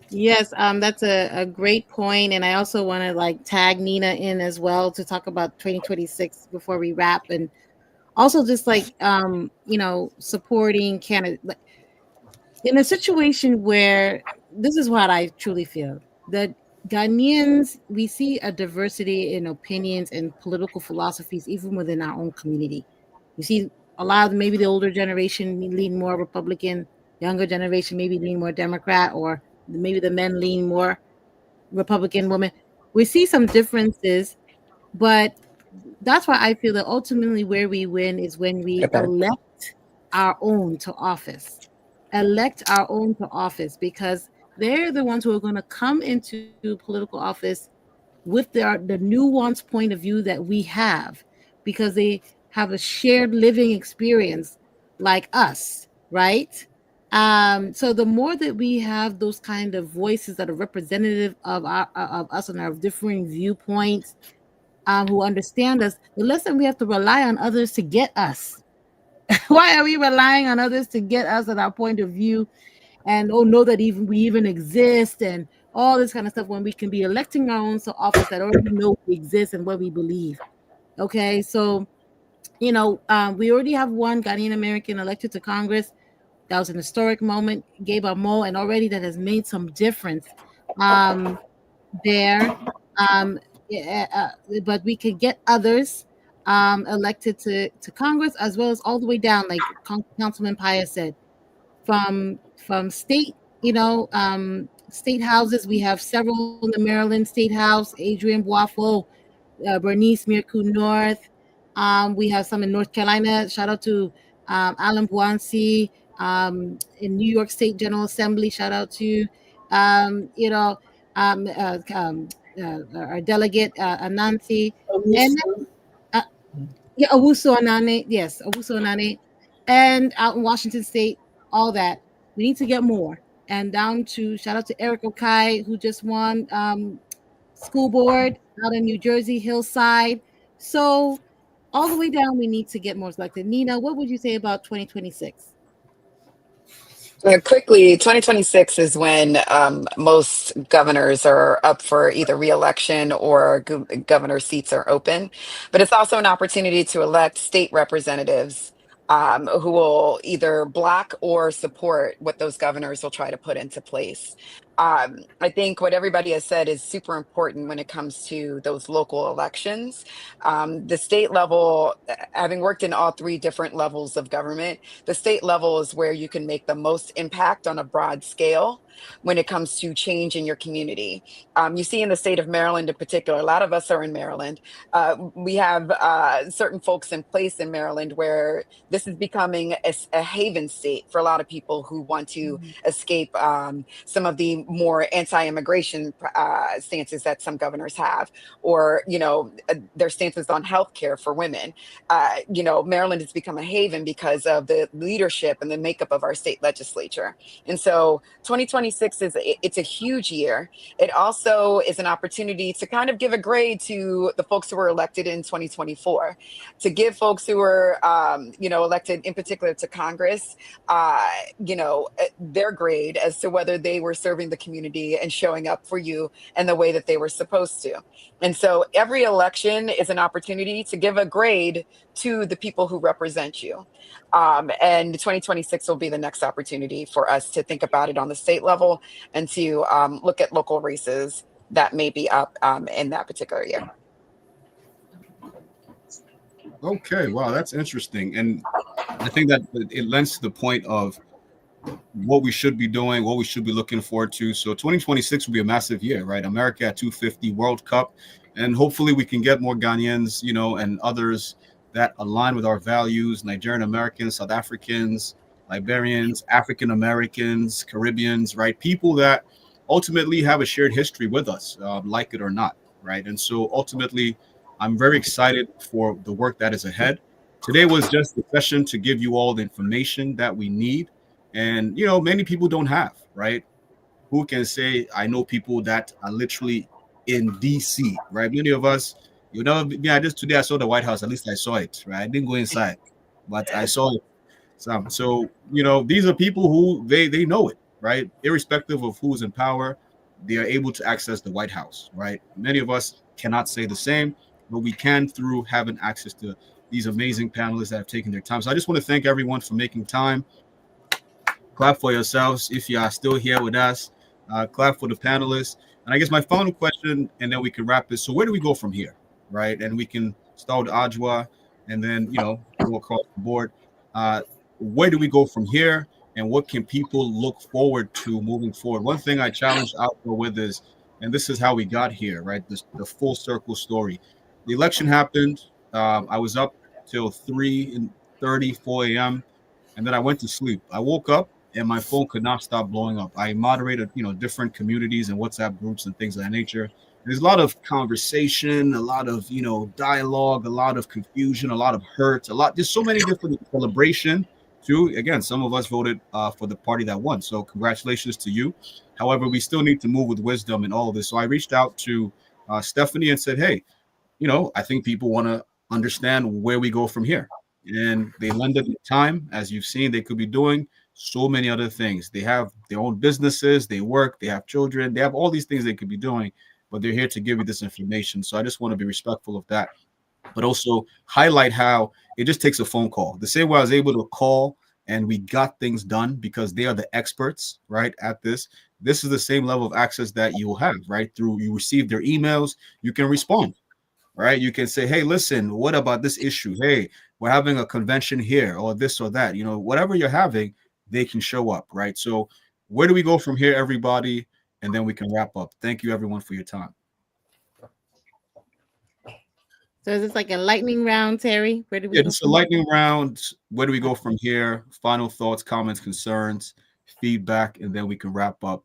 Yes, that's a great point. And I also want to like tag Nina in as well to talk about 2026 before we wrap. And also just like, supporting Canada in a situation where this is what I truly feel that Ghanaians, we see a diversity in opinions and political philosophies, even within our own community. You see a lot of maybe the older generation lean more Republican, younger generation maybe lean more Democrat, or maybe the men lean more Republican women. We see some differences, but that's why I feel that ultimately where we win is when we elect our own to office. Elect our own to office, because they're the ones who are going to come into political office with the nuanced point of view that we have, because they have a shared living experience like us, right? So the more that we have those kind of voices that are representative of us and our differing viewpoints, who understand us, the less that we have to rely on others to get us. Why are we relying on others to get us at our point of view, and know that we even exist and all this kind of stuff, when we can be electing our own to office that already know we exist and what we believe? Okay, so we already have one Ghanaian American elected to Congress. That was an historic moment, Gabe Mo, and already that has made some difference there. But we could get others elected to Congress, as well as all the way down, like Councilman Paya said, from state, state houses. We have several in the Maryland State House: Adrian Boafo, Bernice Mirku North. We have some in North Carolina. Shout out to Alan Buansi. In New York State General Assembly, shout out to our delegate Anansi, and Owusu Anane. Yes, Owusu Anane, and out in Washington State, all that. We need to get more. And down to shout out to Eric Okai, who just won school board out in New Jersey, Hillside. So all the way down, we need to get more selected. Nina, what would you say about 2026? Quickly, 2026 is when most governors are up for either re-election or governor seats are open. But it's also an opportunity to elect state representatives who will either block or support what those governors will try to put into place. I think what everybody has said is super important when it comes to those local elections. The state level, having worked in all three different levels of government, the state level is where you can make the most impact on a broad scale when it comes to change in your community. You see in the state of Maryland in particular, a lot of us are in Maryland. We have certain folks in place in Maryland where this is becoming a haven state for a lot of people who want to escape some of the more anti-immigration stances that some governors have, or their stances on healthcare for women. Maryland has become a haven because of the leadership and the makeup of our state legislature. And so 2026 it's a huge year. It also is an opportunity to kind of give a grade to the folks who were elected in 2024, to give folks who were elected in particular to Congress their grade as to whether they were serving the the community and showing up for you in the way that they were supposed to. And so every election is an opportunity to give a grade to the people who represent you. And 2026 will be the next opportunity for us to think about it on the state level and to look at local races that may be up in that particular year. Okay, wow, that's interesting. And I think that it lends to the point of what we should be doing, what we should be looking forward to. So 2026 will be a massive year, right? America at 250 World Cup. And hopefully we can get more Ghanaians, you know, and others that align with our values, Nigerian Americans, South Africans, Liberians, African Americans, Caribbeans, right? People that ultimately have a shared history with us, like it or not, right? And so ultimately, I'm very excited for the work that is ahead. Today was just a session to give you all the information that we need. And, you know, many people don't have, right? Who can say, I know people that are literally in DC, right? Many of us, you know, yeah, just today I saw the White House. At least I saw it, right? I didn't go inside, but I saw it. So, you know, these are people who they know it, right? Irrespective of who's in power, they are able to access the White House, right? Many of us cannot say the same, but we can through having access to these amazing panelists that have taken their time. So I just want to thank everyone for making time. Clap for yourselves if you are still here with us. Clap for the panelists. And I guess my final question, and then we can wrap this. So where do we go from here, right? And we can start with Ajwa, and then, you know, go across the board. Where do we go from here, and what can people look forward to moving forward? One thing I challenged Ajwa with is, and this is how we got here, right? The full circle story. The election happened. I was up till 3:30, 4 a.m., and then I went to sleep. I woke up and my phone could not stop blowing up. I moderated, you know, different communities and WhatsApp groups and things of that nature. There's a lot of conversation, a lot of, you know, dialogue, a lot of confusion, a lot of hurt, there's so many different celebration too. Again, some of us voted for the party that won. So congratulations to you. However, we still need to move with wisdom in all of this. So I reached out to Stephanie and said, hey, you know, I think people want to understand where we go from here. And they lended time. As you've seen, they could be doing so many other things. They have their own businesses, they work, they have children, they have all these things they could be doing, but they're here to give you this information. So I just want to be respectful of that, but also highlight how it just takes a phone call. The same way I was able to call and we got things done because they are the experts, right, at this. This is the same level of access that you will have, right? Through you receive their emails, you can respond, right? You can say, hey, listen, what about this issue? Hey, we're having a convention here or this or that, you know, whatever you're having, they can show up, right? So where do we go from here, everybody? And then we can wrap up. Thank you, everyone, for your time. So is this like a lightning round, Terry? Where do we go? It's a lightning round. Where do we go from here? Final thoughts, comments, concerns, feedback, and then we can wrap up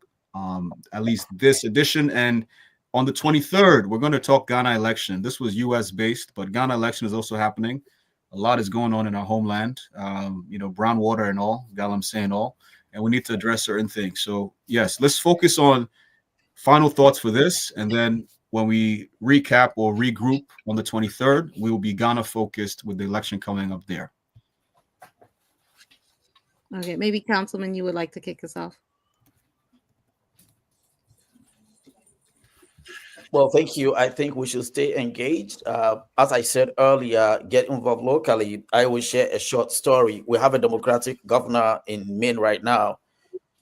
at least this edition. And on the 23rd, we're going to talk Ghana election. This was US based, but Ghana election is also happening. A lot is going on in our homeland, you know, brown water and all, galamsey and all, and we need to address certain things. So yes, let's focus on final thoughts for this. And then when we recap or regroup on the 23rd, we will be Ghana focused with the election coming up there. Okay, maybe Councilman, you would like to kick us off. Well, thank you. I think we should stay engaged. As I said earlier, get involved locally. I will share a short story. We have a Democratic governor in Maine right now,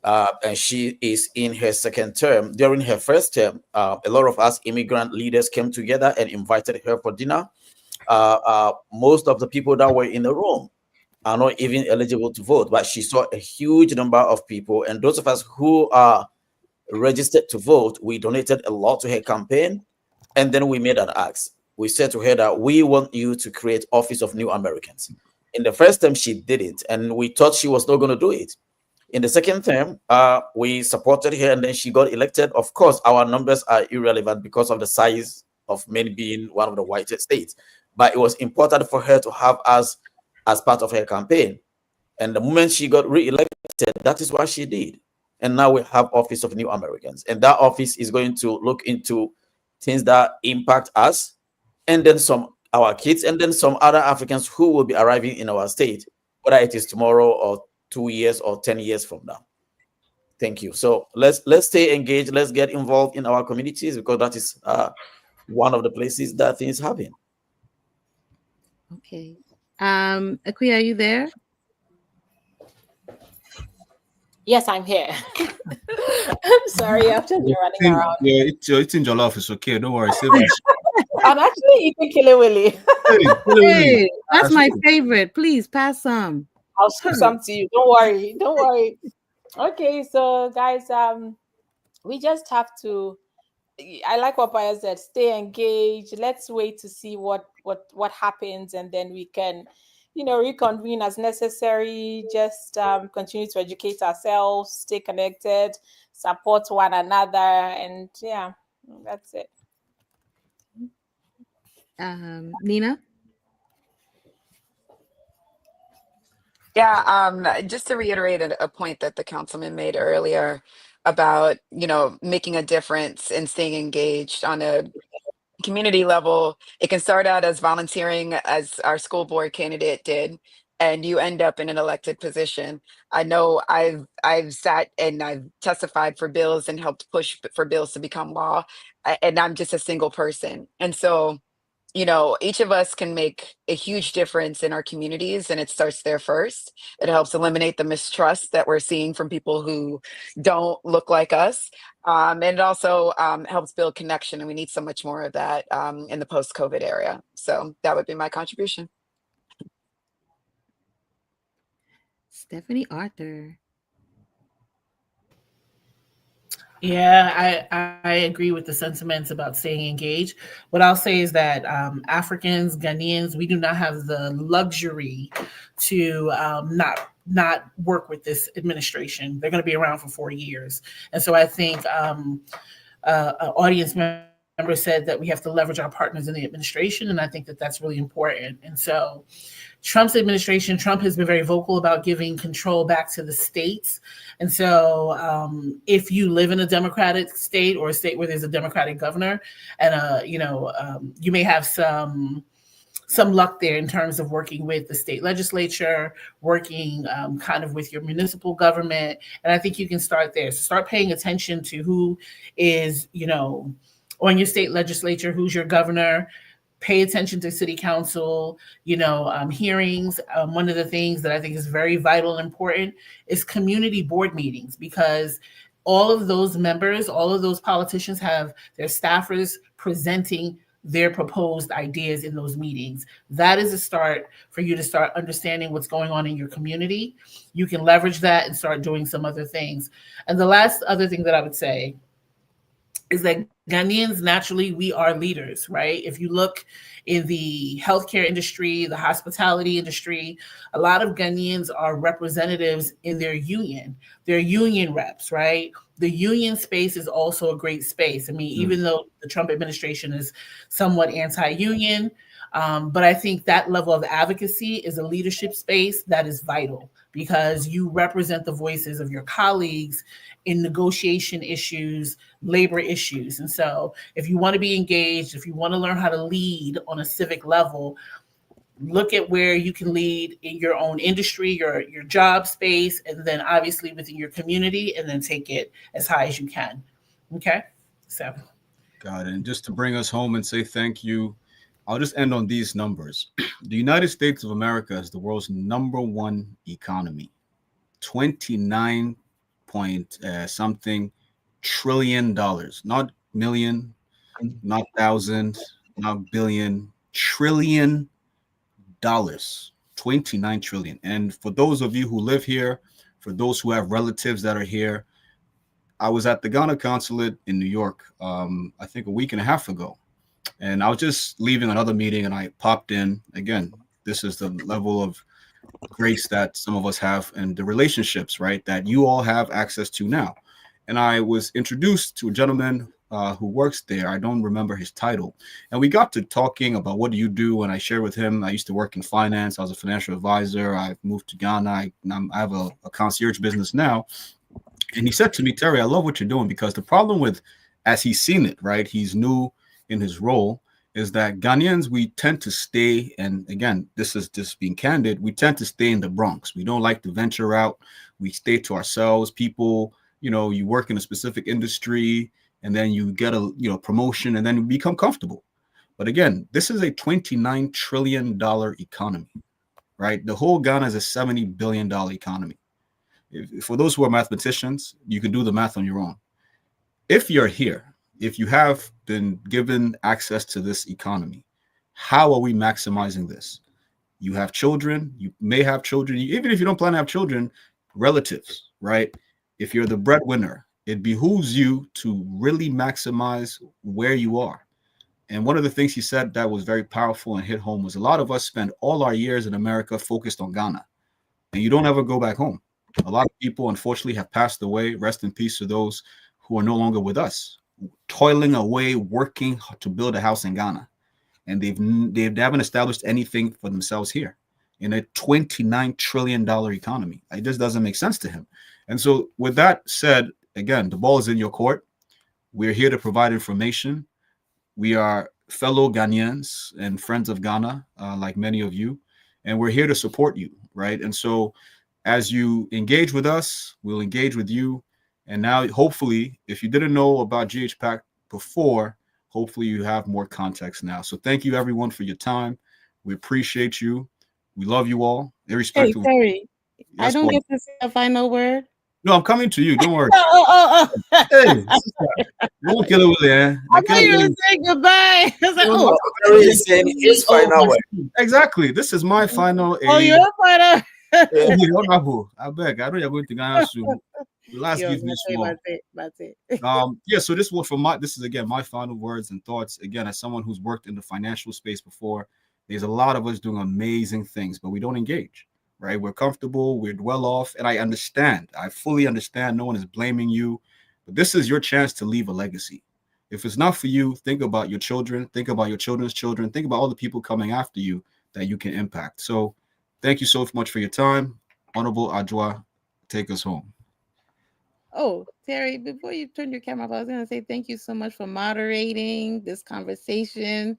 and she is in her second term. During her first term, a lot of us immigrant leaders came together and invited her for dinner. Most of the people that were in the room are not even eligible to vote, but she saw a huge number of people. And those of us who are registered to vote, we donated a lot to her campaign, and then we made an ask. We said to her that we want you to create Office of New Americans. In the first term, she did it, and we thought she was not going to do it. In the second term, we supported her, and then she got elected. Of course, our numbers are irrelevant because of the size of Maine being one of the whitest states, but it was important for her to have us as part of her campaign. And the moment she got re-elected, that is what she did. And now we have Office of New Americans. And that office is going to look into things that impact us, and then our kids, and then some other Africans who will be arriving in our state, whether it is tomorrow or 2 years or 10 years from now. Thank you. So let's stay engaged. Let's get involved in our communities, because that is one of the places that things happen. Okay. Akui, are you there? Yes, I'm here. I'm sorry, I've just been running around. Yeah, it's in jollof. It's okay. Don't worry. Save us. I'm actually eating kilewili. Hey, that's my favorite. Please pass some. I'll scoop some to you. Don't worry. Don't worry. Okay, so guys, we just have to. I like what Paya said. Stay engaged. Let's wait to see what happens, and then we can, reconvene as necessary. Just continue to educate ourselves, stay connected, support one another, and yeah, that's it. Nina? Yeah, just to reiterate a point that the councilman made earlier about, making a difference and staying engaged on a community level. It can start out as volunteering, as our school board candidate did, and you end up in an elected position. I know I've sat and I've testified for bills and helped push for bills to become law, and I'm just a single person. And so, each of us can make a huge difference in our communities, and it starts there first. It helps eliminate the mistrust that we're seeing from people who don't look like us. And it also helps build connection, and we need so much more of that in the post-COVID era. So that would be my contribution. Stephanie Arthur. Yeah, I agree with the sentiments about staying engaged. What I'll say is that Africans, Ghanaians, we do not have the luxury to not work with this administration. They're going to be around for 4 years. And so I think an audience member said that we have to leverage our partners in the administration, and I think that that's really important. And so Trump's administration, Trump has been very vocal about giving control back to the states. And so if you live in a Democratic state or a state where there's a Democratic governor, and you may have some luck there in terms of working with the state legislature, working kind of with your municipal government. And I think you can start there. So start paying attention to who is, on your state legislature, who's your governor. Pay attention to city council, hearings. One of the things that I think is very vital and important is community board meetings, because all of those members, all of those politicians have their staffers presenting their proposed ideas in those meetings. That is a start for you to start understanding what's going on in your community. You can leverage that and start doing some other things. And the last other thing that I would say is that Ghanaians, naturally, we are leaders, right? If you look in the healthcare industry, the hospitality industry, a lot of Ghanaians are representatives in their union. They're union reps, right? The union space is also a great space. I mean, even though the Trump administration is somewhat anti-union, but I think that level of advocacy is a leadership space that is vital, because you represent the voices of your colleagues in negotiation issues, labor issues. And so if you want to be engaged, if you want to learn how to lead on a civic level, look at where you can lead in your own industry, your job space, and then obviously within your community, and then take it as high as you can. Okay? So. Got it. And just to bring us home and say thank you, I'll just end on these numbers. The United States of America is the world's #1 economy. 29 point something trillion dollars, not million, not thousand, not billion, trillion dollars, 29 trillion. And for those of you who live here, for those who have relatives that are here, I was at the Ghana consulate in New York, I think a week and a half ago. And I was just leaving another meeting and I popped in. Again, this is the level of grace that some of us have and the relationships, right, that you all have access to now. And I was introduced to a gentleman who works there. I don't remember his title. And we got to talking about what do you do? And I shared with him, I used to work in finance. I was a financial advisor. I moved to Ghana. I have a concierge business now. And he said to me, Terry, I love what you're doing, because the problem with, as he's seen it, right, he's new in his role, is that Ghanaians, we tend to stay, and again, this is just being candid, we tend to stay in the Bronx. We don't like to venture out. We stay to ourselves. People you work in a specific industry and then you get a promotion and then you become comfortable. But again, this is a $29 trillion economy, right? The whole Ghana is a $70 billion economy. For those who are mathematicians, you can do the math on your own. If you're here, if you have been given access to this economy, how are we maximizing this? You have children, you may have children, even if you don't plan to have children, relatives, right? If you're the breadwinner, it behooves you to really maximize where you are. And one of the things he said that was very powerful and hit home was a lot of us spend all our years in America focused on Ghana, and you don't ever go back home. A lot of people, unfortunately, have passed away. Rest in peace to those who are no longer with us, toiling away, working to build a house in Ghana. And they haven't established anything for themselves here in a $29 trillion economy. It just doesn't make sense to him. And so with that said, again, the ball is in your court. We're here to provide information. We are fellow Ghanaians and friends of Ghana, like many of you, and we're here to support you, right? And so as you engage with us, we'll engage with you. And now, hopefully, if you didn't know about GHPAC before, hopefully you have more context now. So thank you, everyone, for your time. We appreciate you. We love you all. Irrespective. Hey, Terry, I don't get to say a final word. No, I'm coming to you. Don't worry. Oh. Hey, don't kill it with it. I thought you were saying goodbye. I was like, Terry is saying his final word. Exactly. This is my final. Your final. I beg. I know you're going to Ghana soon. The last give me small. That's it. Yeah. So this is again my final words and thoughts. Again, as someone who's worked in the financial space before, there's a lot of us doing amazing things, but we don't engage. Right? We're comfortable. We're well off, and I understand. I fully understand. No one is blaming you, but this is your chance to leave a legacy. If it's not for you, think about your children. Think about your children's children. Think about all the people coming after you that you can impact. So, thank you so much for your time, Honorable Adjoa. Take us home. Oh, Terry, before you turn your camera off, I was going to say thank you so much for moderating this conversation,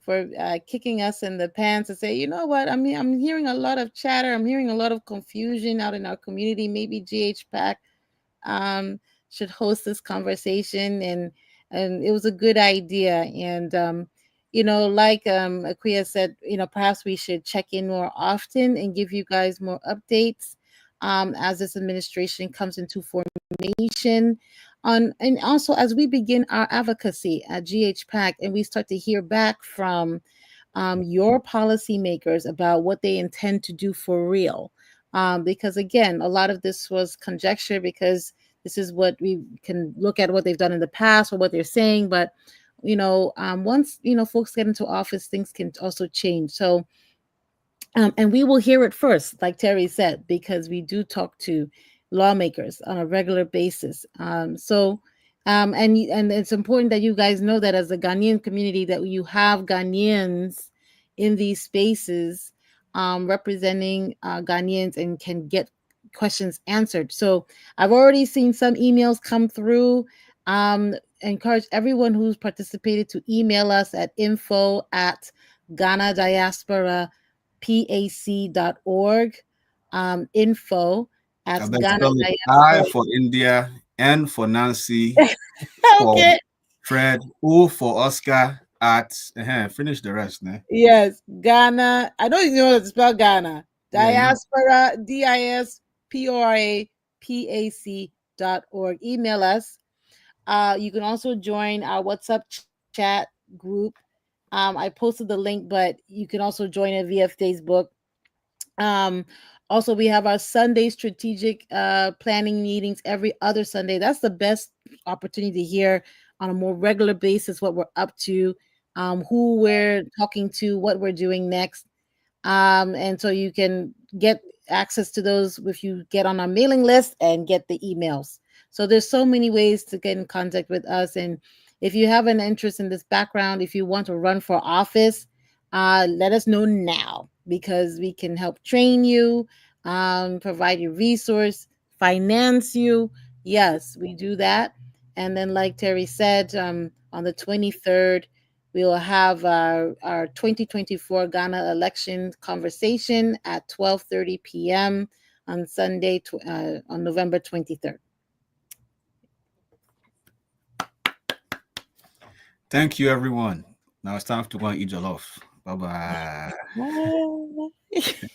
for kicking us in the pants and say, you know what, I mean, I'm hearing a lot of chatter. I'm hearing a lot of confusion out in our community. Maybe GHPAC should host this conversation. And it was a good idea. And, like Akuya said, perhaps we should check in more often and give you guys more updates as this administration comes into formation. And also as we begin our advocacy at GHPAC and we start to hear back from your policymakers about what they intend to do for real. Because again, a lot of this was conjecture, because this is what we can look at what they've done in the past or what they're saying. But, once, folks get into office, things can also change. So, and we will hear it first, like Terry said, because we do talk to lawmakers on a regular basis. And it's important that you guys know that as a Ghanaian community, that you have Ghanaians in these spaces representing Ghanaians and can get questions answered. So I've already seen some emails come through. Encourage everyone who's participated to email us at info@Ghana Diaspora PAC.org. Info at Ghana Diaspora. I for India, N for Nancy, okay. For Fred, O for Oscar at finish the rest, ne? Yes, Ghana. I don't even know how to spell Ghana. Diaspora, DIASPORA PAC.org. Email us. You can also join our WhatsApp chat group. I posted the link, but you can also join it via Facebook. Also, we have our Sunday strategic planning meetings every other Sunday. That's the best opportunity to hear on a more regular basis what we're up to, who we're talking to, what we're doing next. And so you can get access to those if you get on our mailing list and get the emails. So there's so many ways to get in contact with us. And if you have an interest in this background, if you want to run for office, let us know now, because we can help train you, provide you resource, finance you. Yes, we do that. And then, like Terry said, on the 23rd, we will have our 2024 Ghana election conversation at 12:30 p.m. on Sunday, on November 23rd. Thank you, everyone. Now it's time to go and eat jollof. Bye-bye. Bye.